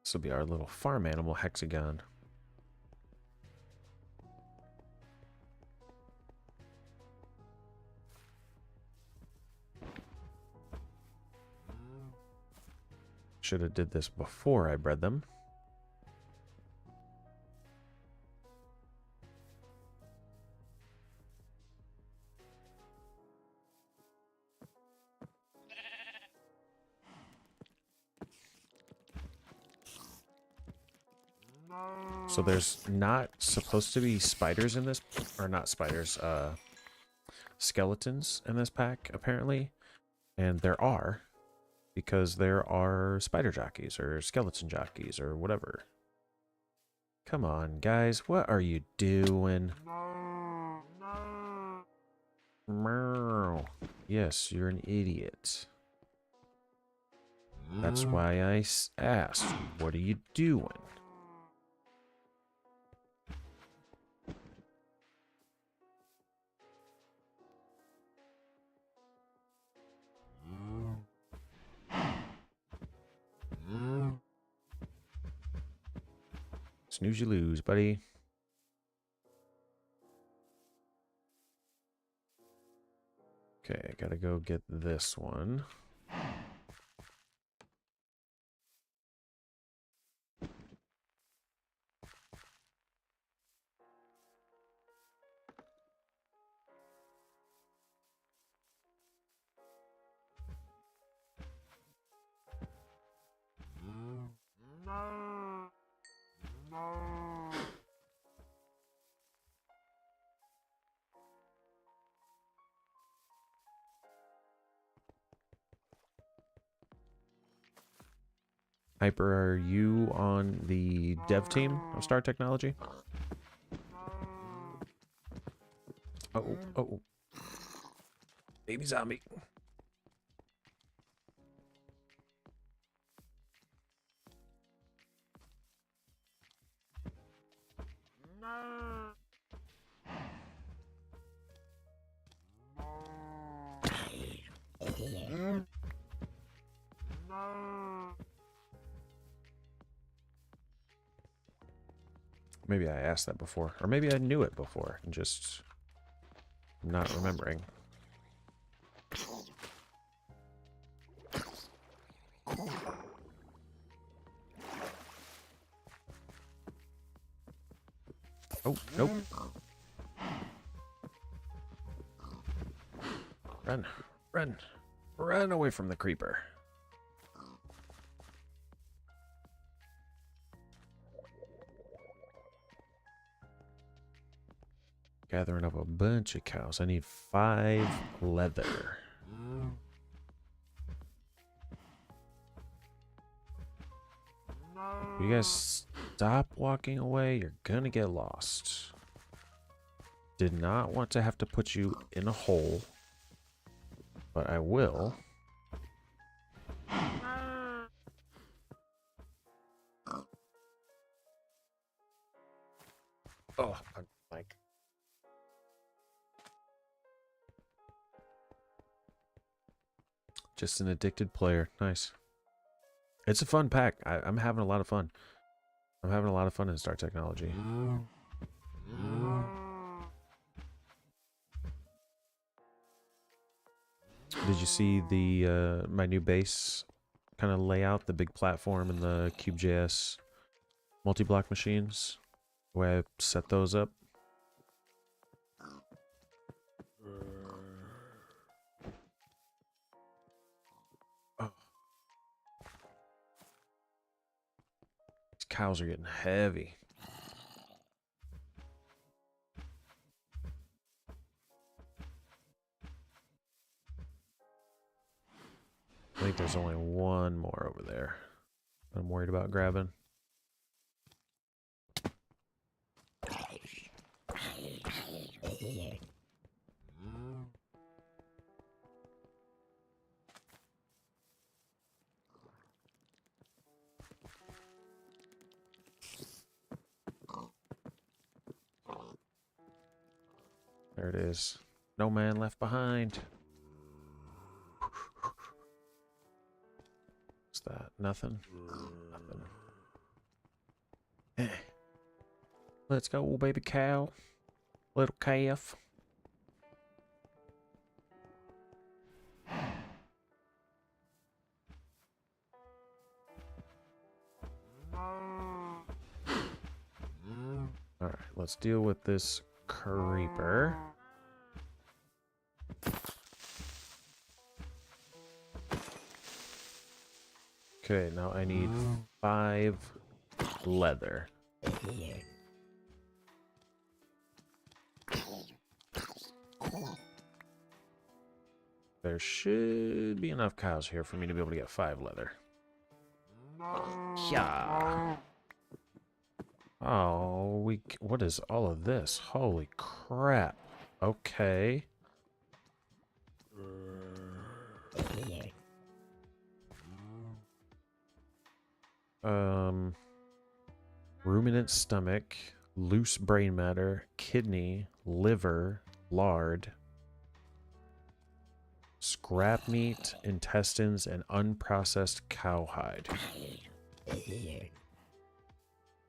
This will be our little farm animal hexagon. Should have did this before I bred them. So there's not supposed to be spiders in this, or not spiders, skeletons in this pack, apparently. And there are, because there are spider jockeys, or skeleton jockeys, or whatever. Come on, guys, what are you doing? Meow. Yes, you're an idiot. That's why I asked, what are you doing? Snooze you lose, buddy. Okay, I gotta go get this one. Hyper, are you on the dev team of Star Technology? Oh, oh. Baby zombie. Maybe I asked that before, or maybe I knew it before and just not remembering. Oh, nope. Run, run, run away from the creeper. Gathering up a bunch of cows. I need 5 leather. You guys stop walking away. You're gonna get lost. Did not want to have to put you in a hole, but I will. Oh, like. Just an addicted player. Nice. It's a fun pack. I'm having a lot of fun. I'm having a lot of fun in Star Technology. Did you see the my new base kind of layout, the big platform and the CubeJS multi-block machines? The way I set those up? Oh. These cows are getting heavy. I think there's only one more over there I'm worried about grabbing. There it is. No man left behind. What's that? Nothing? Nothing. Let's go, baby cow. Little calf. Alright, let's deal with this creeper. Okay, now I need 5 leather. There should be enough cows here for me to be able to get 5 leather. Yeah. Oh, what is all of this? Holy crap. Okay. Ruminant stomach, loose brain matter, kidney, liver, lard, scrap meat, intestines, and unprocessed cowhide.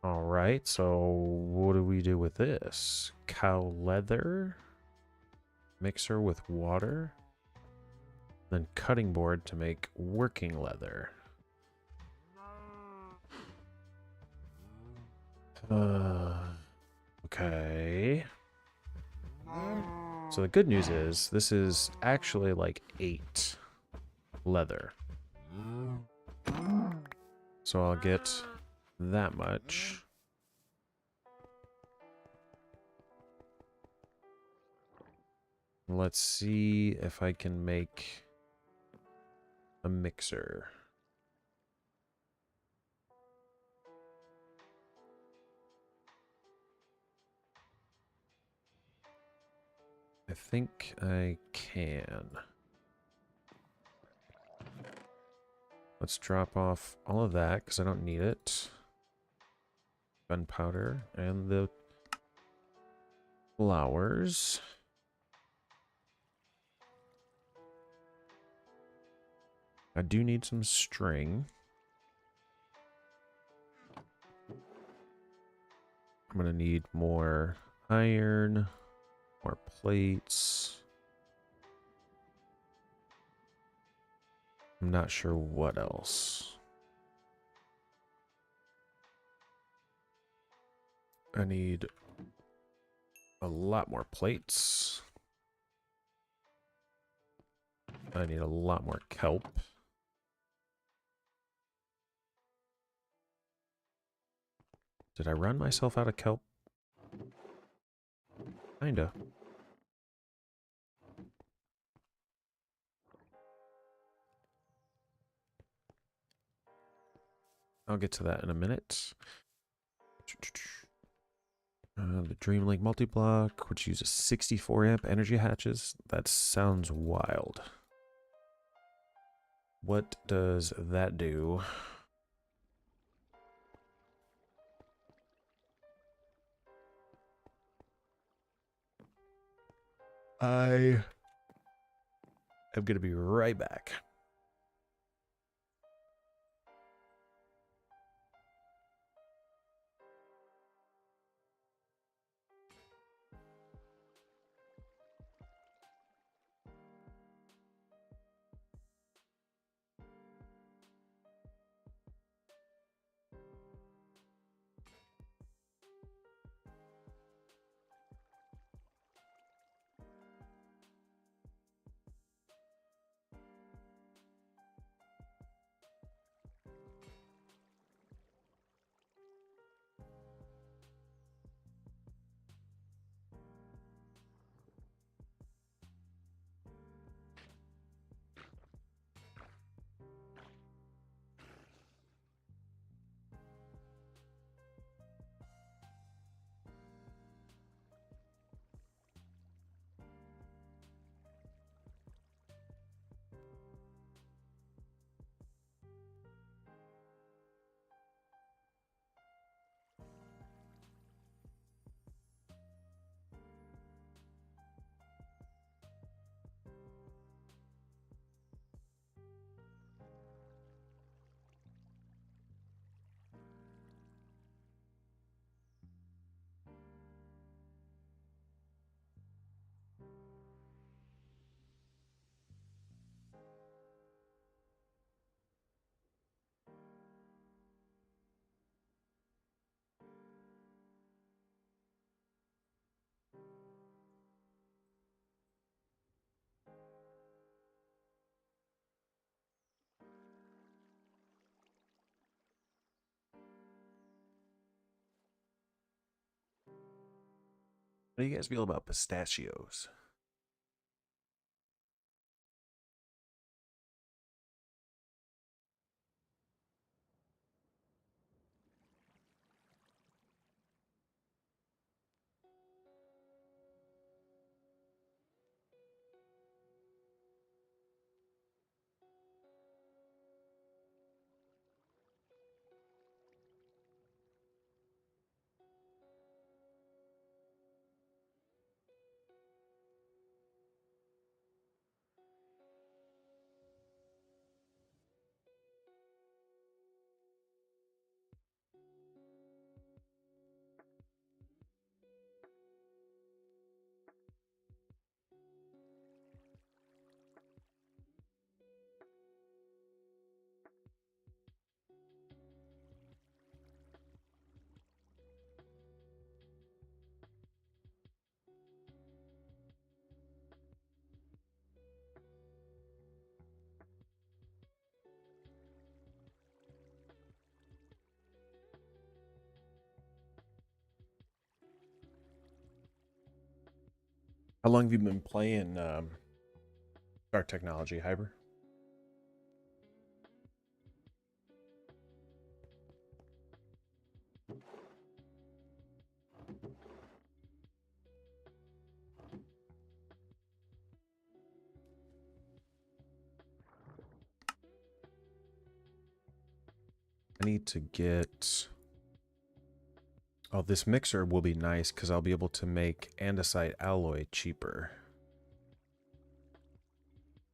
Alright, so what do we do with this? Cow leather, mixer with water, then cutting board to make working leather. Okay. So the good news is this is actually like 8 leather. So I'll get that much. Let's see if I can make a mixer. I think I can. Let's drop off all of that because I don't need it. Gunpowder and the flowers. I do need some string. I'm gonna need more iron, more plates. I'm not sure what else. I need a lot more plates. I need a lot more kelp. Did I run myself out of kelp? Kinda. I'll get to that in a minute. The Dreamlink multi-block, which uses 64 amp energy hatches. That sounds wild. What does that do? I am going to be right back. How do you guys feel about pistachios? How long have you been playing Dark Technology, Hyber? I need to get... Oh, this mixer will be nice because I'll be able to make andesite alloy cheaper.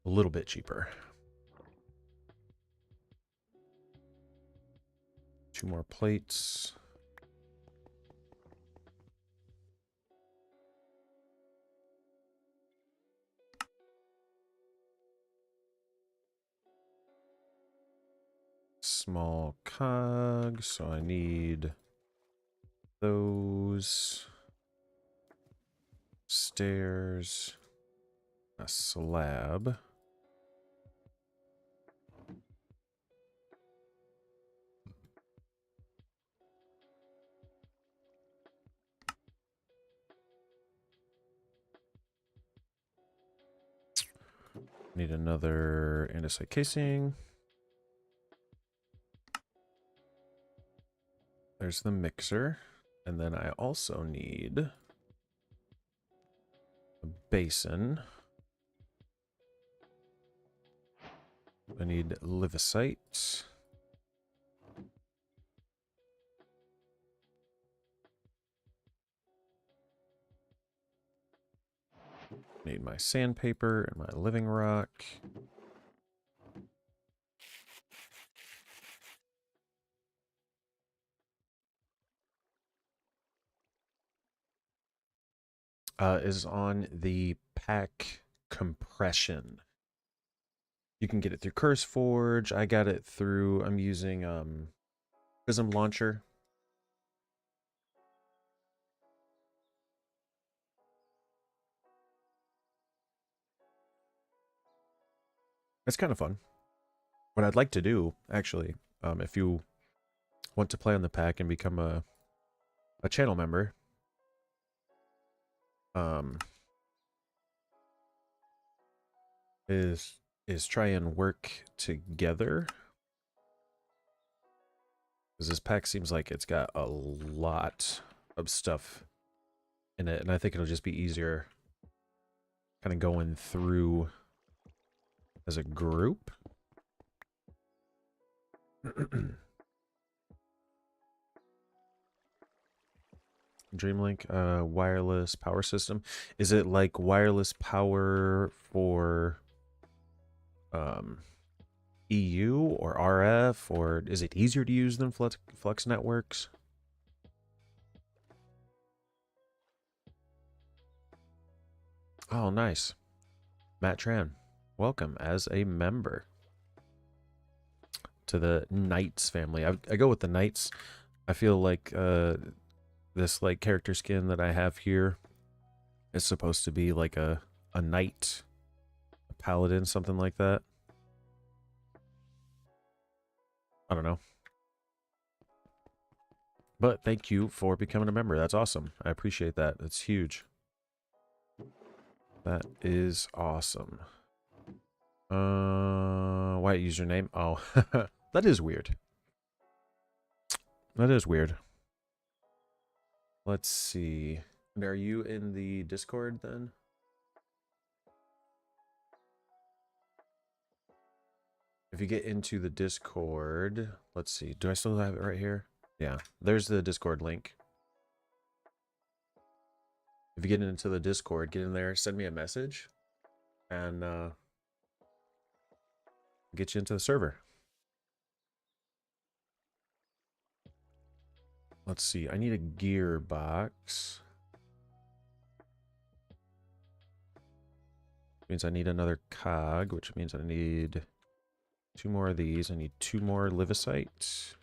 A little bit cheaper. 2 more plates. Small cog, so I need those. Stairs. A slab. Need another andesite casing. There's the mixer. And then I also need a basin. I need livicite. Need my sandpaper and my living rock. Is on the pack compression. You can get it through CurseForge. I got it through, I'm using Prism Launcher. It's kind of fun. What I'd like to do, actually, if you want to play on the pack and become a channel member, is try and work together. Because this pack seems like it's got a lot of stuff in it, and I think it'll just be easier kind of going through as a group. Dreamlink wireless power system. Is it like wireless power for EU or RF, or is it easier to use than Flux networks? Oh, nice. Matt Tran, welcome as a member to the Knights family. I go with the Knights. I feel like this like character skin that I have here is supposed to be like a knight, a paladin, something like that. I don't know. But thank you for becoming a member. That's awesome. I appreciate that. That's huge. That is awesome. White username. Oh, that is weird. That is weird. Let's see. And are you in the Discord then? If you get into the Discord, let's see. Do I still have it right here? Yeah, there's the Discord link. If you get into the Discord, get in there, send me a message, and get you into the server. Let's see. I need a gearbox. Means I need another cog, which means I need 2 more of these. I need 2 more livicite.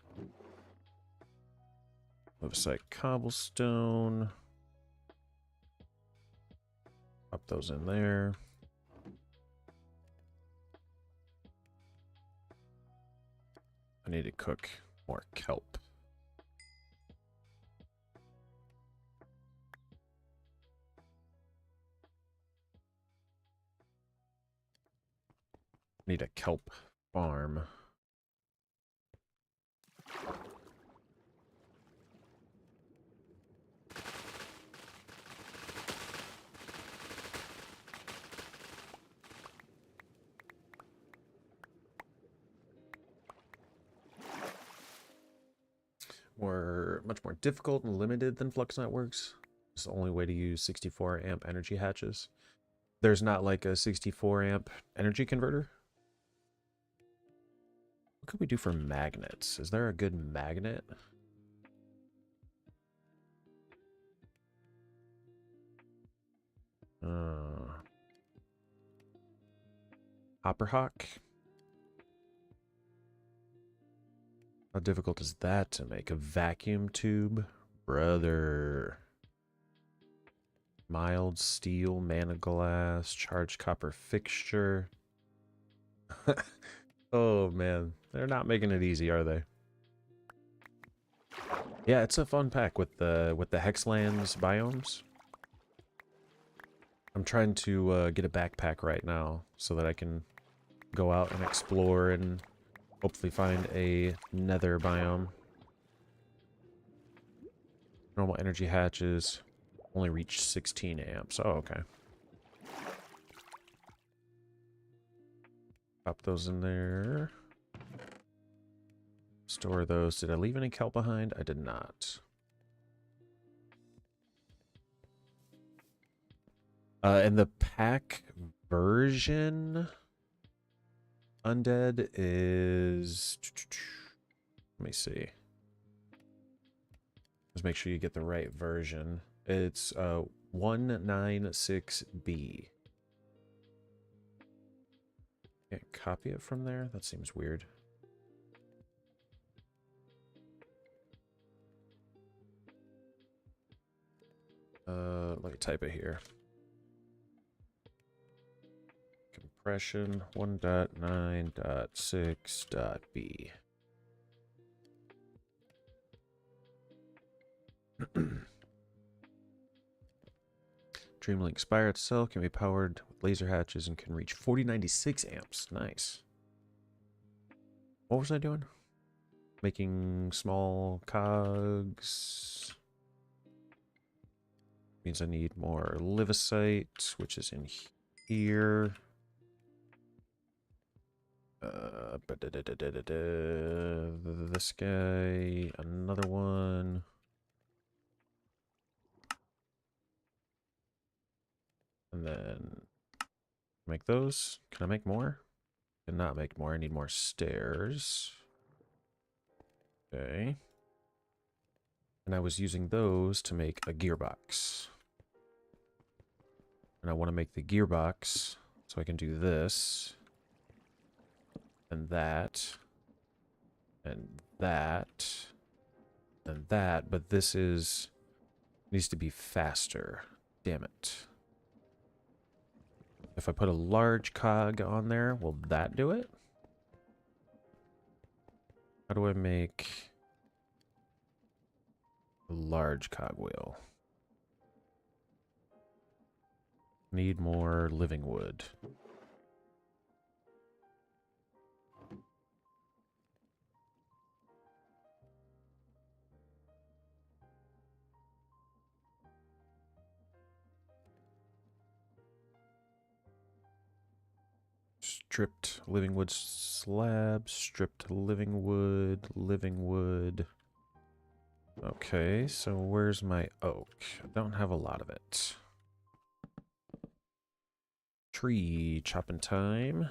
Livicite cobblestone. Pop those in there. I need to cook more kelp. Need a kelp farm. Much more difficult and limited than Flux Networks. It's the only way to use 64 amp energy hatches. There's not like a 64 amp energy converter. What could we do for magnets? Is there a good magnet? Hopperhawk? How difficult is that to make? A vacuum tube? Brother. Mild steel, mana glass, charged copper fixture. Oh man, they're not making it easy, are they? Yeah, it's a fun pack with the Hexlands biomes. I'm trying to get a backpack right now so that I can go out and explore and hopefully find a nether biome. Normal energy hatches only reach 16 amps. Oh, okay. Pop those in there. Store those. Did I leave any kelp behind? I did not. And the pack version undead is... Let me see. Let's make sure you get the right version. It's 196B. Can't copy it from there? That seems weird. Let me type it here. Compression 1.9.6.b. Dreamlink Spire itself can be powered with laser hatches and can reach 4096 amps. Nice. What was I doing? Making small cogs. Means I need more livicite, which is in here. This guy, another one. And then make those. Can I make more? Cannot make more. I need more stairs. Okay. And I was using those to make a gearbox. And I want to make the gearbox so I can do this. And that. And that. And that. But this is... needs to be faster. Damn it. If I put a large cog on there, will that do it? How do I make a large cogwheel? Need more living wood. Stripped living wood slab, stripped living wood, living wood. Okay, so where's my oak? I don't have a lot of it. Tree chopping time.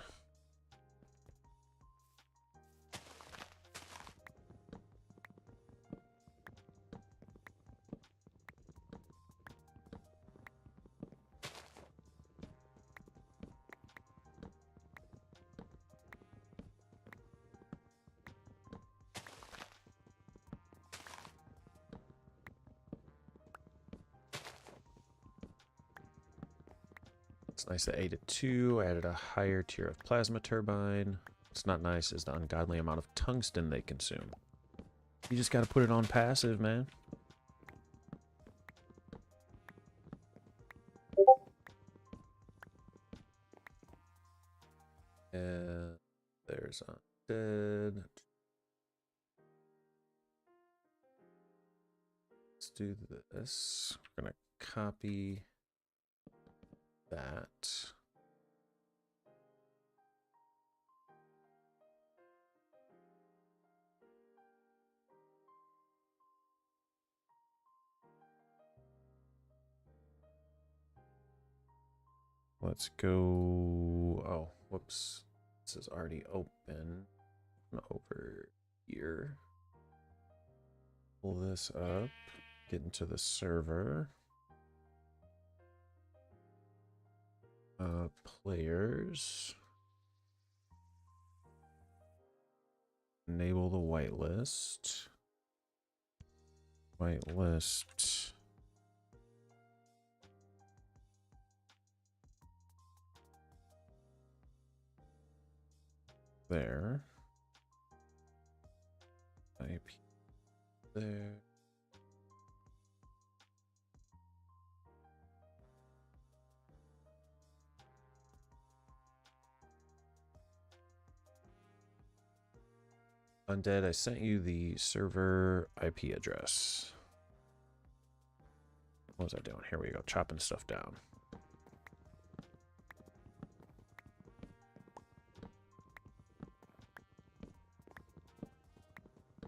It's nice that 8 to 2 added a higher tier of plasma turbine. What's not nice is the ungodly amount of tungsten they consume. You just gotta put it on passive, man. And there's undead. Let's do this. We're gonna copy that. Let's go. Oh, whoops. This is already open. Over here. Pull this up. Get into the server. Players. Enable the whitelist. Whitelist. There. IP there. Undead, I sent you the server IP address. What was I doing? Here we go, chopping stuff down.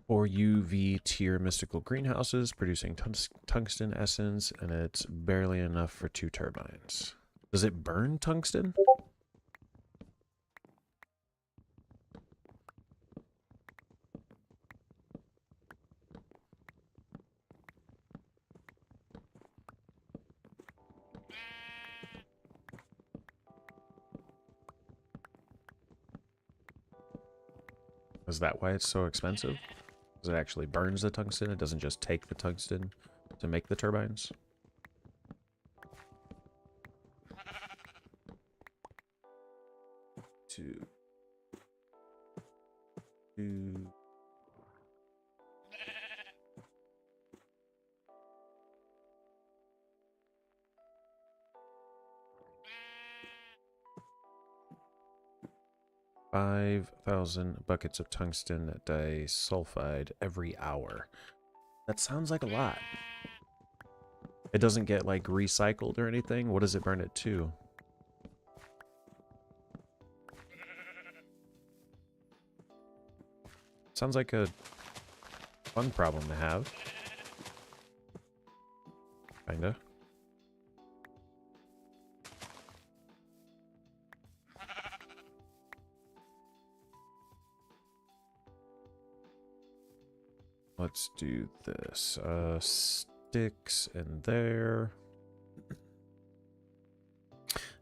Or UV tier mystical greenhouses producing tungsten essence, and it's barely enough for 2 turbines. Does it burn tungsten? Is that why it's so expensive? Because it actually burns the tungsten? It doesn't just take the tungsten to make the turbines? Two. 5,000 buckets of tungsten disulfide every hour. That sounds like a lot. It doesn't get, like, recycled or anything? What does it burn it to? Sounds like a fun problem to have. Kinda. Let's do this. Sticks in there.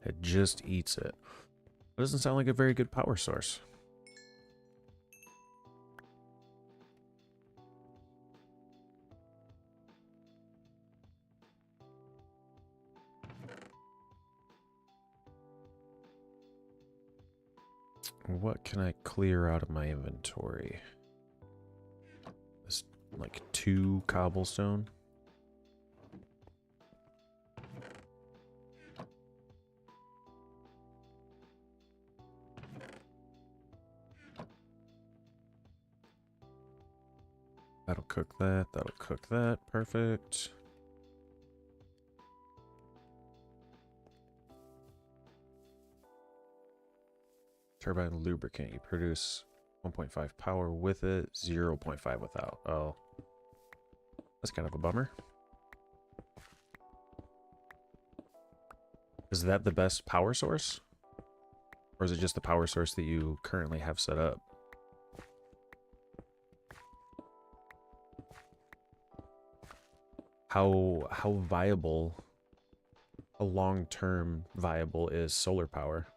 It just eats it. It doesn't sound like a very good power source. What can I clear out of my inventory? This, like 2 cobblestone. That'll cook that. That'll cook that. Perfect. Turbine lubricant. You produce 1.5 power with it, 0.5 without. Oh. That's kind of a bummer. Is that the best power source? Or is it just the power source that you currently have set up? How viable, how long-term viable is solar power?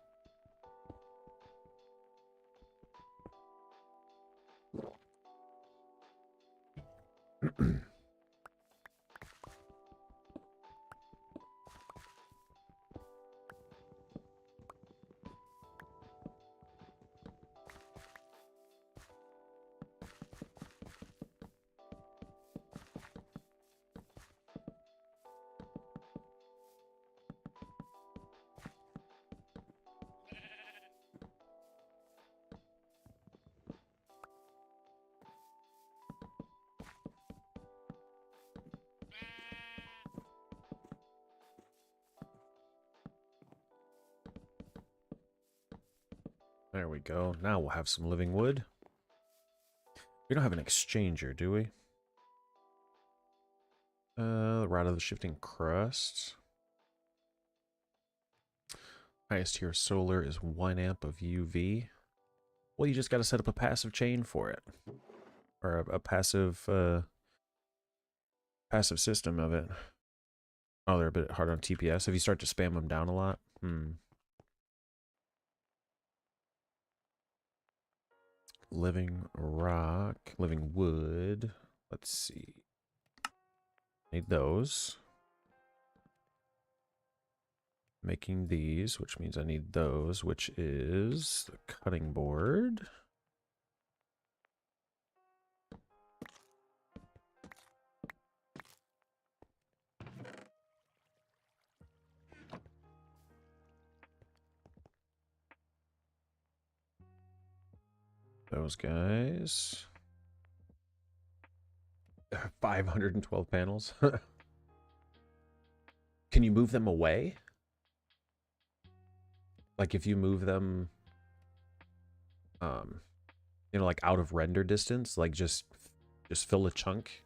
There we go. Now we'll have some living wood. We don't have an exchanger, do we? Rod of the Shifting Crust. Highest tier solar is 1 amp of UV. Well, you just got to set up a passive chain for it. Or a passive, passive system of it. Oh, they're a bit hard on TPS. If you start to spam them down a lot. Living rock, living wood. Let's see. Need those. Making these, which means I need those, which is the cutting board. Those guys. 512 panels. Can you move them away? Like if you move them, you know, like out of render distance, like just fill a chunk.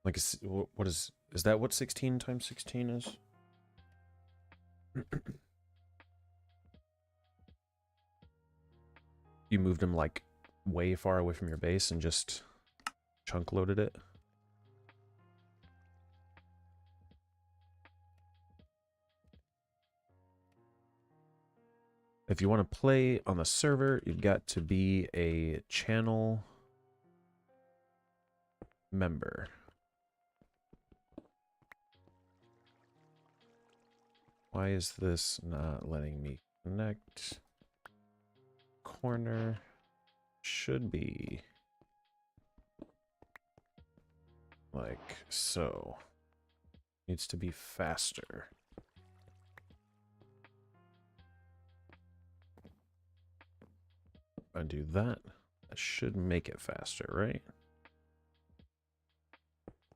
Like, what is that what 16 times 16 is? You moved them like way far away from your base and just chunk loaded it. If you want to play on the server, you've got to be a channel member. Why is this not letting me connect? Corner should be like so. Needs to be faster. Undo that. That should make it faster, right?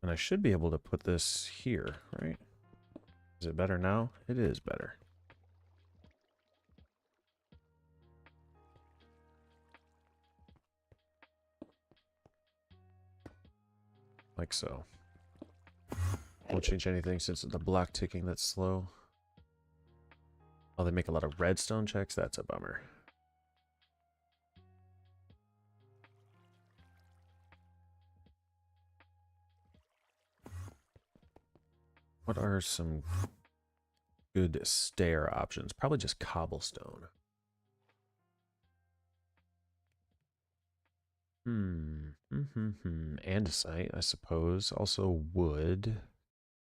And I should be able to put this here, right? Is it better now? It is better. Like so. Won't change anything since the block ticking that's slow. Oh, they make a lot of redstone checks? That's a bummer. What are some good stair options? Probably just cobblestone. Andesite, I suppose. Also wood.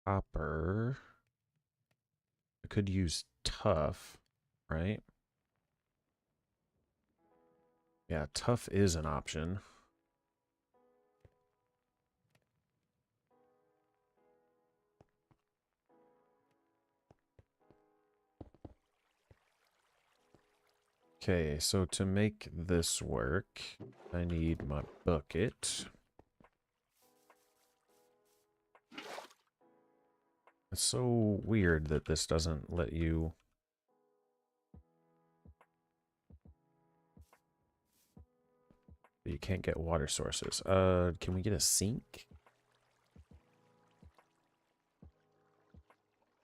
Copper. I could use tough, right? Yeah, tough is an option. Okay, so to make this work, I need my bucket. It's so weird that this doesn't let you... You can't get water sources. Can we get a sink?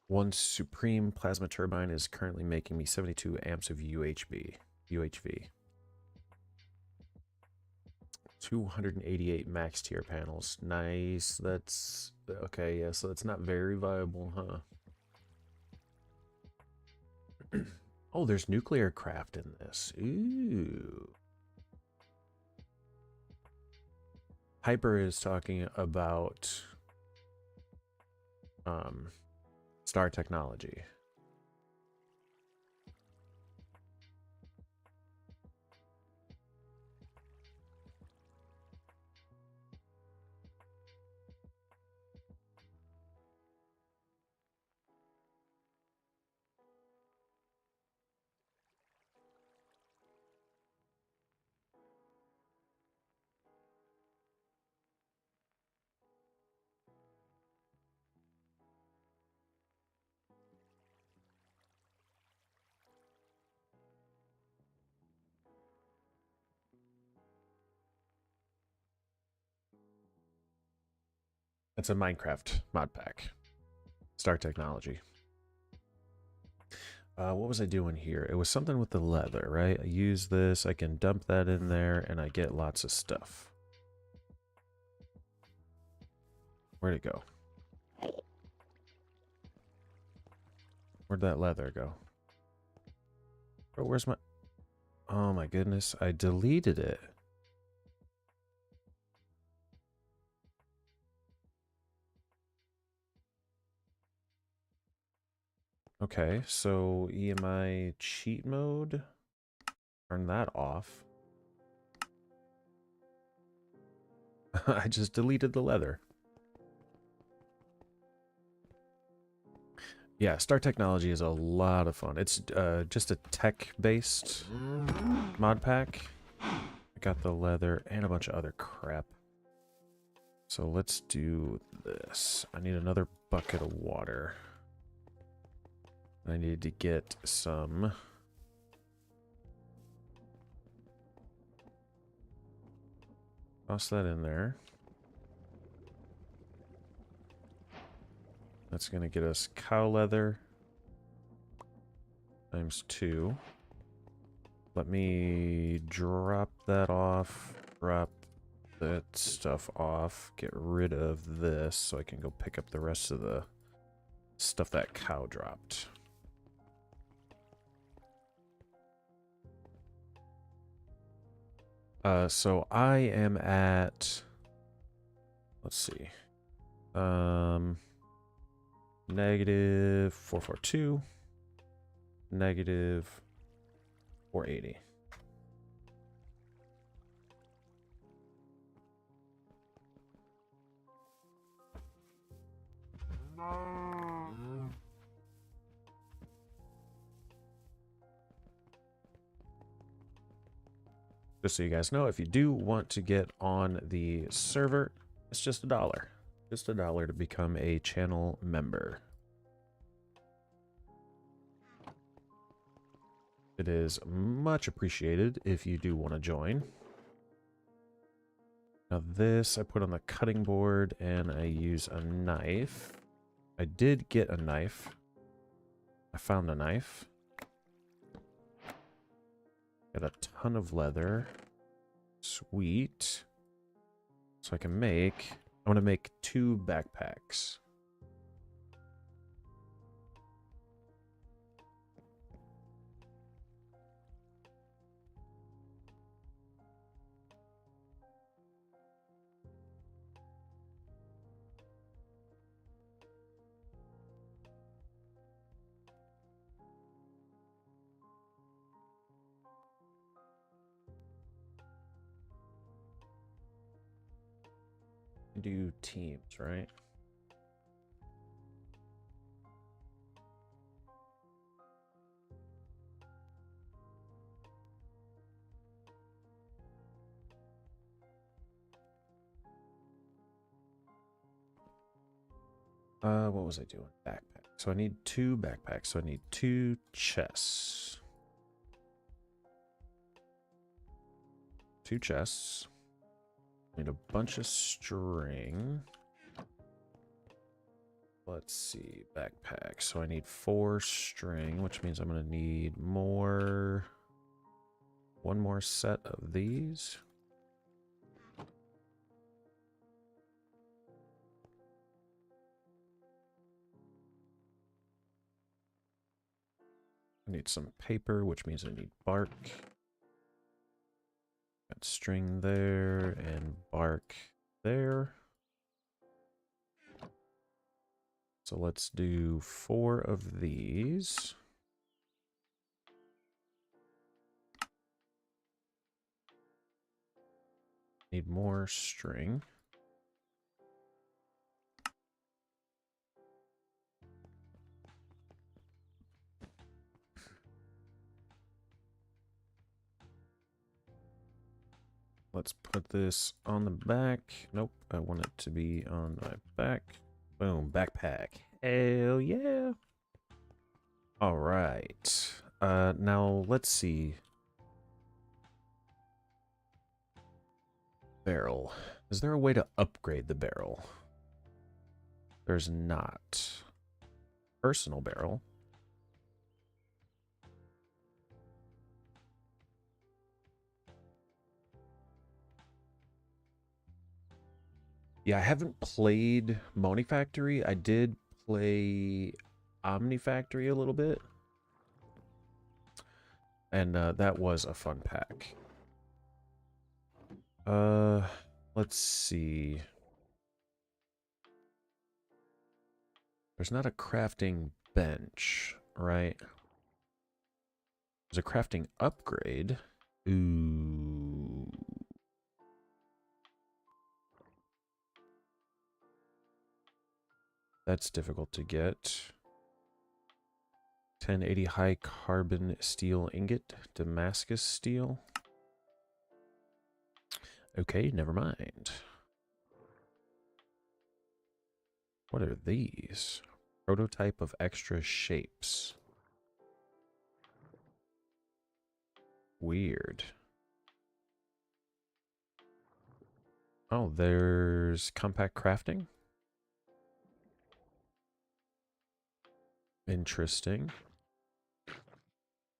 One Supreme Plasma Turbine is currently making me 72 amps of UHV. 288 max tier panels. Nice. That's... Okay, yeah, so it's not very viable, huh? Oh, there's nuclear craft in this. Ooh. Hyper is talking about star technology. That's a Minecraft mod pack. Star technology. What was I doing here? It was something with the leather, right? I use this, I can dump that in there, and I get lots of stuff. Where'd it go? Where'd that leather go? Oh, where's my... Oh my goodness, I deleted it. Okay, so EMI cheat mode. Turn that off. I just deleted the leather. Yeah, Star Technology is a lot of fun. It's just a tech-based mod pack. I got the leather and a bunch of other crap. So let's do this. I need another bucket of water. I need to get some... Toss that in there. That's going to get us cow leather times 2. Let me drop that off, drop that stuff off, get rid of this so I can go pick up the rest of the stuff that cow dropped. So I am at, let's see, negative 442, negative 480. Just so you guys know, if you do want to get on the server, it's just $1. Just $1 to become a channel member. It is much appreciated if you do want to join. Now this I put on the cutting board and I use a knife. I did get a knife. I found a knife. Got a ton of leather. Sweet. So I want to make 2 backpacks. Do teams, right? What was I doing? Backpack. So I need 2 backpacks. So I need 2 chests. 2 chests. Need a bunch of string. Let's see, backpack. So I need 4 string, which means I'm gonna need more. 1 more set of these. I need some paper, which means I need bark. Got string there and bark there. So let's do 4 of these. Need more string. Let's put this on the back. Nope, I want it to be on my back. Boom, backpack. Hell yeah. All right. Now let's see. Barrel. Is there a way to upgrade the barrel? There's not. Personal barrel. Yeah, I haven't played Moni Factory. I did play Omni Factory a little bit. And that was a fun pack. Let's see. There's not a crafting bench, right? There's a crafting upgrade. Ooh. That's difficult to get. 1080 high carbon steel ingot, Damascus steel. Okay, never mind. What are these? Prototype of extra shapes. Weird. Oh, there's compact crafting. Interesting.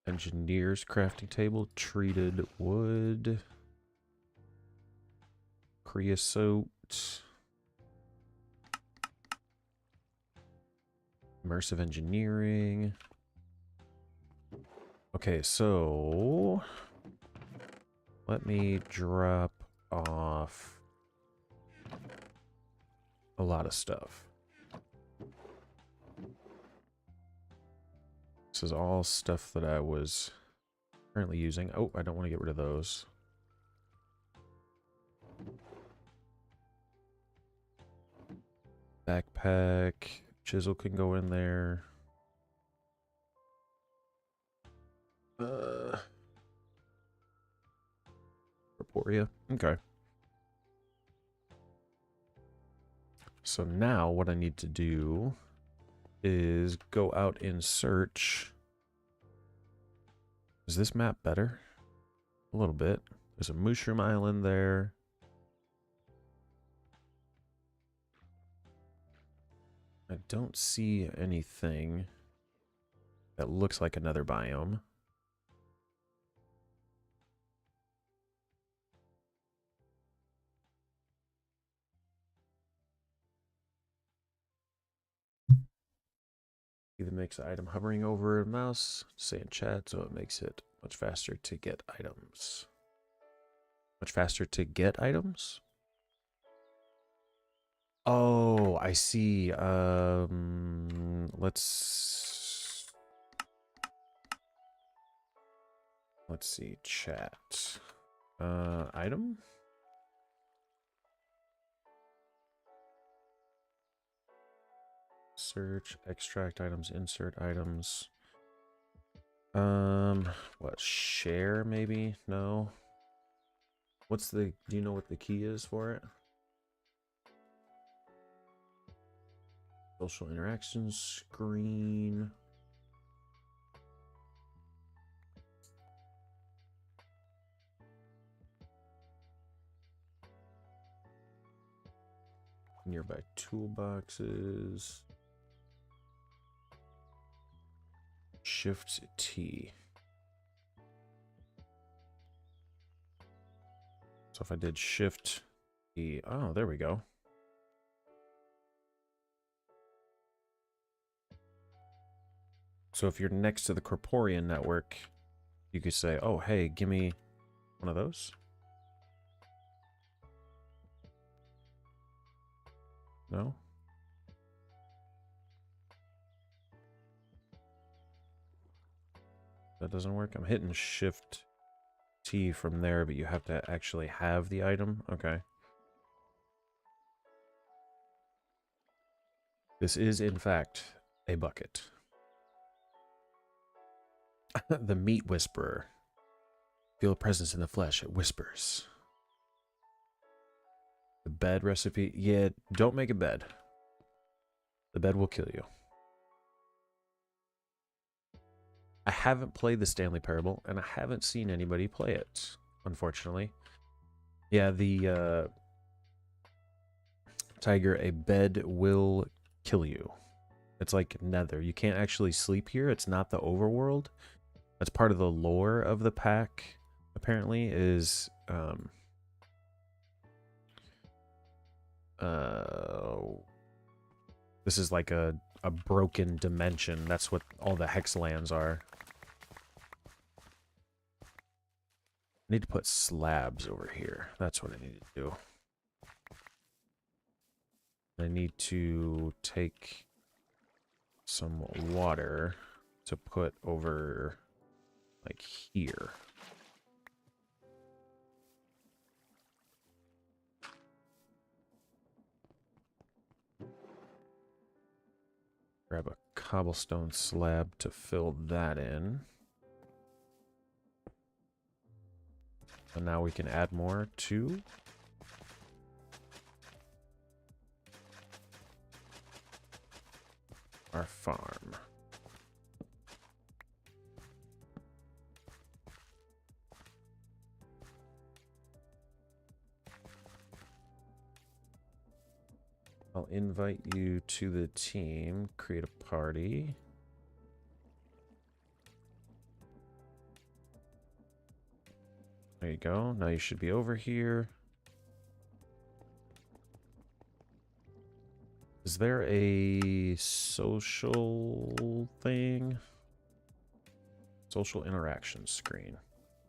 Engineer's crafting table, treated wood, creosote, immersive engineering. Okay, so let me drop off a lot of stuff. This is all stuff that I was currently using. Oh, I don't want to get rid of those. Backpack. Chisel can go in there. Corporea. Okay. So now what I need to do is go out and search. Is this map better? A little bit. There's a mushroom island there. I don't see anything that looks like another biome. Either makes the item hovering over a mouse, say in chat, so it makes it much faster to get items. Much faster to get items? Oh, I see. Let's see, chat. Item? Search, extract items, insert items. What, share maybe? No. What's the, do you know what the key is for it? Social interactions screen. Nearby toolboxes. Shift T. So if I did Shift T, oh, there we go. So if you're next to the Corporean network, you could say, oh, hey, give me one of those. No? That doesn't work? I'm hitting Shift T from there, but you have to actually have the item? Okay. This is, in fact, a bucket. The Meat Whisperer. Feel a presence in the flesh. It whispers. The bed recipe. Yeah, don't make a bed. The bed will kill you. I haven't played the Stanley Parable, and I haven't seen anybody play it, unfortunately. Yeah, the Tiger, a bed will kill you. It's like Nether. You can't actually sleep here. It's not the overworld. That's part of the lore of the pack, apparently, is this is like a broken dimension. That's what all the hex lands are. I need to put slabs over here. That's what I need to do. I need to take some water to put over like here. Grab a cobblestone slab to fill that in. And now we can add more to our farm. I'll invite you to the team, create a party. There you go. Now you should be over here. Is there a social thing? Social interaction screen.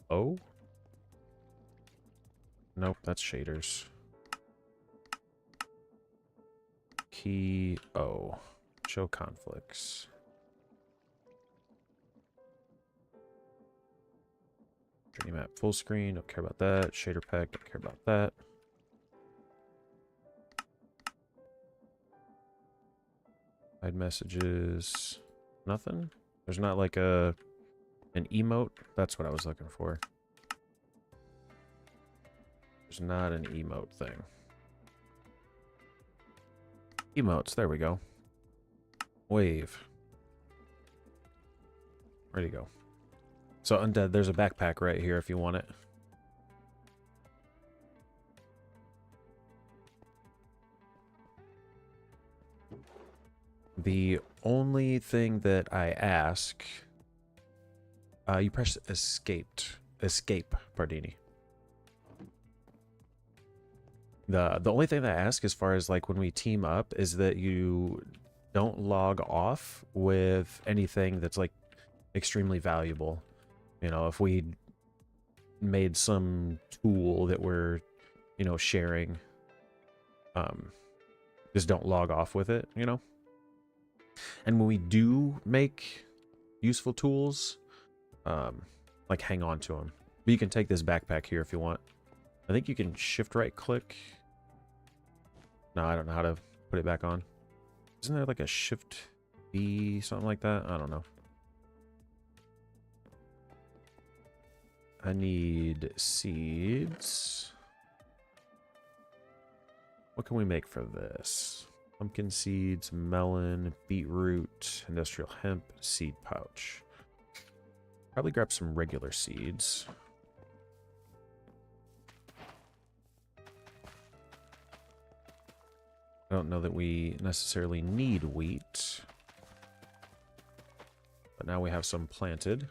Oh? Nope, that's shaders. Key O. Show conflicts. Journey map full screen. Don't care about that. Shader pack. Don't care about that. Hide messages. Nothing? There's not like an emote? That's what I was looking for. There's not an emote thing. Emotes, there we go. Wave. Where'd he go? So Undead, there's a backpack right here if you want it. The only thing that I ask, you press escape, Pardini. The only thing that I ask as far as like when we team up is that you don't log off with anything that's like extremely valuable. You know, if we made some tool that we're, you know, sharing, just don't log off with it, you know? And when we do make useful tools, like hang on to them. But you can take this backpack here if you want. I think you can shift right click. No, I don't know how to put it back on. Isn't there like a shift B, something like that? I don't know. I need seeds. What can we make for this? Pumpkin seeds, melon, beetroot, industrial hemp, seed pouch. Probably grab some regular seeds. I don't know that we necessarily need wheat. But now we have some planted.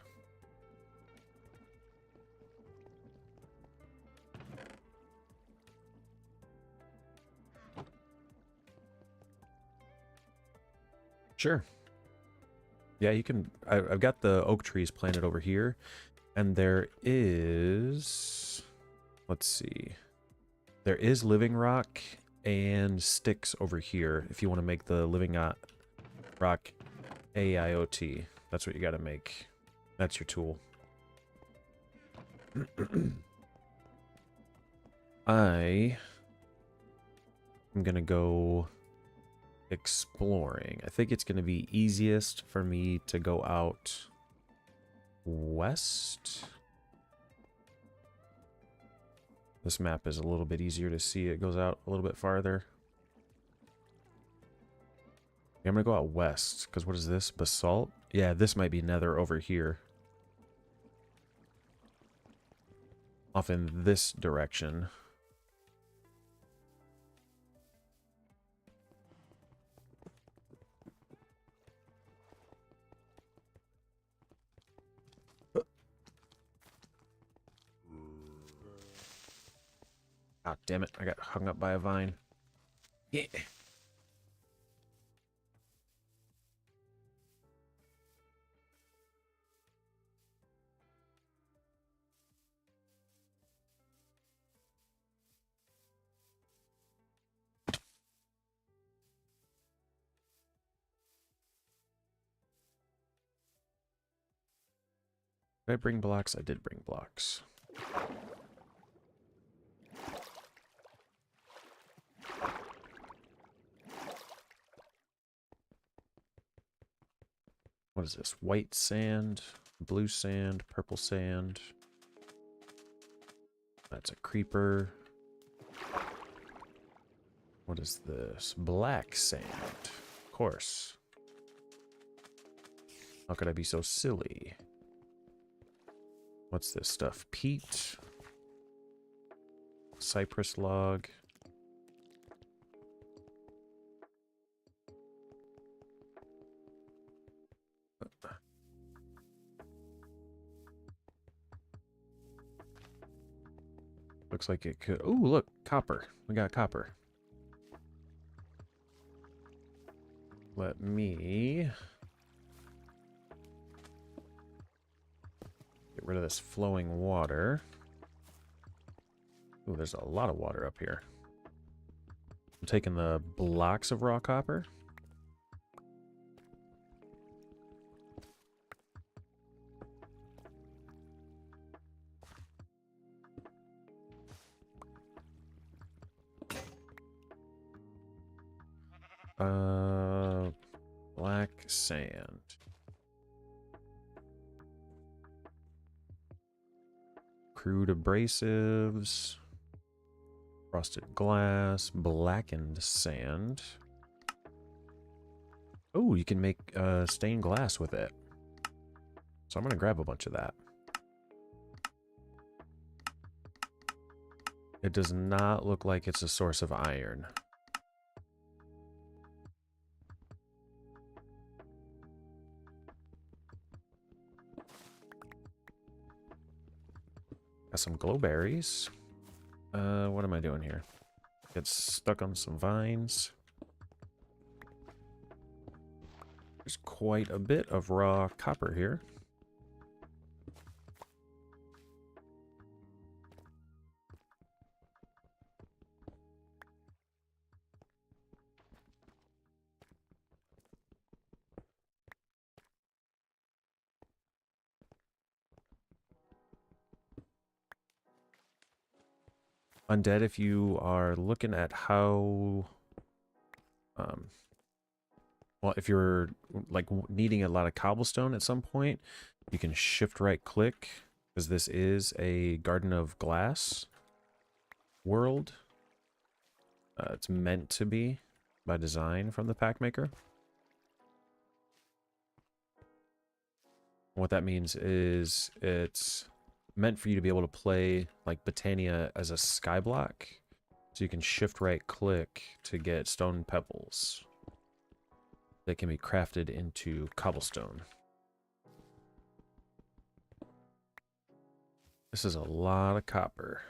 Sure. Yeah, you can. I've got the oak trees planted over here. And there is... Let's see. There is living rock and sticks over here if you want to make the living rock AIoT. That's what you got to make. That's your tool. I am going to go exploring. I think it's going to be easiest for me to go out west. This map is a little bit easier to see. It goes out a little bit farther. Yeah, I'm going to go out west, because what is this? Basalt? Yeah, this might be nether over here. Off in this direction. Ah, damn it. I got hung up by a vine. Yeah. Did I bring blocks? I did bring blocks. What is this? White sand, blue sand, purple sand. That's a creeper. What is this? Black sand. Of course. How could I be so silly? What's this stuff? Peat. Cypress log. Looks like it could... Ooh, look, copper. We got copper. Let me... get rid of this flowing water. Ooh, there's a lot of water up here. I'm taking the blocks of raw copper. Black sand. Crude abrasives. Frosted glass. Blackened sand. Oh, you can make stained glass with it. So I'm going to grab a bunch of that. It does not look like it's a source of iron. Got some glowberries. What am I doing here? Get stuck on some vines. There's quite a bit of raw copper here. Undead, if you are looking at how... well, if you're like needing a lot of cobblestone at some point, you can shift right click, because this is a Garden of Glass world. It's meant to be. by design from the pack maker. What that means is it's meant for you to be able to play like Botania as a skyblock. So you can shift right click to get stone pebbles that can be crafted into cobblestone. This is a lot of copper.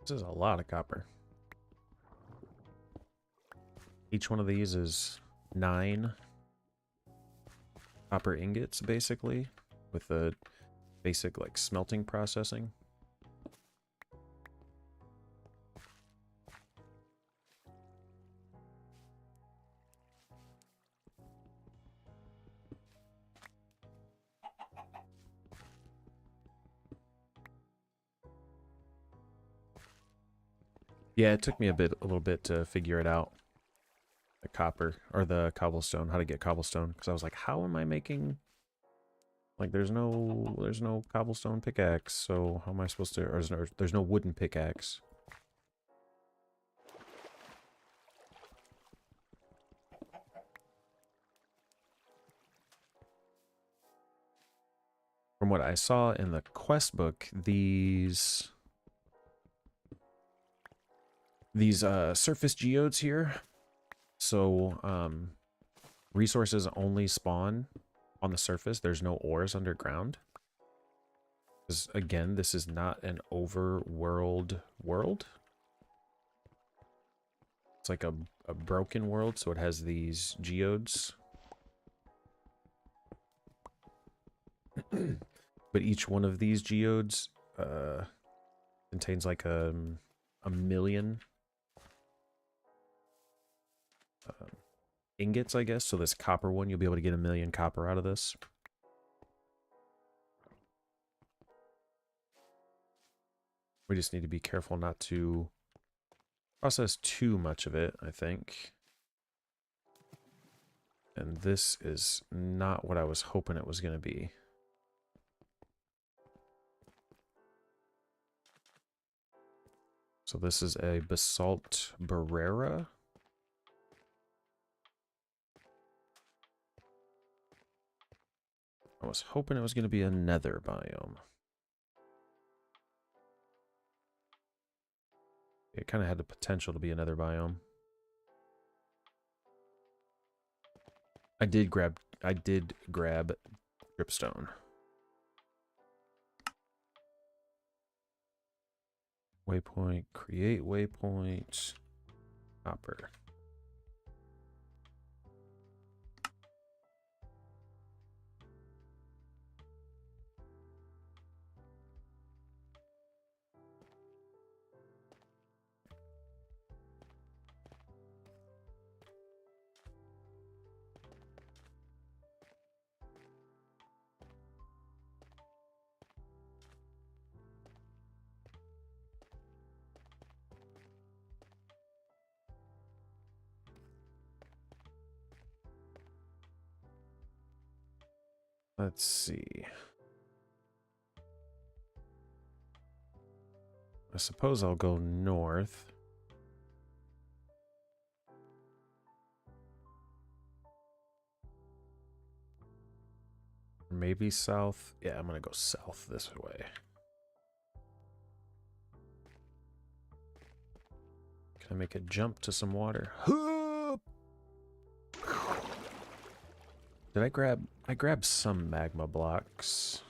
This is a lot of copper. Each one of these is 9 copper ingots, basically, with the basic, like, smelting processing. Yeah, it took me a little bit to figure it out. The copper, or the cobblestone, how to get cobblestone. Because I was like, how am I making... Like, there's no cobblestone pickaxe, so how am I supposed to... Or there's no wooden pickaxe. From what I saw in the quest book, these surface geodes here, so resources only spawn on the surface. There's no ores underground. Because again, this is not an overworld world. It's like a broken world, so it has these geodes. But each one of these geodes contains like a million ingots, I guess. So this copper one, you'll be able to get 1 million copper out of this. We just need to be careful not to process too much of it, I think. And this is not what I was hoping it was going to be. So this is a basalt barrera. I was hoping it was going to be a nether biome. It kind of had the potential to be a nether biome. I did grab dripstone. Waypoint, create waypoint, copper. Let's see. I suppose I'll go north. Maybe south. Yeah, I'm gonna go south this way. Can I make a jump to some water? Did I grabbed some magma blocks.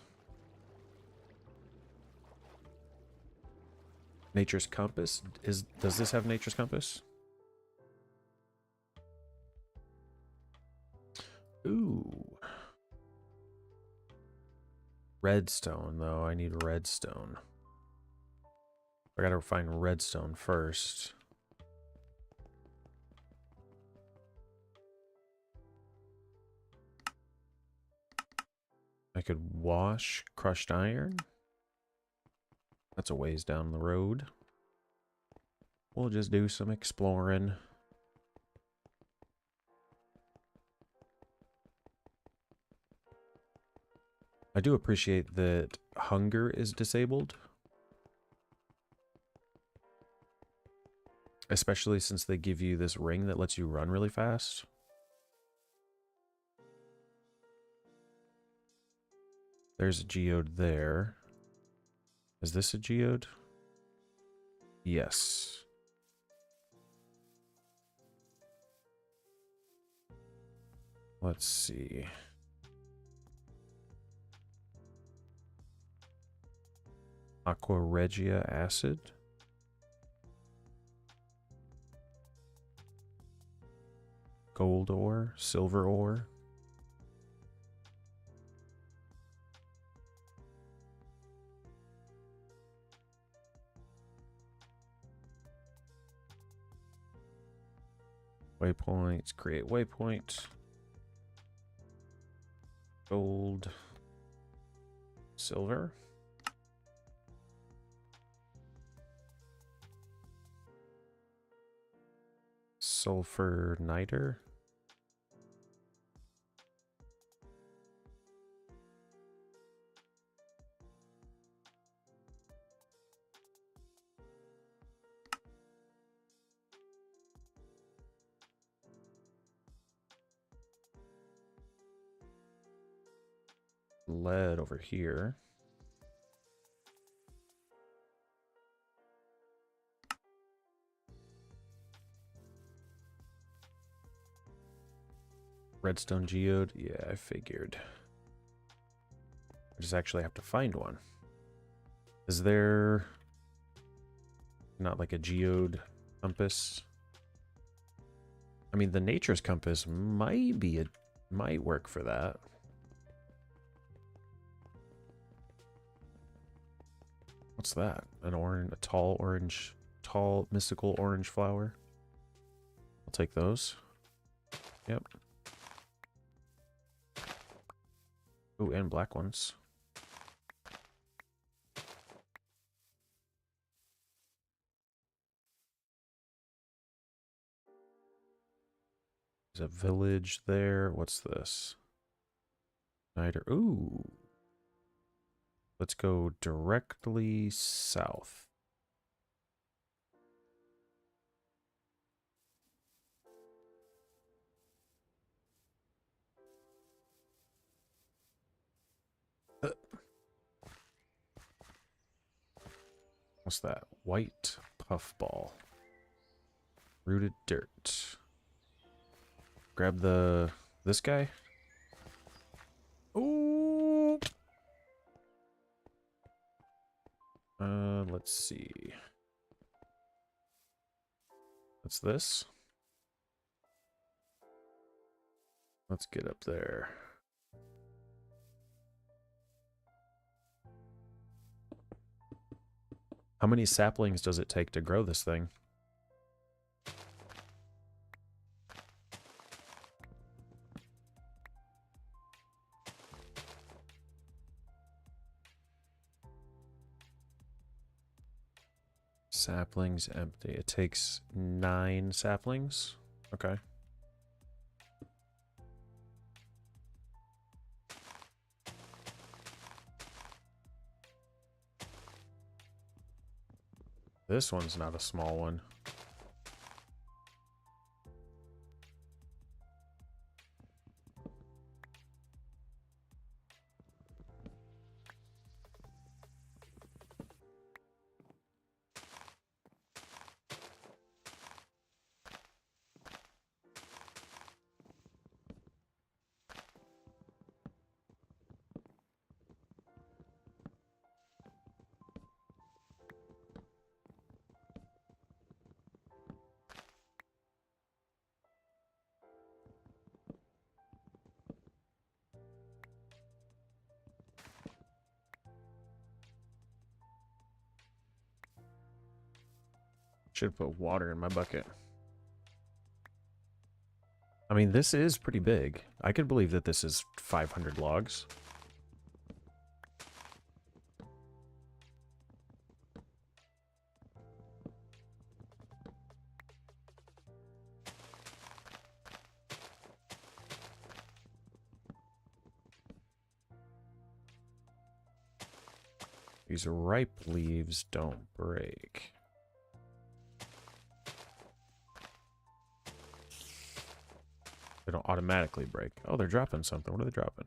Nature's compass? Does this have nature's compass? Ooh. Redstone, though. I need redstone. I gotta find redstone first. I could wash crushed iron. That's a ways down the road. We'll just do some exploring. I do appreciate that hunger is disabled. Especially since they give you this ring that lets you run really fast. There's a geode there. Is this a geode? Yes. Let's see. Aqua Regia acid. Gold ore, silver ore. Waypoints, create waypoint. Gold, silver. Sulfur niter. Lead over here. Redstone geode. Yeah, I figured. I just actually have to find one. Is there not like a geode compass? I mean, the nature's compass might work for that. What's that? A tall mystical orange flower. I'll take those. Yep. Oh, and black ones. There's a village there. What's this? Niter. Ooh. Let's go directly south. What's that? White puffball. Rooted dirt. Grab this guy. Ooh. Let's see. What's this? Let's get up there. How many saplings does it take to grow this thing? Saplings empty. It takes 9 saplings. Okay. This one's not a small one. Should put water in my bucket. I mean, this is pretty big. I could believe that this is 500 logs. These ripe leaves don't break. They don't automatically break. Oh, they're dropping something. What are they dropping?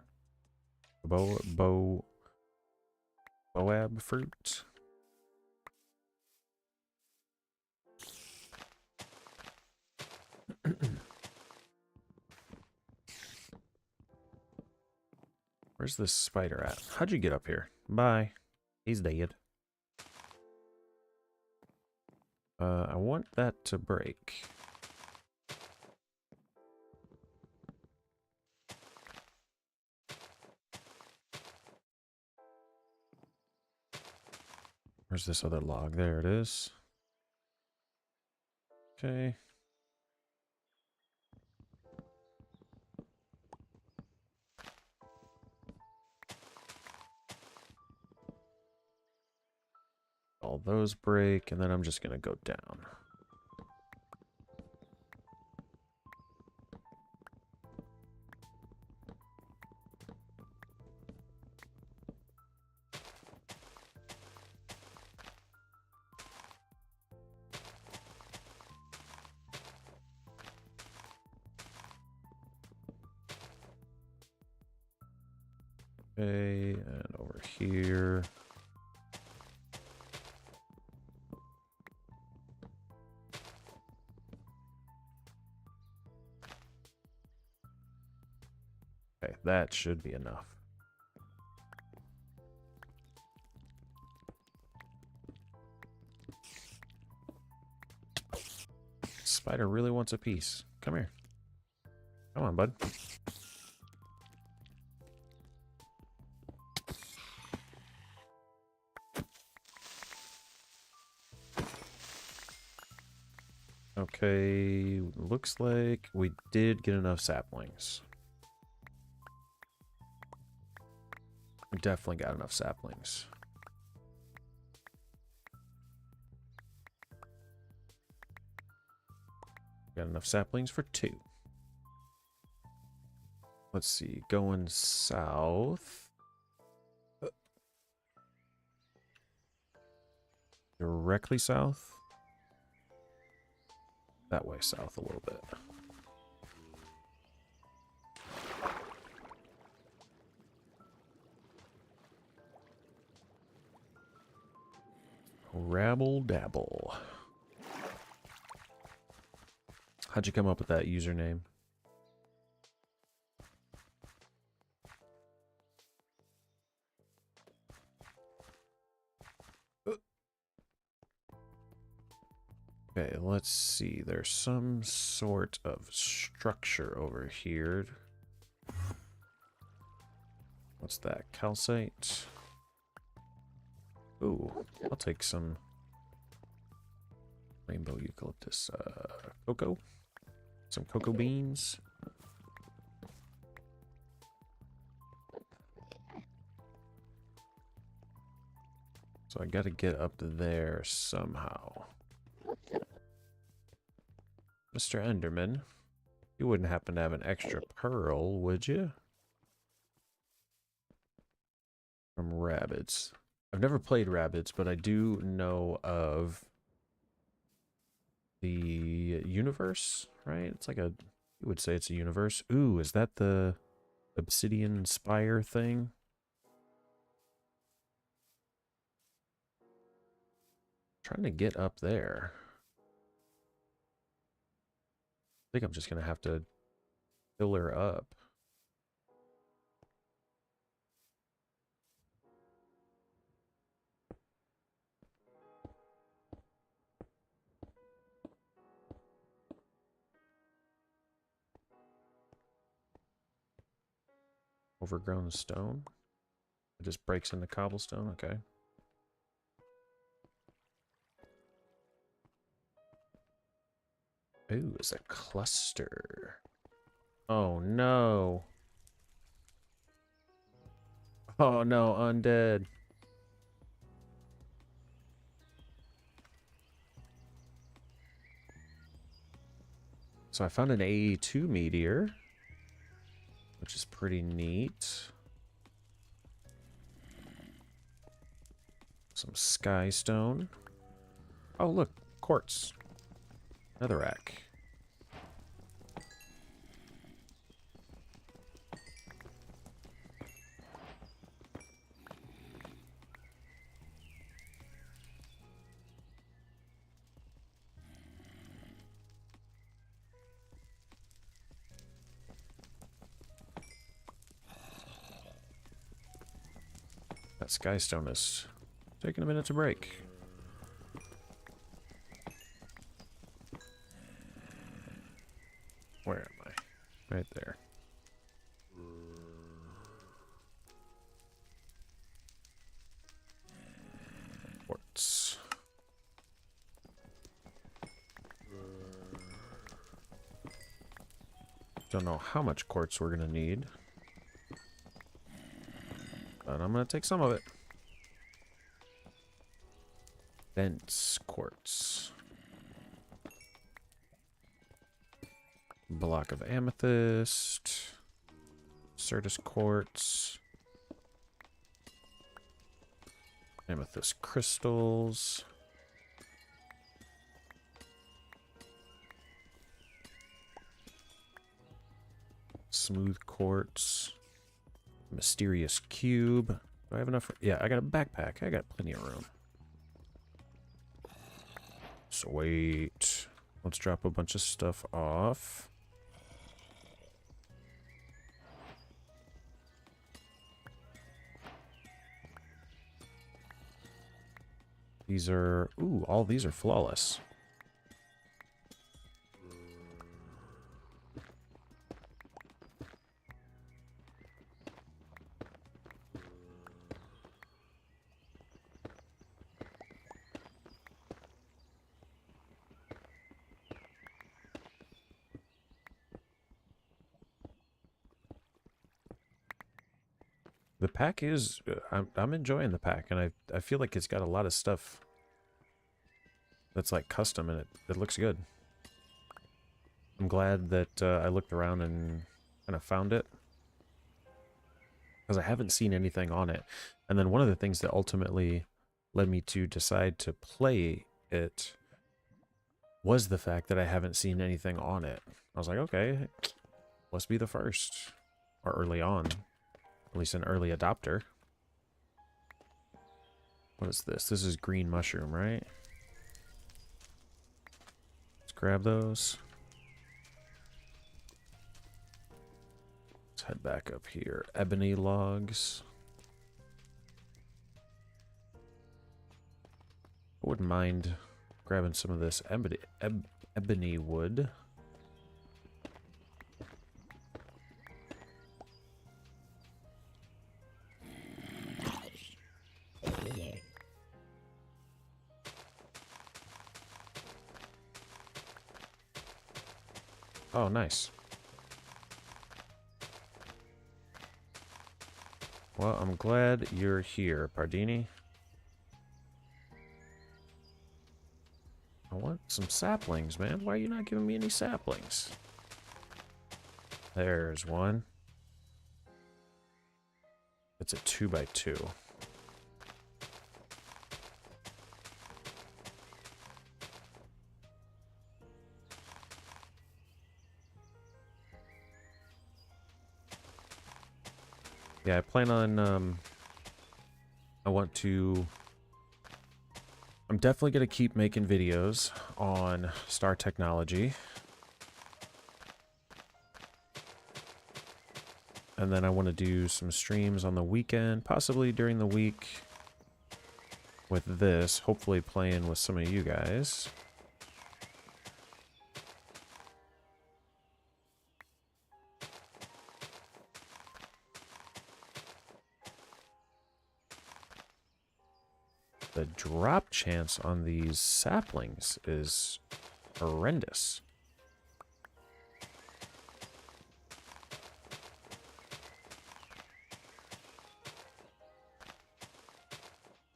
Boab fruit. Where's this spider at? How'd you get up here? Bye. He's dead. I want that to break. Where's this other log? There it is. Okay. All those break, and then I'm just gonna go down. Okay, and over here. Okay, that should be enough. Spider really wants a piece. Come here. Come on, bud. Okay, looks like we did get enough saplings. We definitely got enough saplings. Got enough saplings for 2. Let's see, going south. Directly south? That way south a little bit. Rabble dabble. How'd you come up with that username? Okay, let's see. There's some sort of structure over here. What's that? Calcite? Ooh, I'll take some rainbow eucalyptus. Cocoa? Some cocoa beans. So I gotta get up there somehow. Mr. Enderman, you wouldn't happen to have an extra pearl, would you? From Rabbids. I've never played Rabbids, but I do know of the universe, right? It's like a, you would say it's a universe. Ooh, is that the obsidian spire thing? Trying to get up there. I think I'm just gonna have to fill her up. Overgrown stone. It just breaks into cobblestone. Okay. Ooh, it's a cluster. Oh no. Oh no, undead. So I found an AE2 meteor, which is pretty neat. Some sky stone. Oh, look, quartz. Netherrack. That sky stone is taking a minute to break. Where am I? Right there. Quartz. Don't know how much quartz we're gonna need, but I'm gonna take some of it. Dense quartz. Block of amethyst. Certus quartz. Amethyst crystals. Smooth quartz. Mysterious cube. Do I have enough? Yeah, I got a backpack. I got plenty of room. Sweet. Let's drop a bunch of stuff off. These are... Ooh, all these are flawless. The pack is... I'm enjoying the pack, and I feel like it's got a lot of stuff that's like custom, and it looks good. I'm glad that I looked around and kind of found it, because I haven't seen anything on it. And then one of the things that ultimately led me to decide to play it was the fact that I haven't seen anything on it. I was like, okay, let's be the first, or early on. At least an early adopter. What is this? This is green mushroom, right? Let's grab those. Let's head back up here. Ebony logs. I wouldn't mind grabbing some of this ebony wood. Oh, nice. Well, I'm glad you're here, Pardini. I want some saplings, man. Why are you not giving me any saplings? There's one. It's a 2x2. Yeah, I plan on, I'm definitely going to keep making videos on Star Technology. And then I want to do some streams on the weekend, possibly during the week with this, hopefully playing with some of you guys. The drop chance on these saplings is horrendous.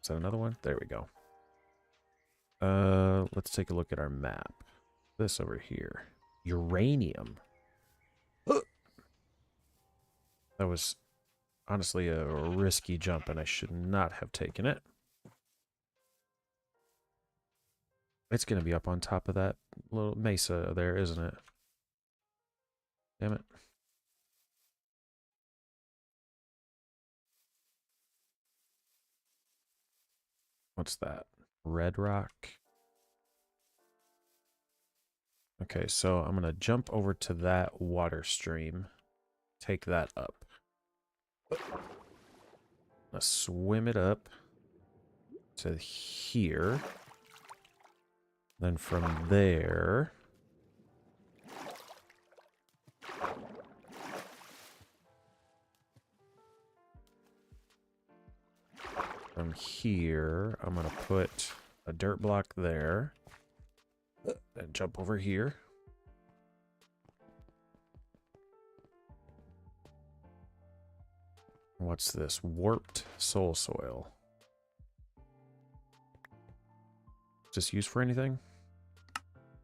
Is that another one? There we go. Let's take a look at our map. This over here. Uranium. That was honestly a risky jump, and I should not have taken it. It's going to be up on top of that little mesa there, isn't it? Damn it. What's that? Red rock. Okay, so I'm going to jump over to that water stream. Take that up. Let's swim it up to here. Then from there... From here, I'm going to put a dirt block there. Then jump over here. What's this? Warped soul soil. Is this used for anything?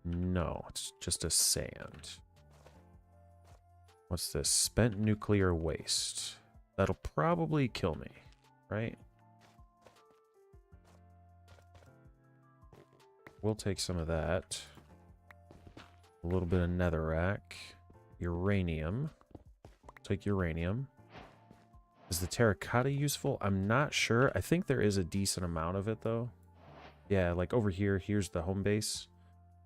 No, it's just a sand. What's this? Spent nuclear waste. That'll probably kill me, right? We'll take some of that. A little bit of netherrack. Uranium. Take uranium. Is the terracotta useful? I'm not sure. I think there is a decent amount of it, though. Yeah, like over here, here's the home base.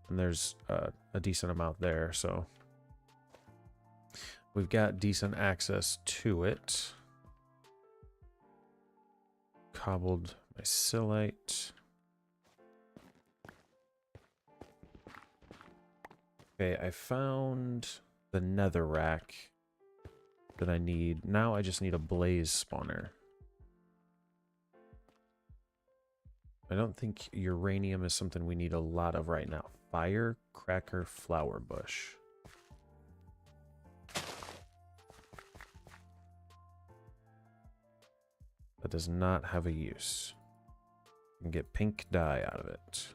And there's a decent amount there, so... We've got decent access to it. Cobbled mycellite. Okay, I found the netherrack that I need. Now I just need a blaze spawner. I don't think uranium is something we need a lot of right now. Firecracker flower bush. That does not have a use. You can get pink dye out of it.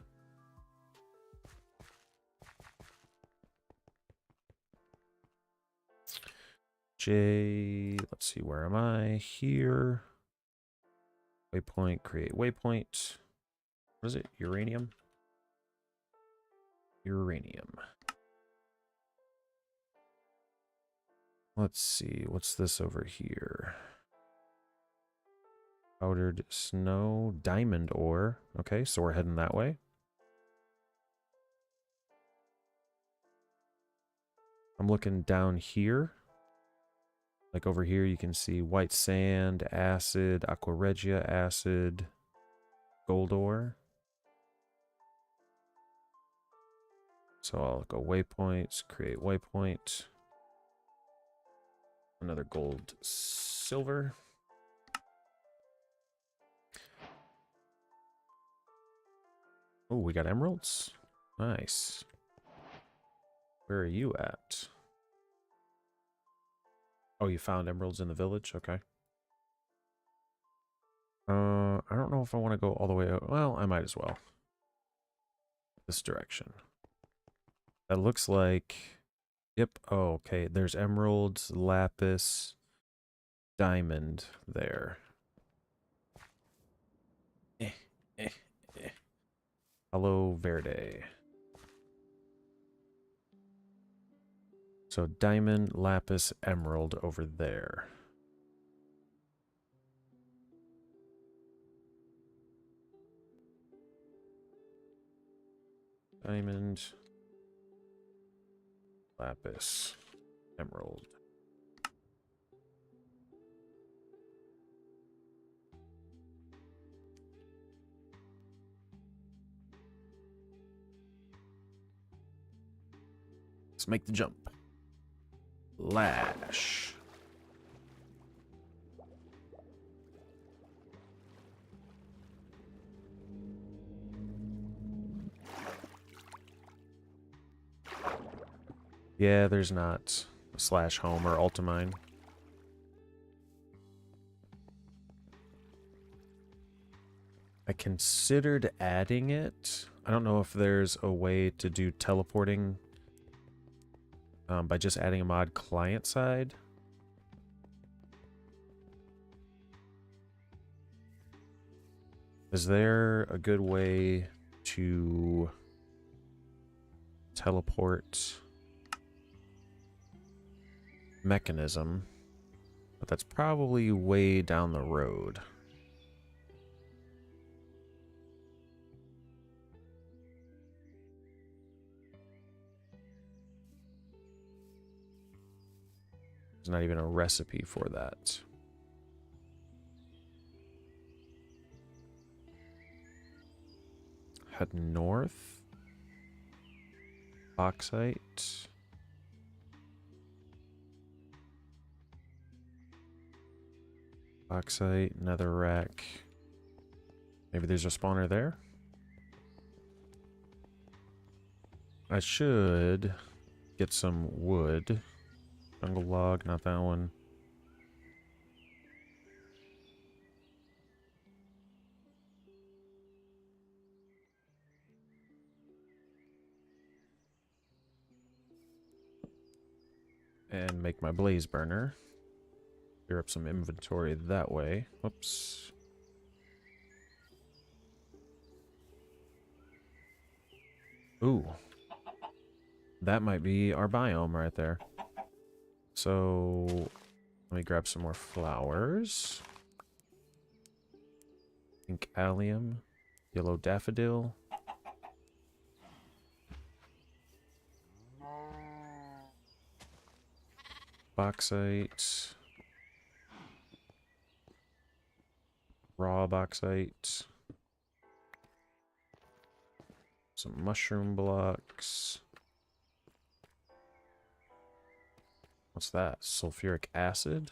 Let's see, where am I? Here. Waypoint, create waypoint. What is it? Uranium? Uranium. Let's see, what's this over here? Powdered snow, diamond ore. Okay, so we're heading that way. I'm looking down here. Like over here, you can see white sand, acid, aqua regia acid, gold ore. So I'll go waypoints, create waypoint. Another gold, silver. Oh, we got emeralds. Nice. Where are you at? Oh, you found emeralds in the village? Okay. I don't know if I want to go all the way out. Well, I might as well. This direction. That looks like... Yep. Oh, okay. There's emeralds, lapis, diamond there. Hello, Verde. So diamond, lapis, emerald over there. Diamond, lapis, emerald. Let's make the jump. Lash. Yeah, there's not a slash home or ultimine. I considered adding it. I don't know if there's a way to do teleporting by just adding a mod client side. Is there a good way to teleport mechanism, but that's probably way down the road. There's not even a recipe for that. Head north. Bauxite. Bauxite, netherrack. Maybe there's a spawner there. I should get some wood. Jungle log, not that one. And make my blaze burner. Clear up some inventory that way. Whoops. Ooh. That might be our biome right there. So, let me grab some more flowers. Pink allium. Yellow daffodil. Bauxite. Raw bauxite. Some mushroom blocks. What's that? Sulfuric acid?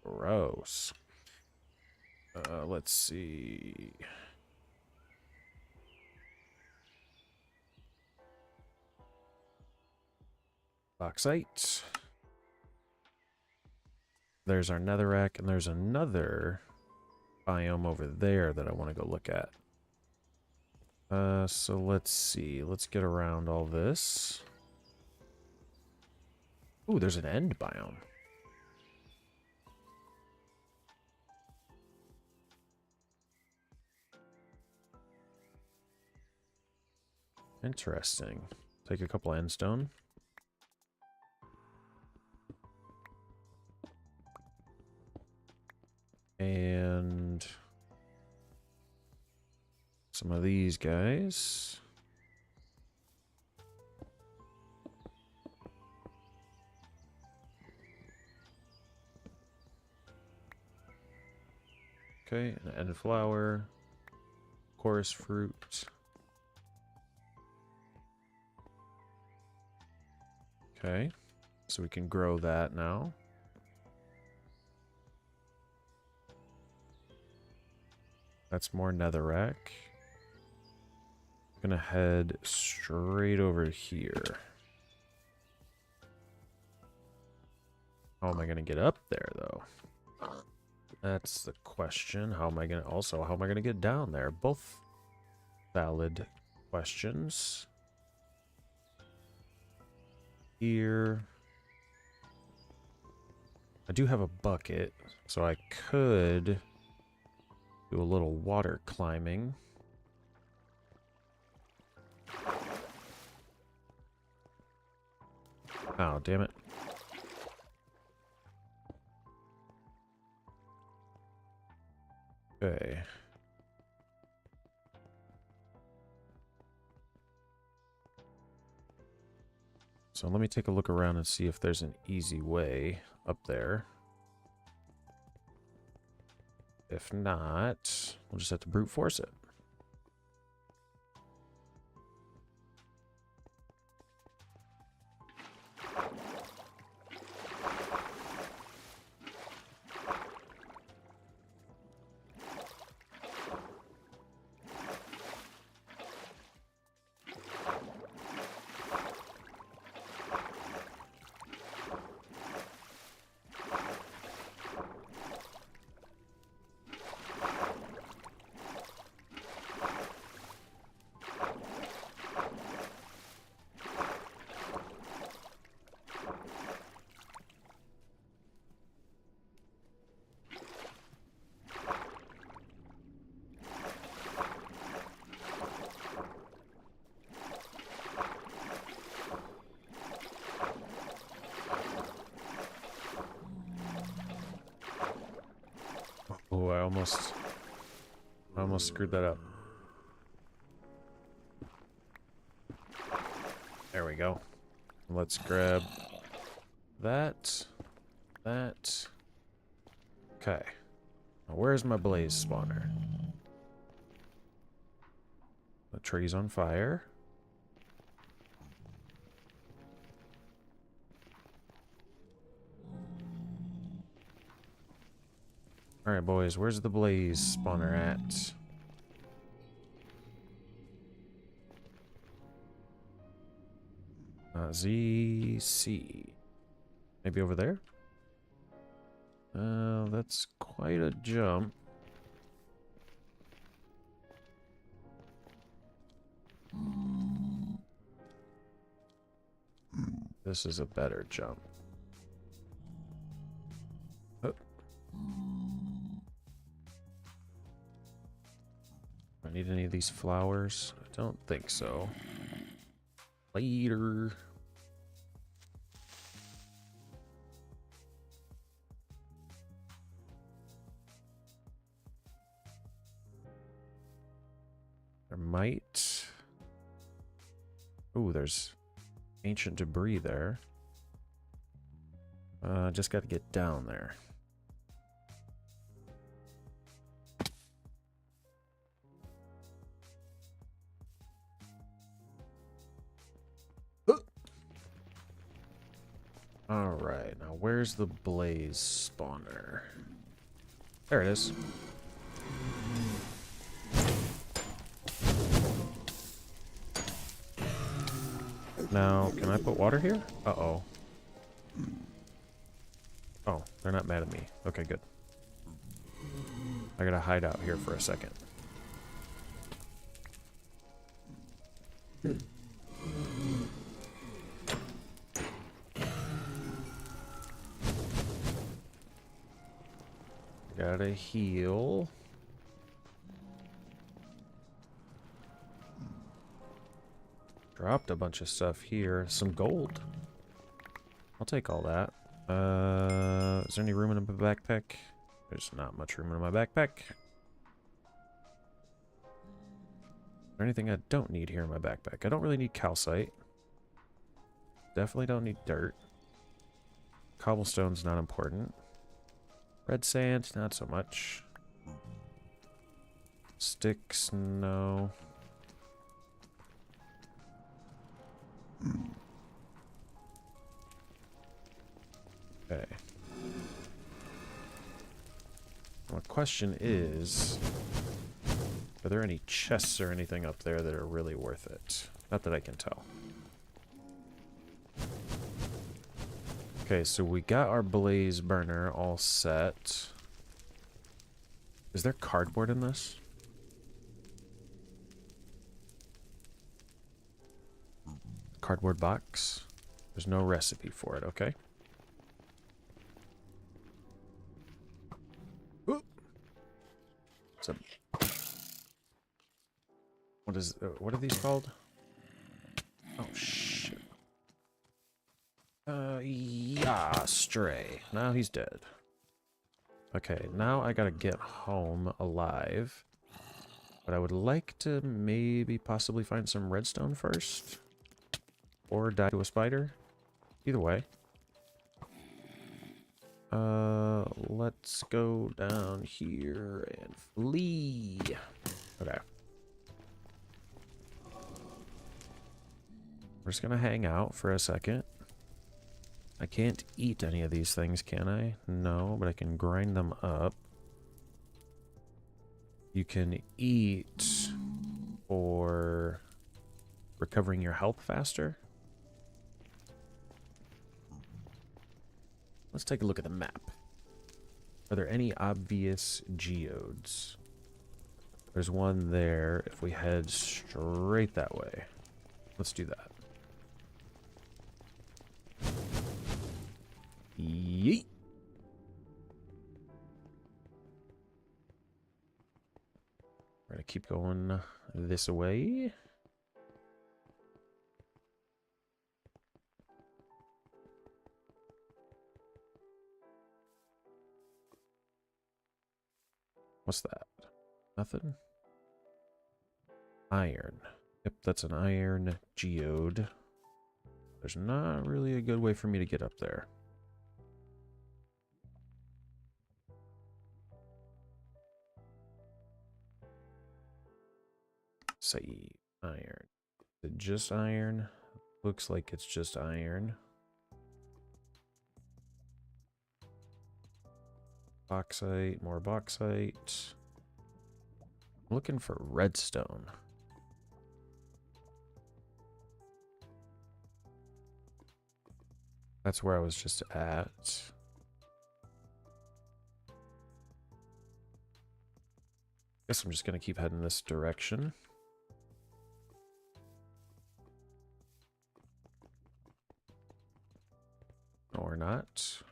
Gross. Let's see. Bauxite. There's our netherrack, and there's another biome over there that I want to go look at. So let's see. Let's get around all this. Ooh, there's an end biome. Interesting. Take a couple endstone. And some of these guys. Okay, an end flower, chorus fruit. Okay, so we can grow that now. That's more netherrack. Gonna head straight over here. How am I gonna get up there, though? That's the question. How am I gonna get down there? Both valid questions. Here. I do have a bucket, so I could do a little water climbing. Oh, damn it. Okay. So let me take a look around and see if there's an easy way up there. If not, we'll just have to brute force it. almost screwed that up. There we go. Let's grab that. That. Okay. Now where's my blaze spawner? The tree's on fire. Alright, boys, where's the blaze spawner at? ZC. Maybe over there? That's quite a jump. This is a better jump. Oh. Do I need any of these flowers? I don't think so. Later. There might... Ooh, there's ancient debris there. Just got to get down there. Alright, now where's the blaze spawner? There it is. Now, can I put water here? Uh-oh. Oh, they're not mad at me. Okay, good. I gotta hide out here for a second. Gotta heal. Dropped a bunch of stuff here. Some gold. I'll take all that. Is there any room in my backpack? There's not much room in my backpack. Is there anything I don't need here in my backpack? I don't really need calcite. Definitely don't need dirt. Cobblestone's not important. Red sand, not so much. Sticks, no. Okay. My question is, are there any chests or anything up there that are really worth it? Not that I can tell. Okay, so we got our blaze burner all set. Is there cardboard in this? Cardboard box? There's no recipe for it, okay? What's up? What are these called? Oh, shit. Yeah, stray. Now he's dead. Okay, now I gotta get home alive. But I would like to maybe possibly find some redstone first. Or die to a spider. Either way. Let's go down here and flee. Okay. We're just gonna hang out for a second. I can't eat any of these things, can I? No, but I can grind them up. You can eat for recovering your health faster. Let's take a look at the map. Are there any obvious geodes? There's one there if we head straight that way. Let's do that. Yeet. We're gonna keep going this way. What's that? Nothing? Iron. Yep, that's an iron geode. There's not really a good way for me to get up there. Say iron. Is it just iron? Looks like it's just iron. Bauxite, more bauxite. I'm looking for redstone. That's where I was just at. Guess I'm just gonna keep heading this direction. Or not.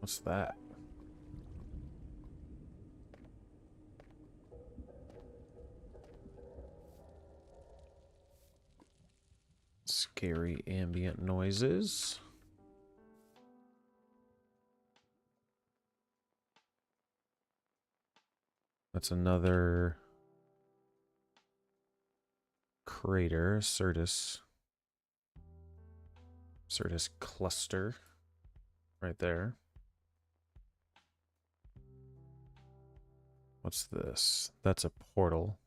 What's that? Scary ambient noises. That's another crater, Certus cluster right there. What's this? That's a portal.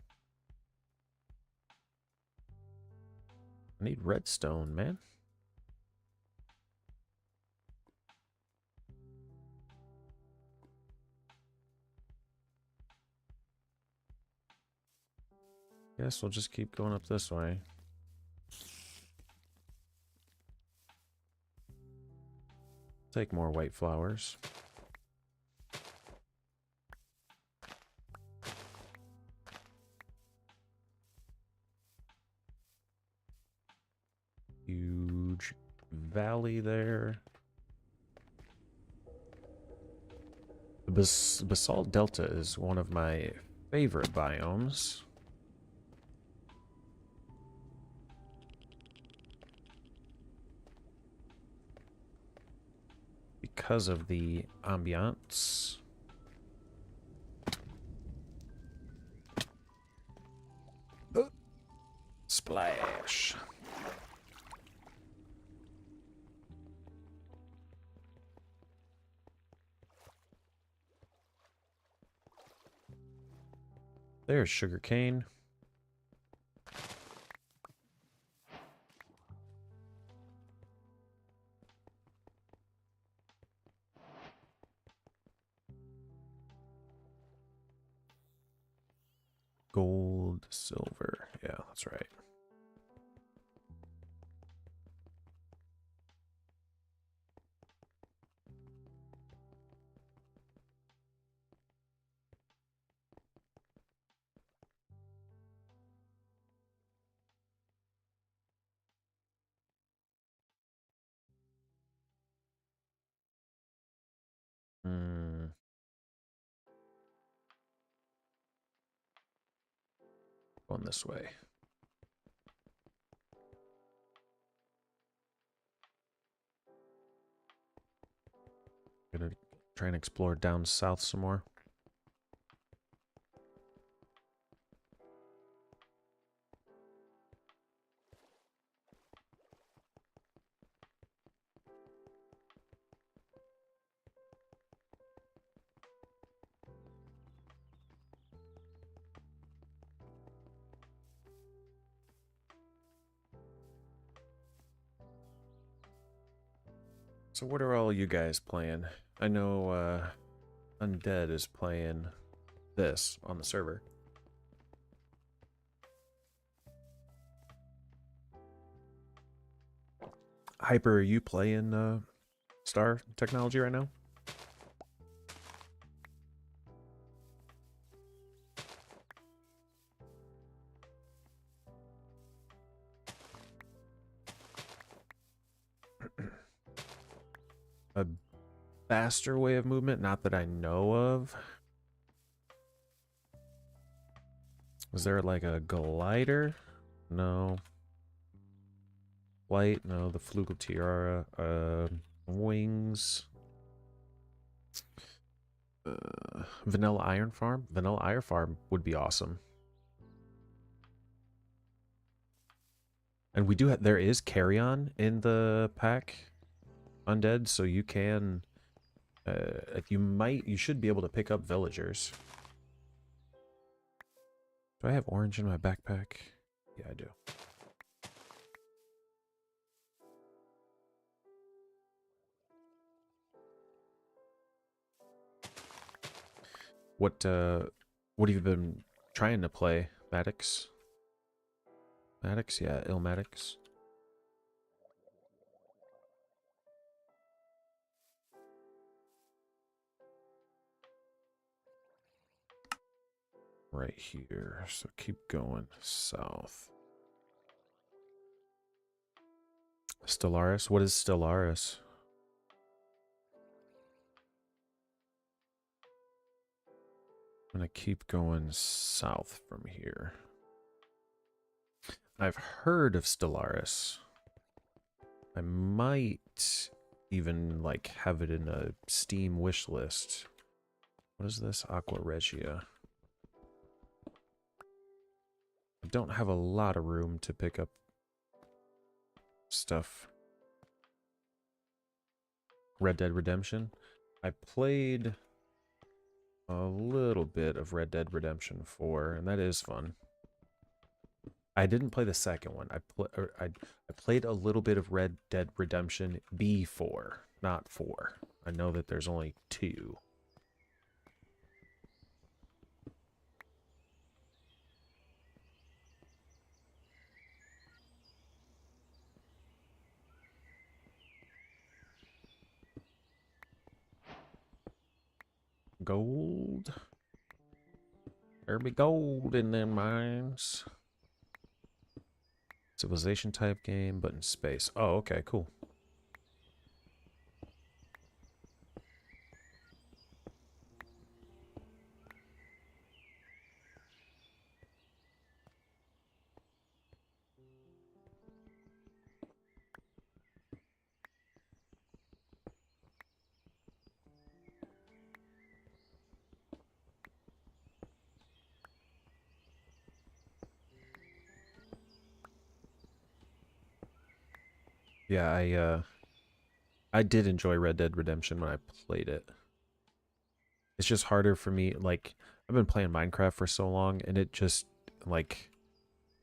I need redstone, man. Guess we'll just keep going up this way. Take more white flowers. Huge valley there. The Basalt Delta is one of my favorite biomes. Because of the ambiance. Splash. There's sugarcane. Gold, silver. Yeah, that's right. Going this way. Gonna try and explore down south some more. So what are all you guys playing? I know Undead is playing this on the server. Hyper, are you playing Star Technology right now? A faster way of movement, not that I know of. Was there like a glider? No. Flight? No. The Flugel Tiara. Wings. Vanilla Iron Farm? Vanilla Iron Farm would be awesome. And we do have, there is carry-on in the pack, Undead, so you can, you should be able to pick up villagers. Do I have orange in my backpack? Yeah, I do. What have you been trying to play, Maddox? Maddox? Yeah, Maddox. Right here, so keep going south. Stellaris? What is Stellaris? I'm gonna keep going south from here. I've heard of Stellaris. I might even like have it in a Steam wish list. What is this? Aqua Regia. I don't have a lot of room to pick up stuff. Red Dead Redemption. I played a little bit of Red Dead Redemption 4, and that is fun. I didn't play the second one. I played a little bit of Red Dead Redemption B4, not 4. I know that there's only 2. Gold. There be gold in them mines. Civilization type game, but in space. Oh, okay, cool. Yeah, I did enjoy Red Dead Redemption when I played it. It's just harder for me, like, I've been playing Minecraft for so long, and it just, like,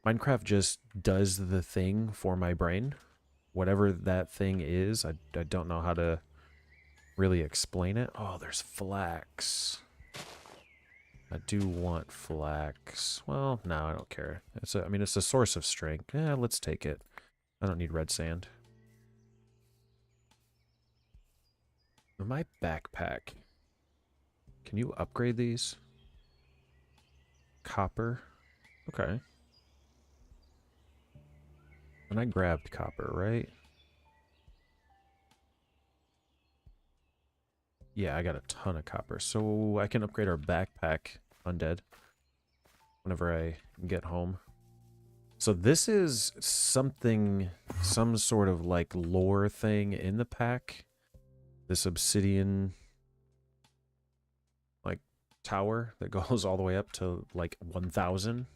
Minecraft just does the thing for my brain. Whatever that thing is, I don't know how to really explain it. Oh, there's flax. I do want flax. Well, no, I don't care. I mean, it's a source of strength. Yeah, let's take it. I don't need red sand. My backpack. Can you upgrade these? Copper. Okay. And I grabbed copper, right? Yeah, I got a ton of copper. So I can upgrade our backpack, Undead, whenever I get home. So this is something, some sort of like lore thing in the pack. This obsidian like tower that goes all the way up to like 1,000.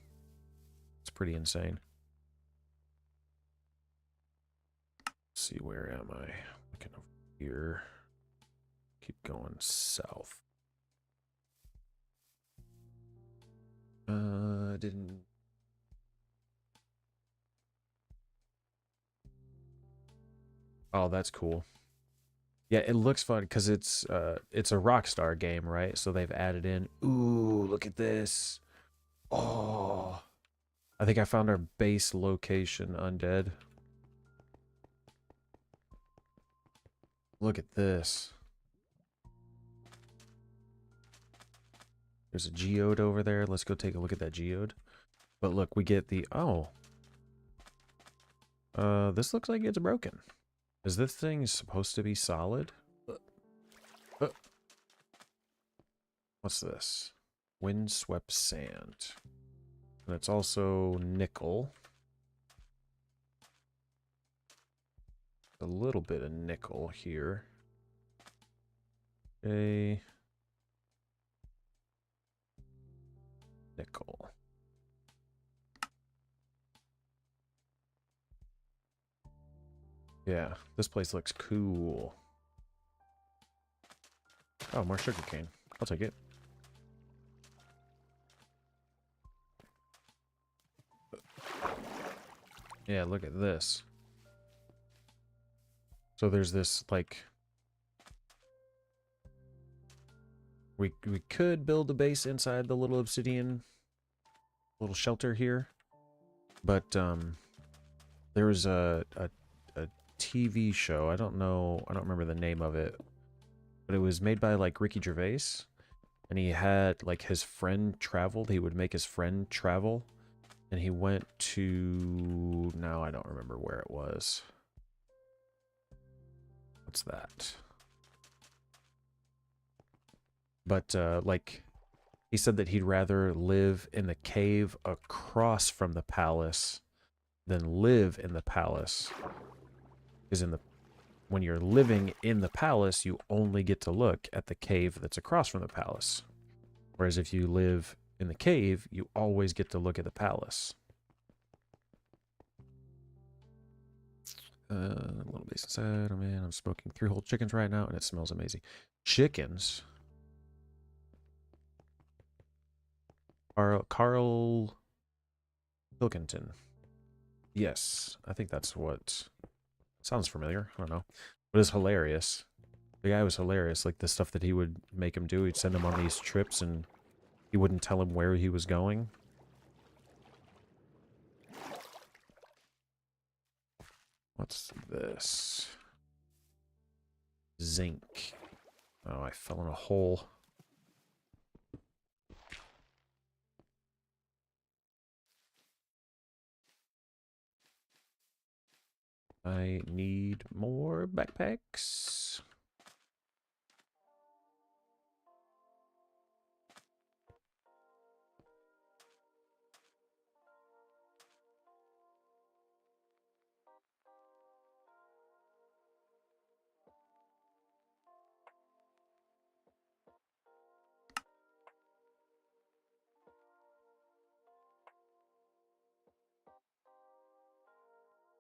It's pretty insane. Let's see, where am I? Looking over here. Keep going south. Didn't. Oh, that's cool. Yeah, it looks fun because it's a Rockstar game, right? So they've added in. Ooh, look at this. Oh, I think I found our base location, Undead. Look at this. There's a geode over there. Let's go take a look at that geode. But look, we get the... Oh. This looks like it's broken. Is this thing supposed to be solid? What's this? Windswept sand. And it's also nickel. A little bit of nickel here. Okay. Nickel. Yeah, this place looks cool. Oh, more sugarcane. I'll take it. Yeah, look at this. So there's this, like... We could build a base inside the little obsidian... little shelter here. But, there was a TV show. I don't remember the name of it. But it was made by, like, Ricky Gervais. And he had, like, his friend traveled. He would make his friend travel. And he went to... Now I don't remember where it was. What's that? But, like, he said that he'd rather live in the cave across from the palace than live in the palace. Because when you're living in the palace, you only get to look at the cave that's across from the palace. Whereas if you live in the cave, you always get to look at the palace. A little base inside. Oh man, I'm smoking 3 whole chickens right now, and it smells amazing. Chickens? Carl Pilkington. Yes, I think that's what... Sounds familiar. I don't know. But it's hilarious. The guy was hilarious. Like, the stuff that he would make him do. He'd send him on these trips, and he wouldn't tell him where he was going. What's this? Zinc. Oh, I fell in a hole. I need more backpacks.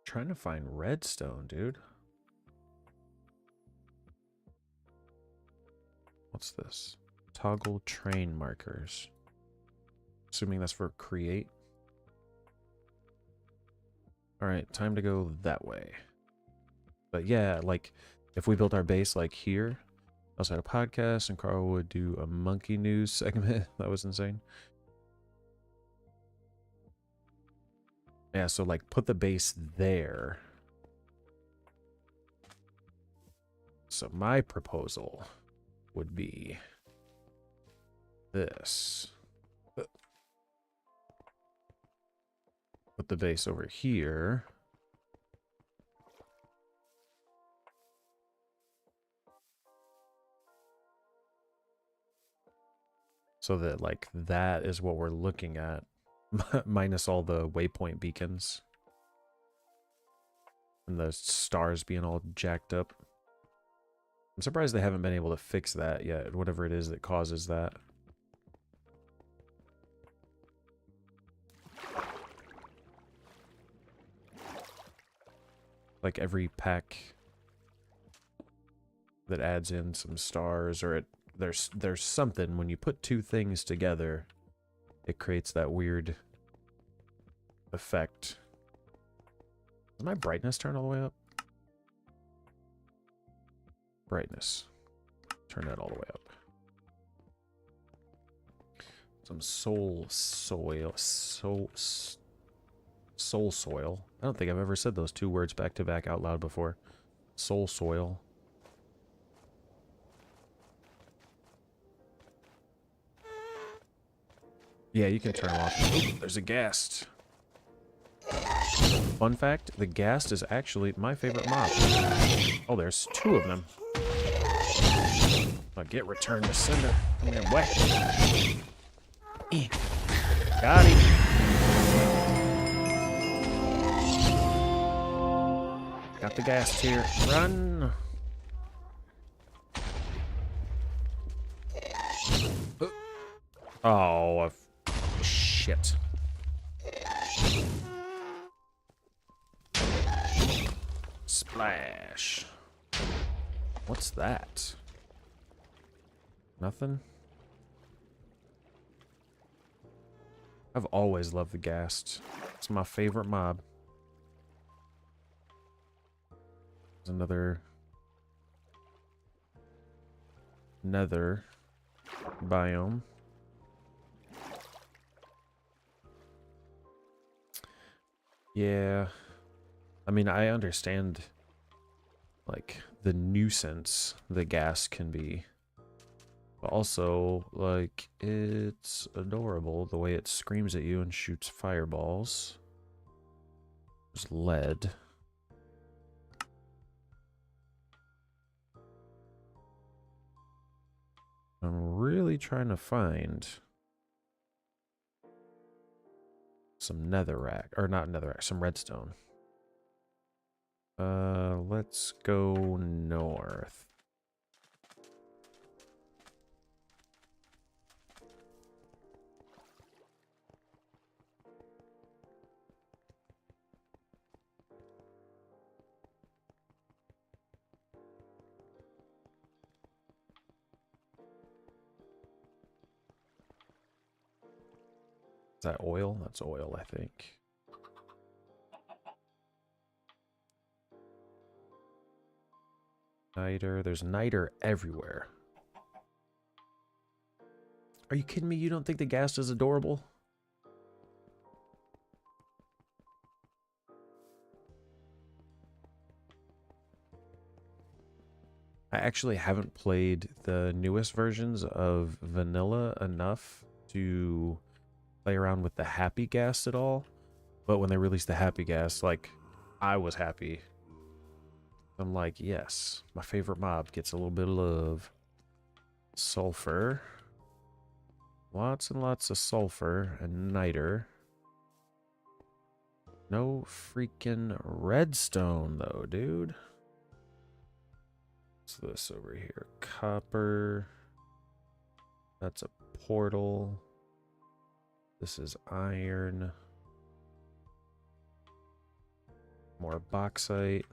Trying to find redstone, dude. What's this? Toggle train markers. Assuming that's for create. Alright, time to go that way. But yeah, like, if we built our base like here, I also had a podcast, and Carl would do a monkey news segment. That was insane. Yeah, so like put the base there. So my proposal would be this. Put the base over here. So that like that is what we're looking at. Minus all the waypoint beacons. And the stars being all jacked up. I'm surprised they haven't been able to fix that yet, whatever it is that causes that. Like every pack that adds in some stars, or there's something when you put two things together, it creates that weird effect. Does my brightness turn all the way up? Brightness. Turn that all the way up. Some soul soil. Soul soil. I don't think I've ever said those two words back to back out loud before. Soul soil. Yeah, you can turn them off. Oh, there's a ghast. Fun fact, the ghast is actually my favorite mob. Oh, there's 2 of them. I'll get returned to sender. Come here, whack. Got him. Got the gas here. Run! Oh, shit. Splash. What's that? Nothing? I've always loved the ghast. It's my favorite mob. There's another nether biome. Yeah. I mean, I understand, like, the nuisance the gas can be. But also, like, it's adorable the way it screams at you and shoots fireballs. There's lead. I'm really trying to find some netherrack, or not netherrack, some redstone. Let's go north. Is that oil? That's oil, I think. Niter. There's niter everywhere. Are you kidding me? You don't think the ghast is adorable? I actually haven't played the newest versions of vanilla enough to play around with the happy ghast at all. But when they released the happy ghast, like, I was happy. I'm like, yes, my favorite mob gets a little bit of love. Sulfur. Lots and lots of sulfur and niter. No freaking redstone, though, dude. What's this over here? Copper. That's a portal. This is iron. More bauxite.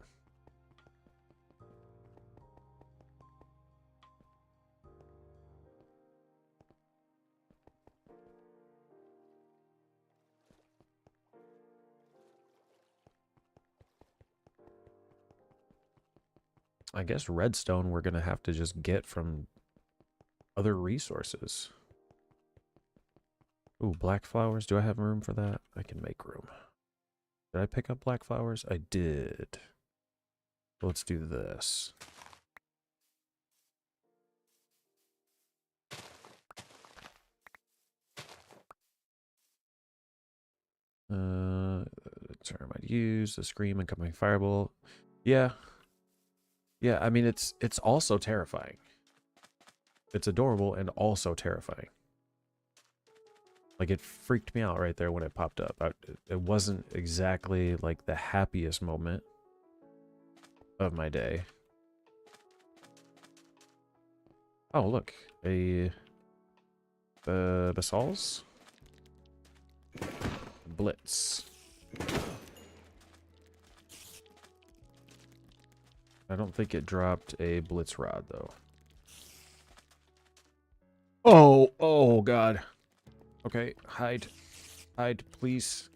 I guess redstone we're going to have to just get from other resources. Ooh, black flowers. Do I have room for that? I can make room. Did I pick up black flowers? I did. Let's do this. Term I'd use, the scream, incoming fireball. Yeah. Yeah, I mean, it's also terrifying. It's adorable and also terrifying. Like, it freaked me out right there when it popped up. It wasn't exactly, like, the happiest moment of my day. Oh, look. A... Basal's? Blitz. I don't think it dropped a blitz rod, though. Oh, God. Okay, hide. Hide, please.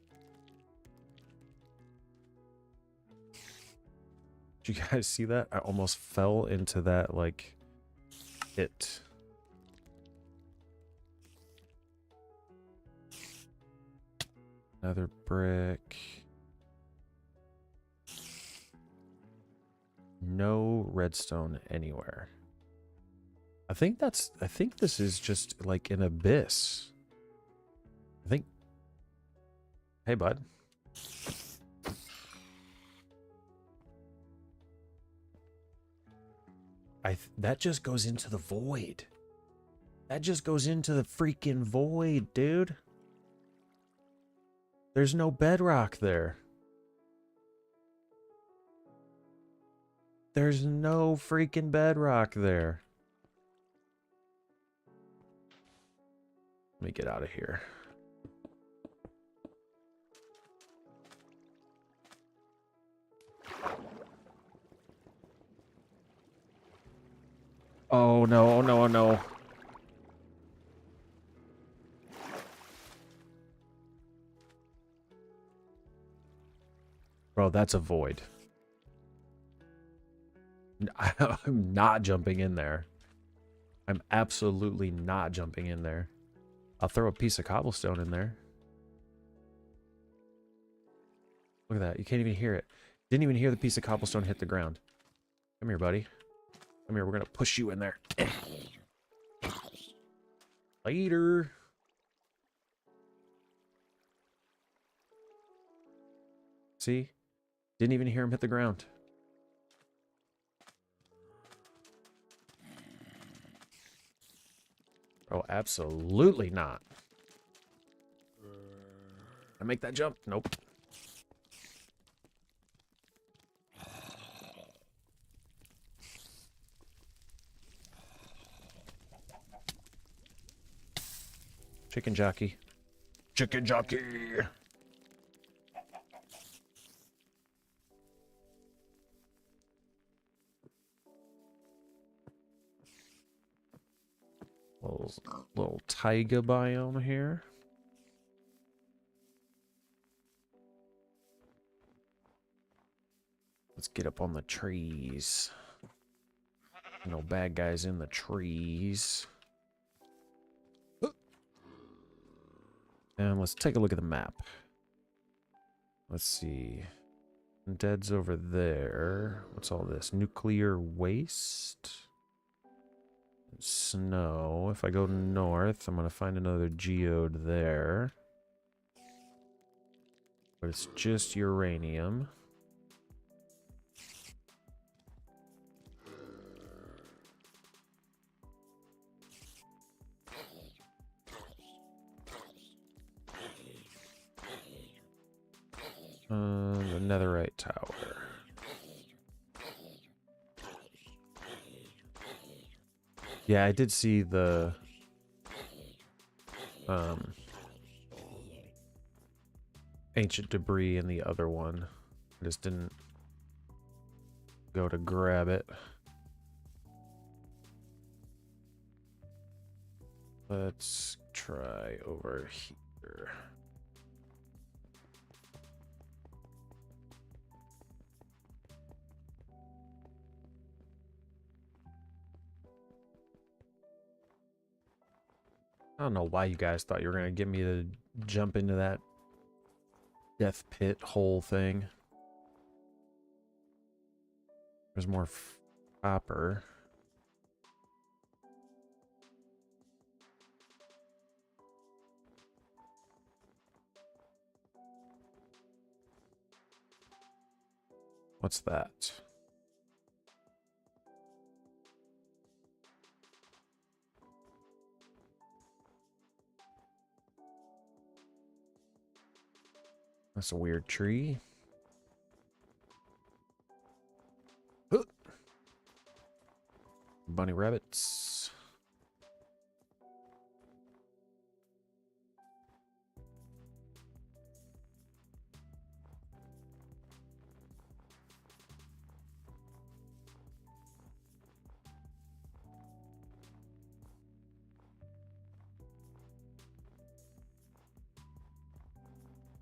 Did you guys see that? I almost fell into that, like, pit. Another brick. No redstone anywhere. I think this is just like an abyss. Hey, bud. That just goes into the void. That just goes into the freaking void, dude. There's no bedrock there. There's no freaking bedrock there. Let me get out of here. Oh no, oh no, oh no. Bro, that's a void. I'm not jumping in there. I'm absolutely not jumping in there. I'll throw a piece of cobblestone in there. Look at that. You can't even hear it. Didn't even hear the piece of cobblestone hit the ground. Come here, buddy. Come here. We're going to push you in there. Later. See? Didn't even hear him hit the ground. Oh, absolutely not. I make that jump? Nope. Chicken jockey. Chicken jockey. Little taiga biome here. Let's get up on the trees. No bad guys in the trees. And let's take a look at the map. Let's see. Dead's over there. What's all this? Nuclear waste? Snow. If I go north, I'm going to find another geode there. But it's just uranium. The netherite tower. Yeah, I did see the ancient debris in the other one. I just didn't go to grab it. Let's try over here. I don't know why you guys thought you were going to get me to jump into that death pit hole thing. There's more copper. What's that? That's a weird tree. Huh. Bunny rabbits.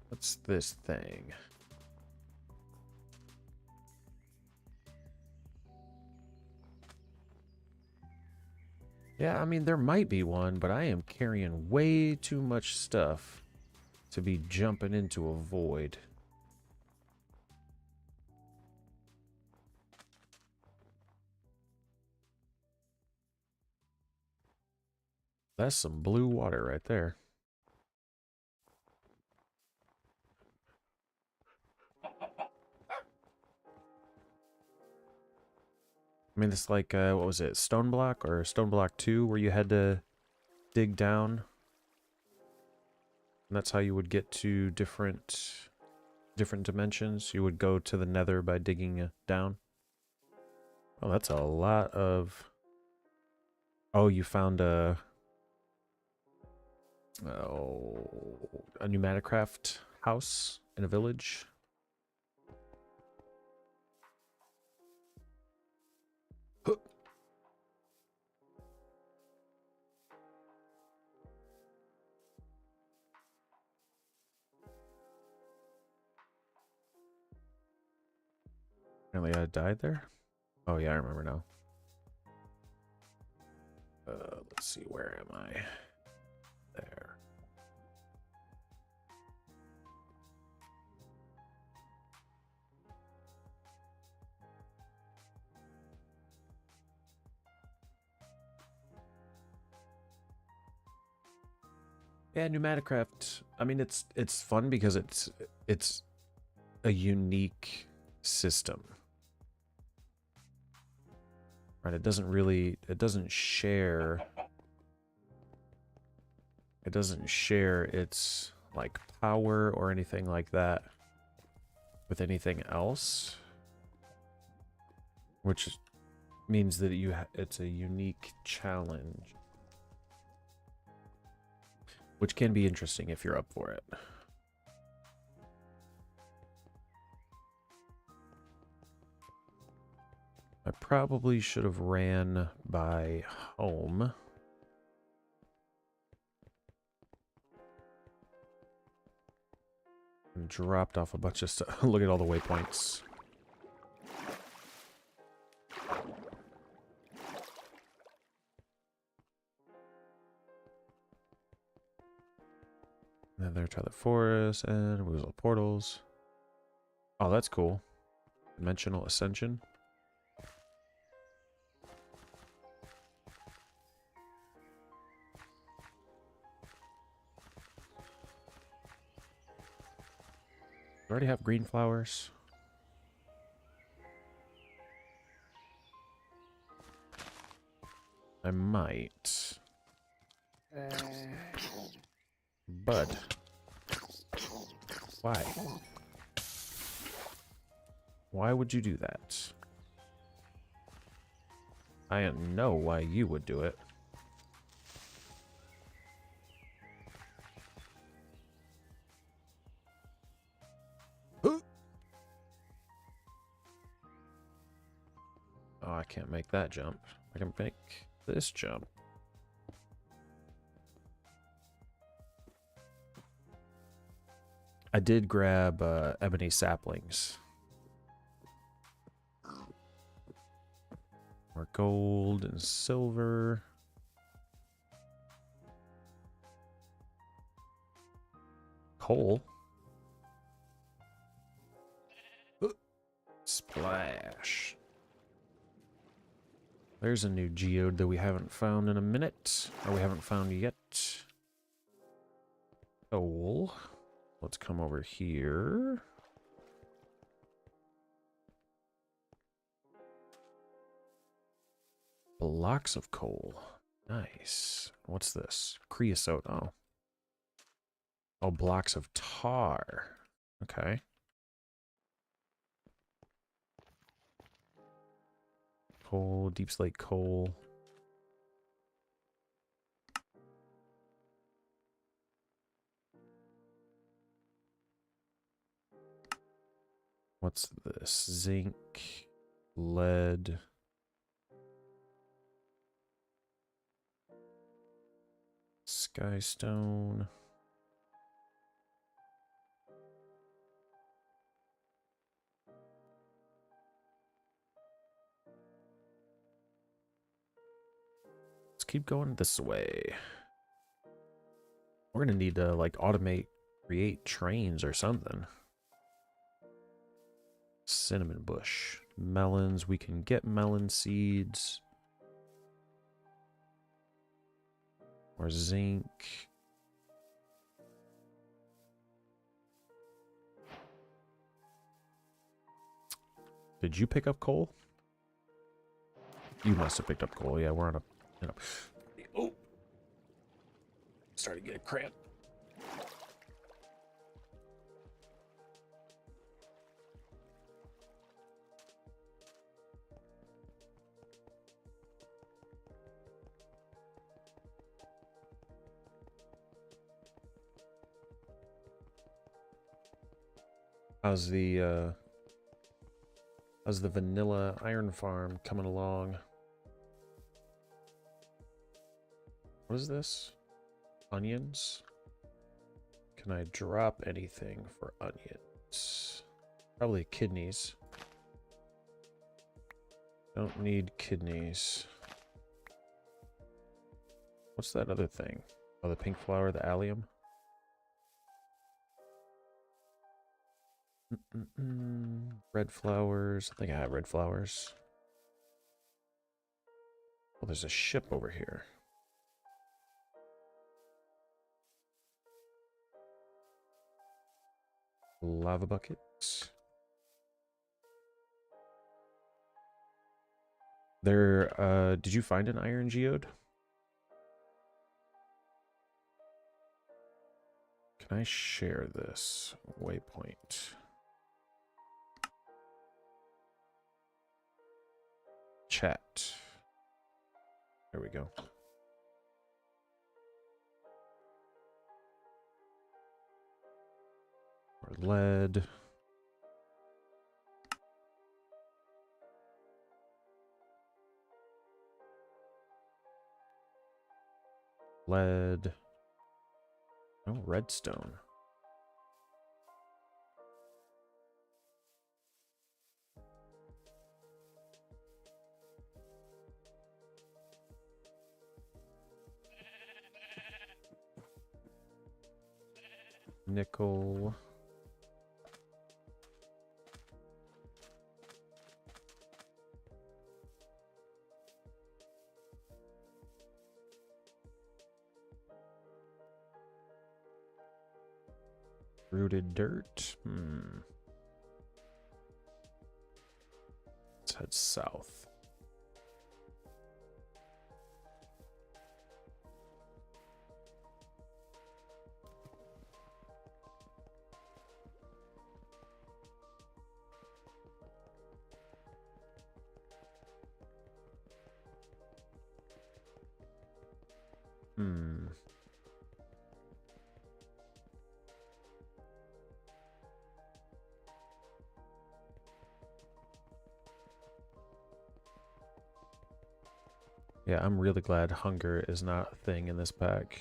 What's this thing? Yeah, I mean, there might be one, but I am carrying way too much stuff to be jumping into a void. That's some blue water right there. I mean, it's like, what was it, Stone Block or Stone Block 2, where you had to dig down? And that's how you would get to different dimensions. You would go to the nether by digging down. Oh, that's a lot of... Oh, you found a... Oh, a pneumaticraft house in a village. Huh. Apparently I died there. Oh yeah, I remember now. Let's see, where am I? There. Yeah, pneumaticraft. I mean, it's fun because it's a unique system. Right, it doesn't share its like power or anything like that with anything else, which means that it's a unique challenge, which can be interesting if you're up for it. I probably should have ran by home. And dropped off a bunch of stuff. Look at all the waypoints. And then Twilight Forest and Woozle Portals. Oh, that's cool. Dimensional Ascension. I already have green flowers. I might. Bud. Why? Why would you do that? I know why you would do it. Oh, I can't make that jump. I can make this jump. I did grab ebony saplings. More gold and silver. Coal. Splash. There's a new geode that we haven't found in a minute. Or we haven't found yet. Coal. Let's come over here. Blocks of coal. Nice. What's this? Creosote. Oh. Oh, blocks of tar. Okay. Coal, deep slate coal. What's this? Zinc, lead. Skystone. Let's keep going this way. We're gonna need to like create trains or something. Cinnamon bush. Melons. We can get melon seeds. Or zinc. Did you pick up coal? You must have picked up coal. Yeah, we're on a... Oh! Starting to get a cramp. How's the vanilla iron farm coming along? What is this? Onions? Can I drop anything for onions? Probably kidneys. Don't need kidneys. What's that other thing? Oh, the pink flower, the allium. Red flowers. I think I have red flowers. Oh, there's a ship over here. Lava buckets. There, did you find an iron geode? Can I share this waypoint? Chat. There we go. Or lead. Lead. Oh, redstone. Nickel. Rooted dirt. Let's head south. Yeah, I'm really glad hunger is not a thing in this pack.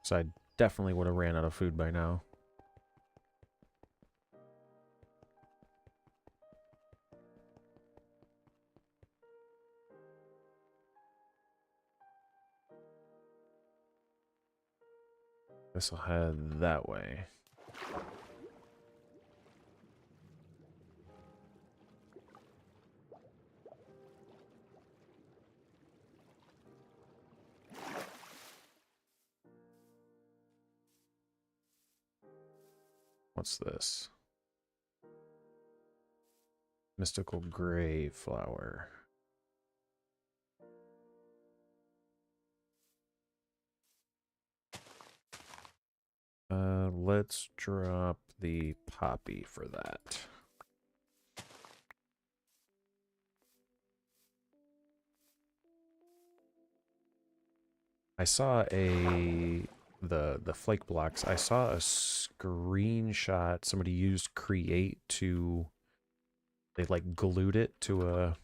So I definitely would have ran out of food by now. This will head that way. What's this? Mystical gray flower. Let's drop the poppy for that. I saw the flake blocks. I saw a screenshot. Somebody used Create to, they like glued it to a,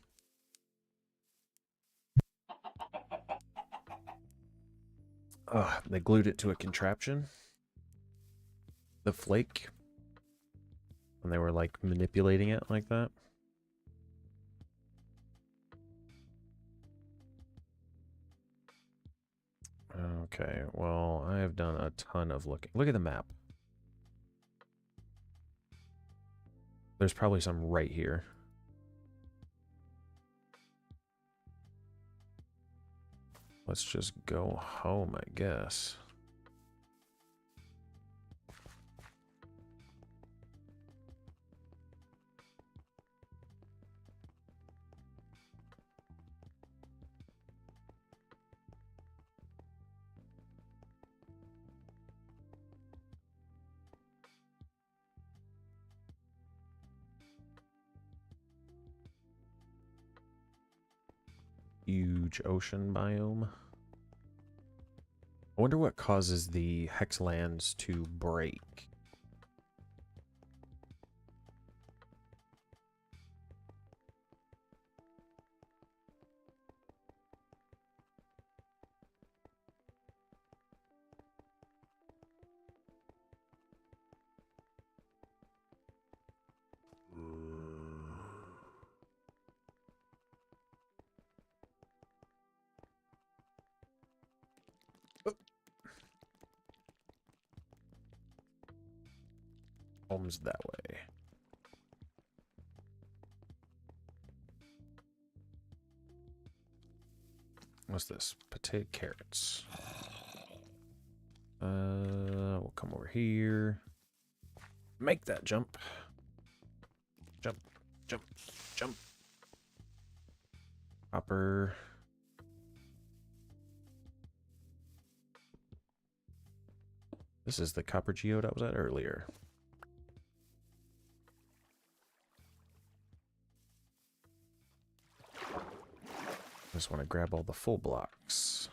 they glued it to a contraption. The flake. And they were like manipulating it like that. Okay, well, I have done a ton of looking. Look at the map. There's probably some right here. Let's just go home, I guess. Huge ocean biome. I wonder what causes the Hexlands to break. Home's that way. What's this? Potato carrots. We'll come over here. Make that jump. Jump, jump, jump. Copper. This is the copper geode I was at earlier. Just want to grab all the full blocks.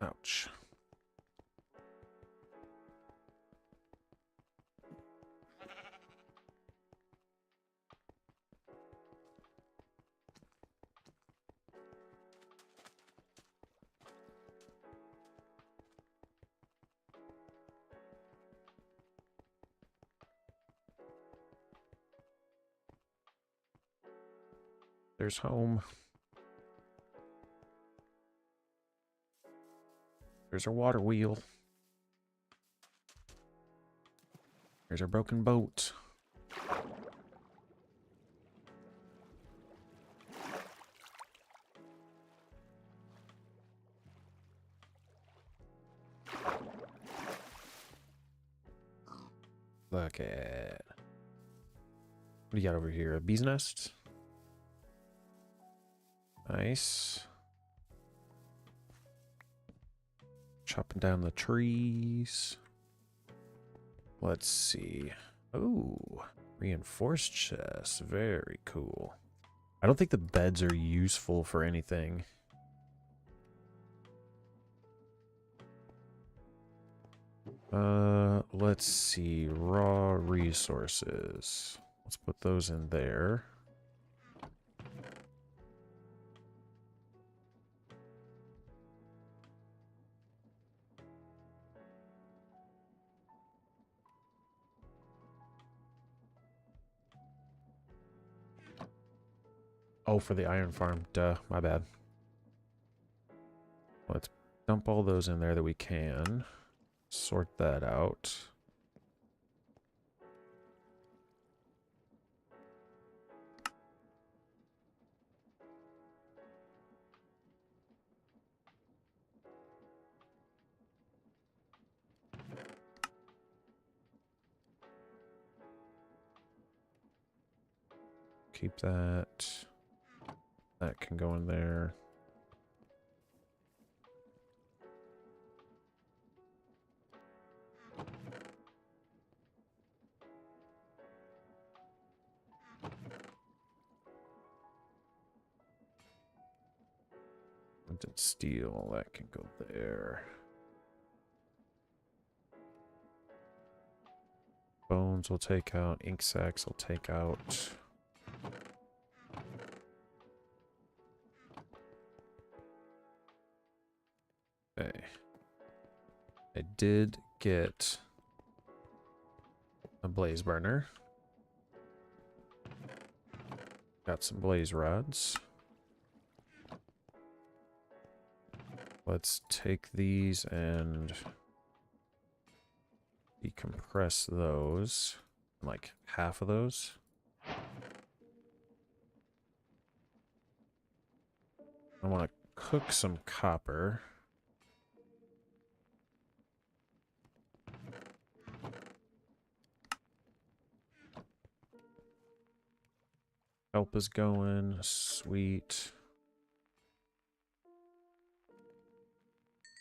Ouch. There's home. There's our water wheel. There's our broken boat. Look at... What do you got over here? A bee's nest? Nice. Chopping down the trees. Let's see. Oh, reinforced chest. Very cool. I don't think the beds are useful for anything. Let's see. Raw resources. Let's put those in there. Oh, for the iron farm. Duh, my bad. Let's dump all those in there that we can. Sort that out. Keep that. That can go in there. Dented steel, that can go there. Bones will take out. Ink sacks will take out. Okay. I did get a blaze burner. Got some blaze rods. Let's take these and decompress those. Like half of those. I want to cook some copper. Help is going. Sweet.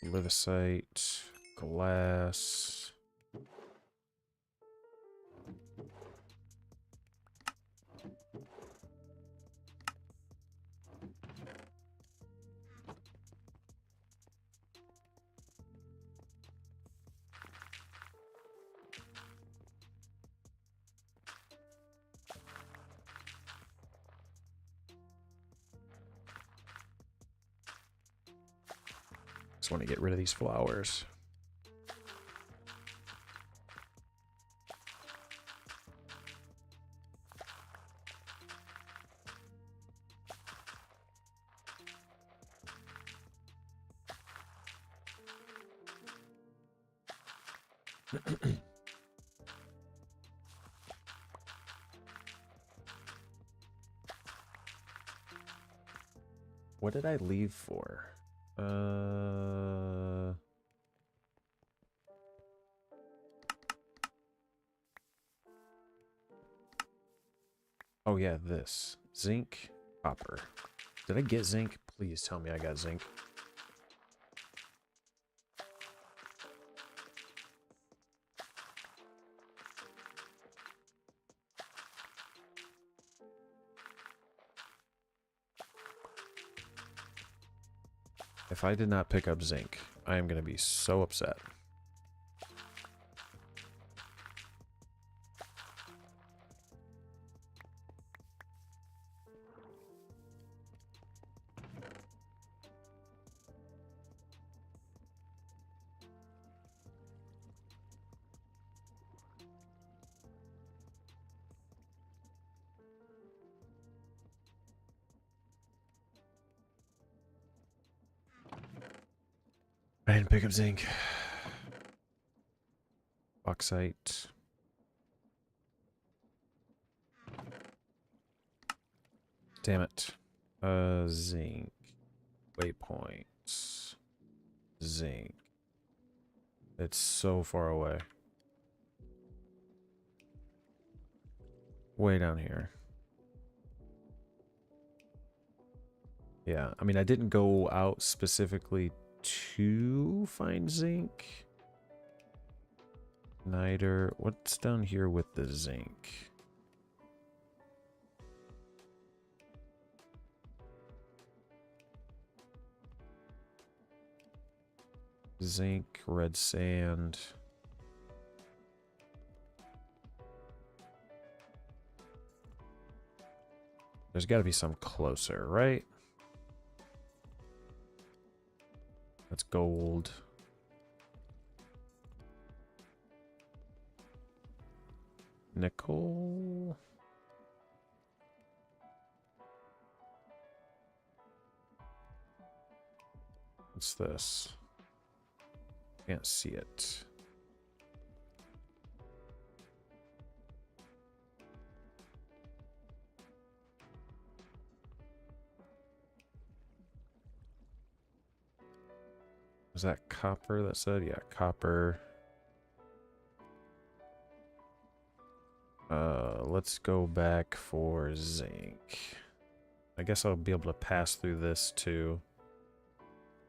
Livicite. Glass. Just want to get rid of these flowers. What did I leave for? Oh yeah, this. Zinc, copper. Did I get zinc? Please tell me I got zinc. If I did not pick up zinc, I am going to be so upset. I didn't pick up zinc. Bauxite. Damn it. Zinc. Waypoints. Zinc. It's so far away. Way down here. Yeah, I mean, I didn't go out specifically to find zinc. Niter. What's down here with the zinc? Zinc, red sand. There's got to be some closer, right? That's gold. Nickel. What's this? Can't see it. Was that copper that said? Yeah, copper. Let's go back for zinc. I guess I'll be able to pass through this too.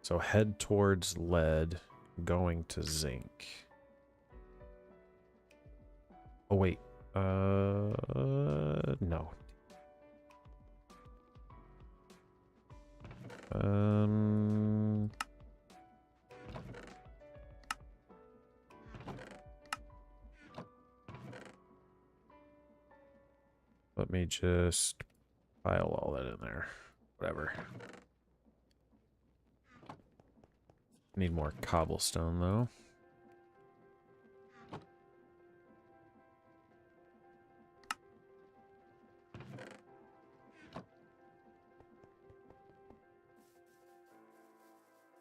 So head towards lead, going to zinc. Oh wait. No. Let me just pile all that in there. Whatever. Need more cobblestone though.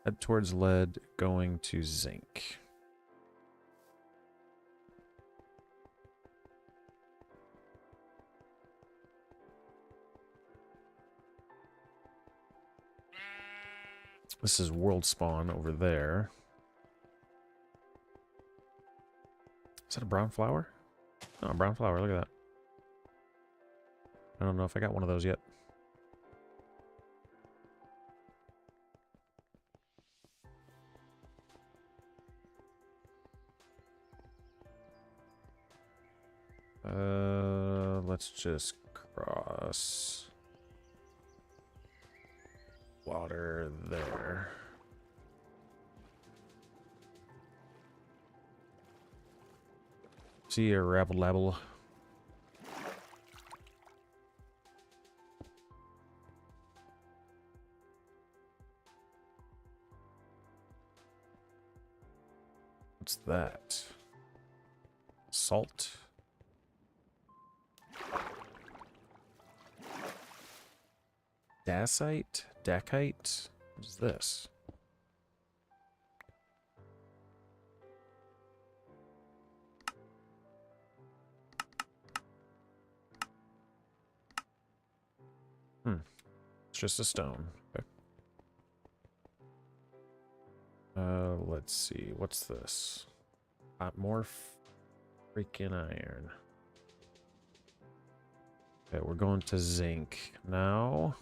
Head towards lead, going to zinc. This is world spawn over there. Is that a brown flower? Oh, a brown flower, look at that. I don't know if I got one of those yet. Let's just cross water there. See you, rabble labble. What's that? Salt? Dacite? Dacite? What is this? It's just a stone. Okay. Let's see. What's this? More freaking iron. Okay, we're going to zinc now.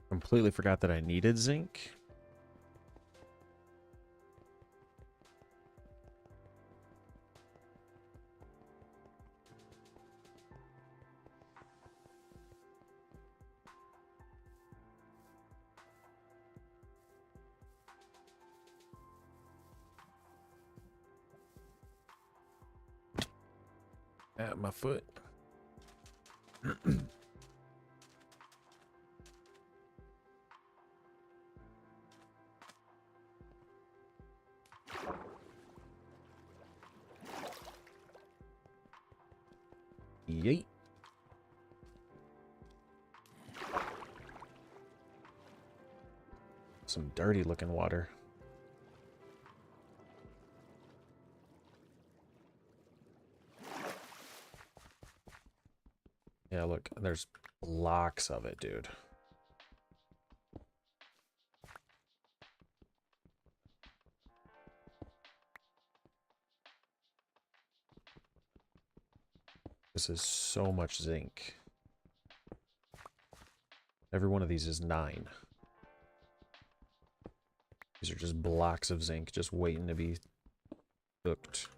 Completely forgot that I needed zinc. At my foot. Yeet. Some dirty looking water. Yeah, look, there's blocks of it, dude. This is so much zinc. Every one of these is 9. These are just blocks of zinc just waiting to be cooked.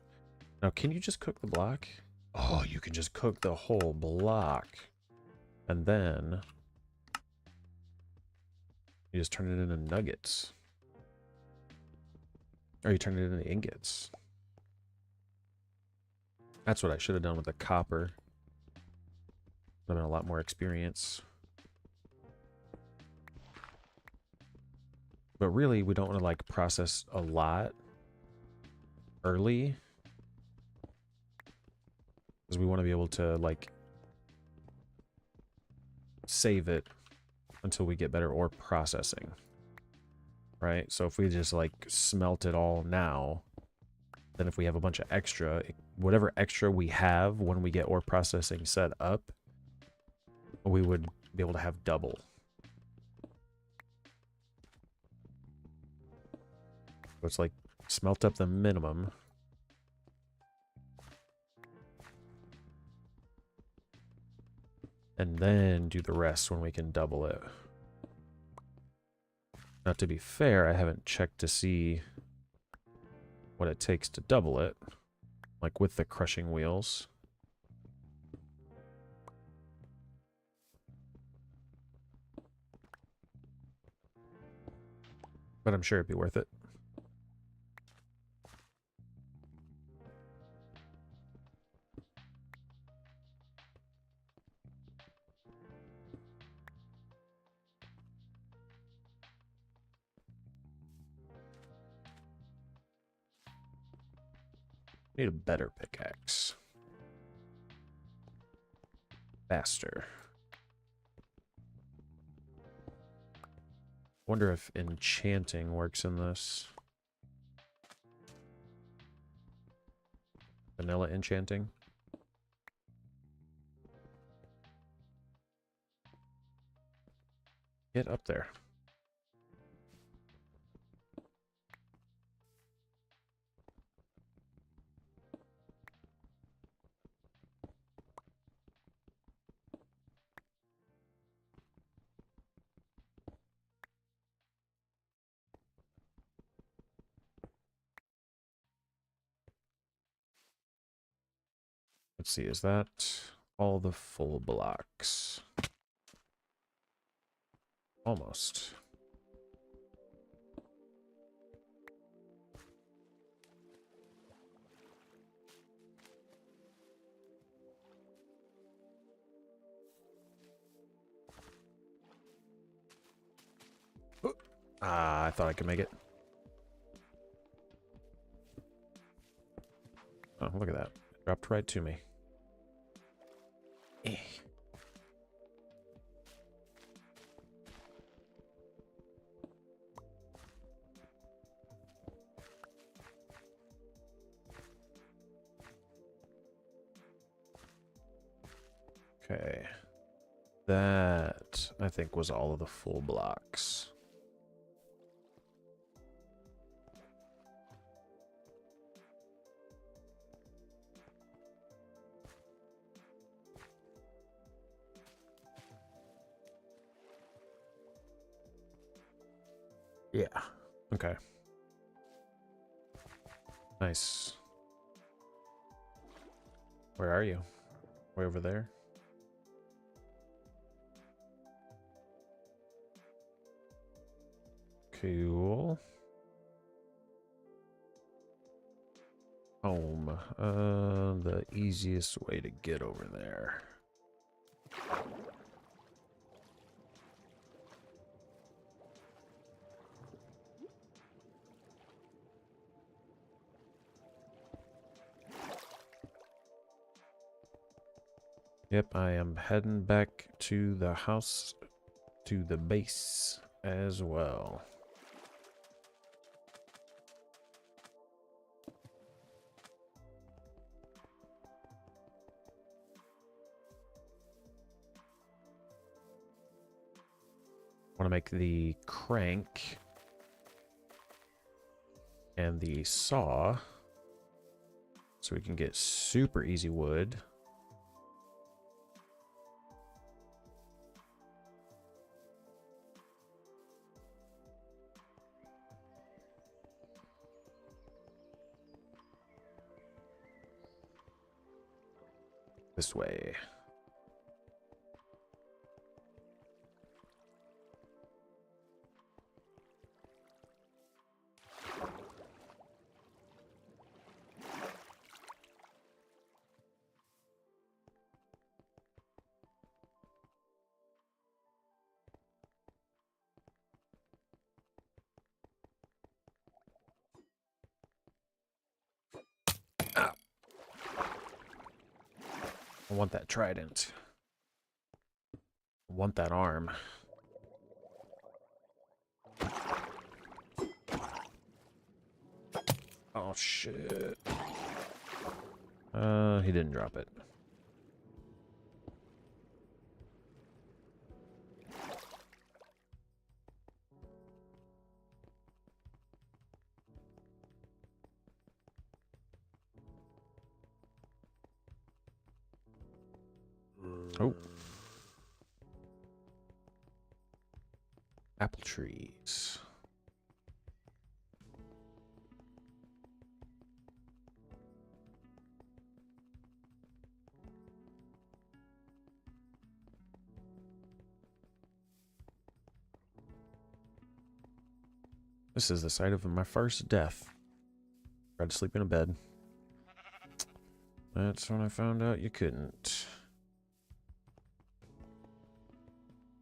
Now, can you just cook the block? Oh, you can just cook the whole block. And then you just turn it into nuggets. Or you turn it into ingots. That's what I should have done with the copper. Would have been a lot more experience. But really, we don't want to like process a lot early. Because we want to be able to like save it until we get better ore processing. Right? So if we just like smelt it all now, then if we have a bunch of extra, whatever extra we have when we get ore processing set up, we would be able to have double. So it's like smelt up the minimum. And then do the rest when we can double it. Now, to be fair, I haven't checked to see what it takes to double it. Like with the crushing wheels. But I'm sure it'd be worth it. Need a better pickaxe. Faster. Wonder if enchanting works in this. Vanilla enchanting. Get up there. Let's see, is that all the full blocks? Almost. Ah, I thought I could make it. Oh, look at that. It dropped right to me. Eh. Okay. That, I think, was all of the full blocks. Yeah. Okay. Nice. Where are you? Way over there? Cool. Home. The easiest way to get over there. Yep, I am heading back to the house, to the base as well. Want to make the crank and the saw so we can get super easy wood. This way. Ah. I want that trident. I want that arm. Oh, shit. He didn't drop it. Oh. Apple trees. This is the site of my first death. Tried to sleep in a bed. That's when I found out you couldn't.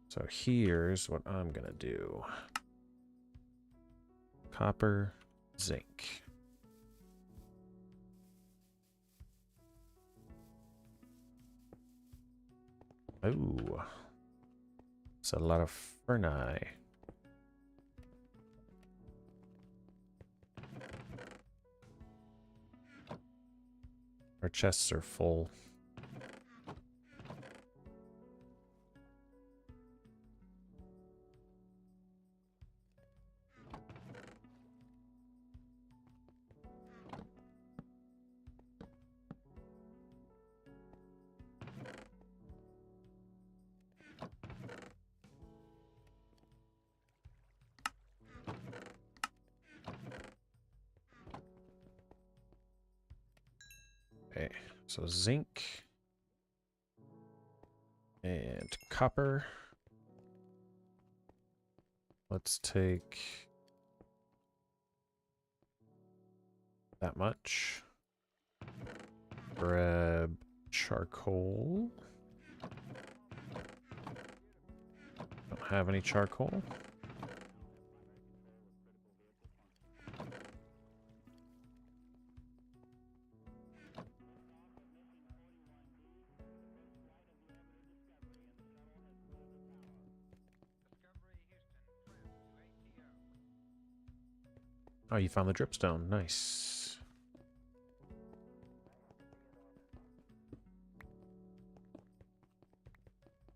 So here's what I'm gonna do. Copper, zinc. Ooh. It's a lot of ferni. Our chests are full. Okay, so zinc and copper. Let's take that much. Grab charcoal. Don't have any charcoal. Oh, you found the dripstone. Nice.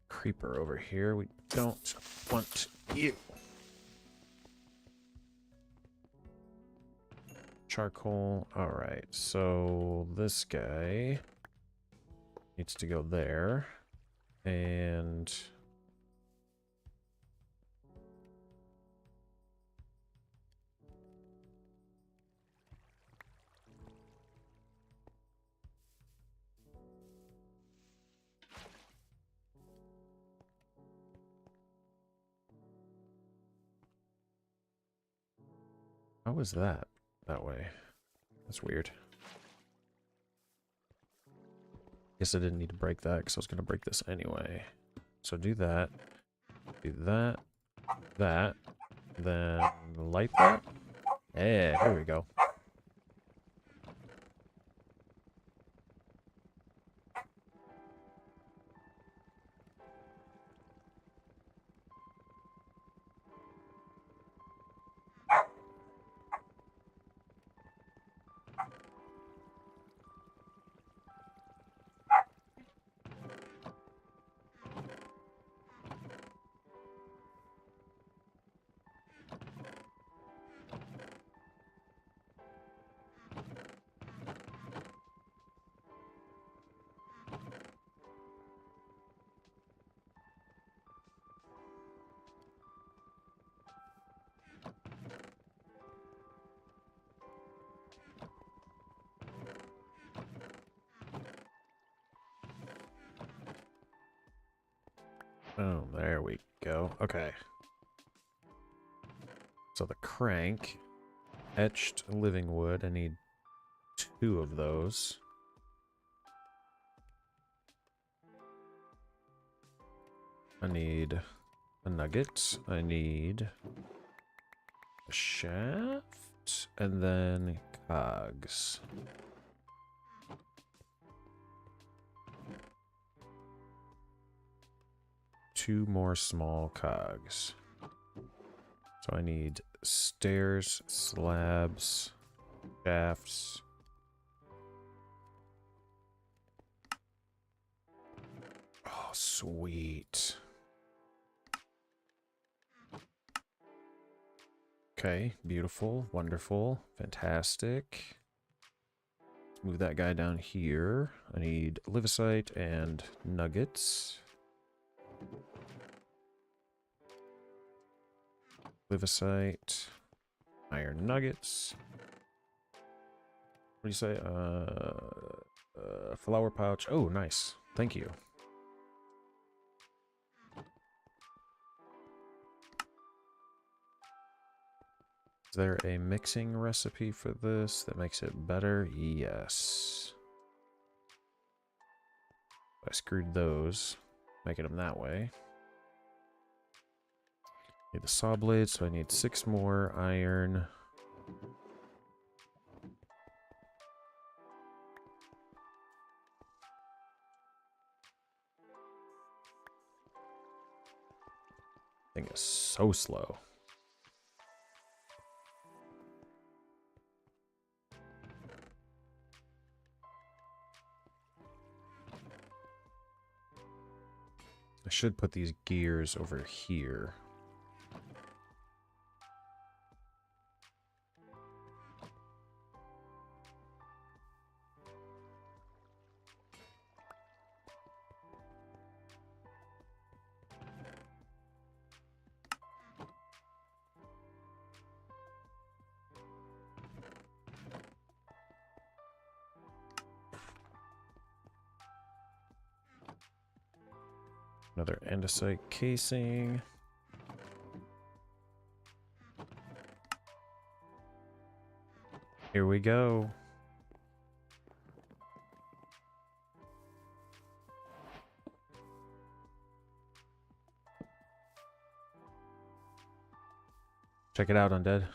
Creeper over here. We don't want you. Charcoal. Alright, so this guy needs to go there. And how was that way? That's weird. Guess I didn't need to break that because I was going to break this anyway. So do that, that, then light that. Yeah, here we go. Oh, there we go. Okay. So the crank, etched living wood. I need 2 of those. I need a nugget. I need a shaft. And then cogs. Two more small cogs. So I need stairs, slabs, shafts. Oh, sweet. Okay, beautiful, wonderful, fantastic. Let's move that guy down here. I need livicite and nuggets. Livicite, iron nuggets. What do you say? Flower pouch. Oh, nice. Thank you. Is there a mixing recipe for this that makes it better? Yes. I screwed those, making them that way. Need the saw blade, so I need 6 more iron. Thing is so slow. I should put these gears over here. Another andesite casing. Here we go. Check it out, Undead.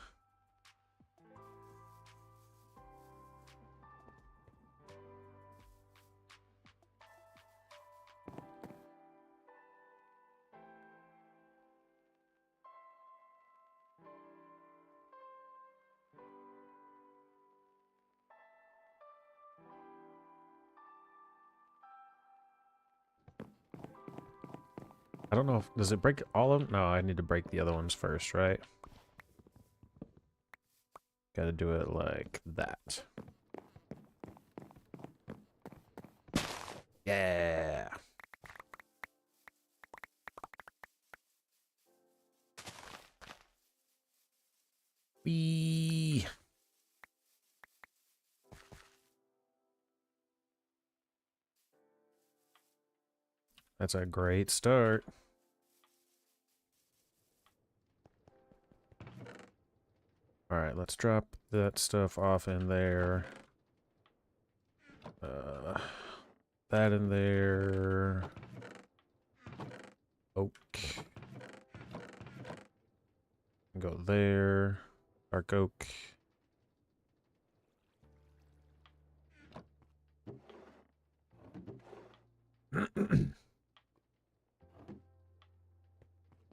I don't know if... Does it break all of them? No, I need to break the other ones first, right? Gotta do it like that. Yeah. Wee. That's a great start. All right, let's drop that stuff off in there. That in there. Oak. Go there. Dark oak.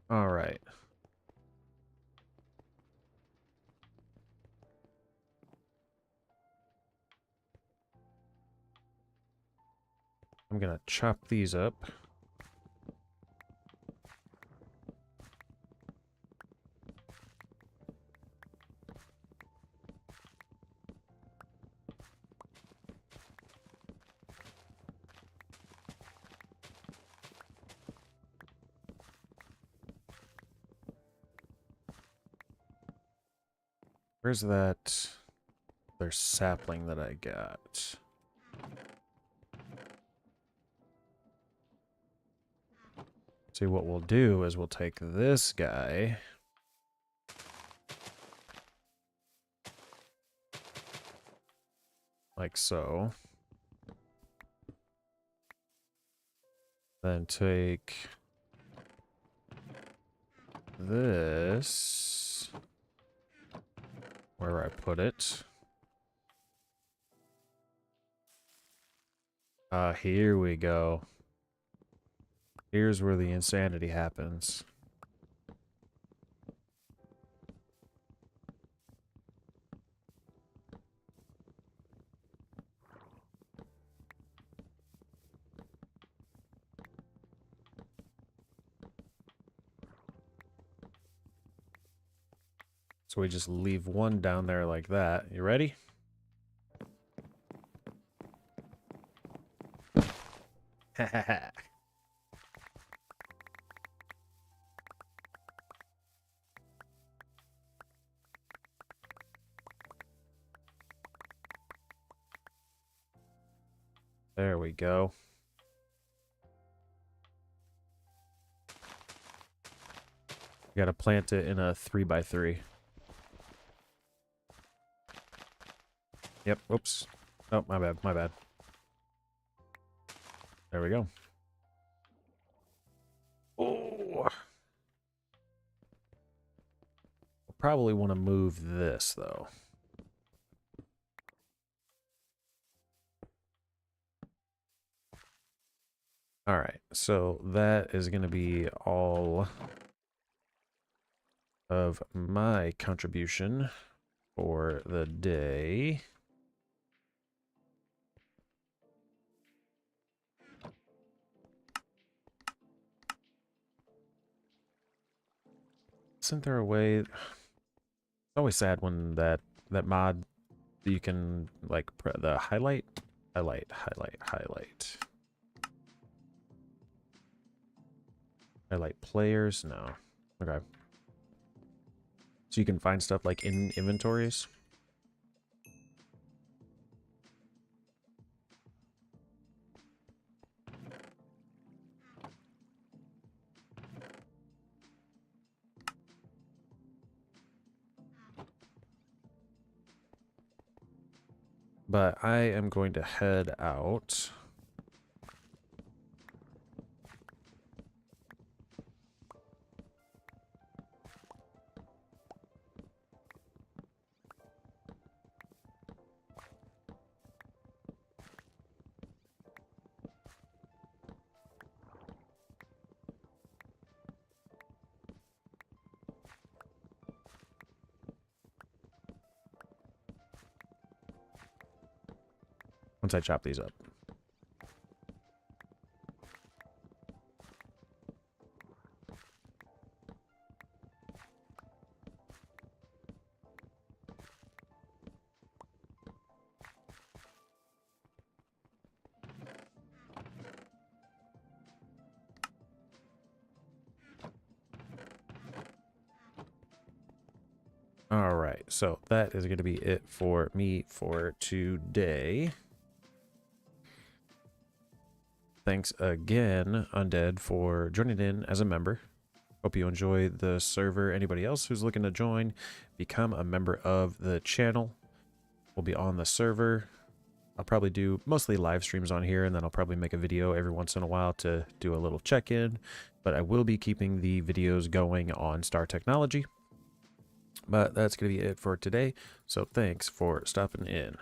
All right. I'm gonna chop these up. Where's that? There's sapling that I got. See, what we'll do is we'll take this guy. Like so. Then take this. Where I put it. Here we go. Here's where the insanity happens. So we just leave one down there like that. You ready? There we go. You gotta plant it in a 3x3. Yep, whoops. Oh, my bad, my bad. There we go. Oh. We'll probably want to move this, though. Alright, so that is going to be all of my contribution for the day. Isn't there a way... It's always sad when that mod, you can, like, the highlight, highlight players? No. Okay. So you can find stuff, like, in inventories? But I am going to head out. Once I chop these up. All right, so that is going to be it for me for today. Thanks again, Undead, for joining in as a member. Hope you enjoy the server. Anybody else who's looking to join, become a member of the channel. We'll be on the server. I'll probably do mostly live streams on here, and then I'll probably make a video every once in a while to do a little check-in. But I will be keeping the videos going on Star Technology. But that's going to be it for today. So thanks for stopping in.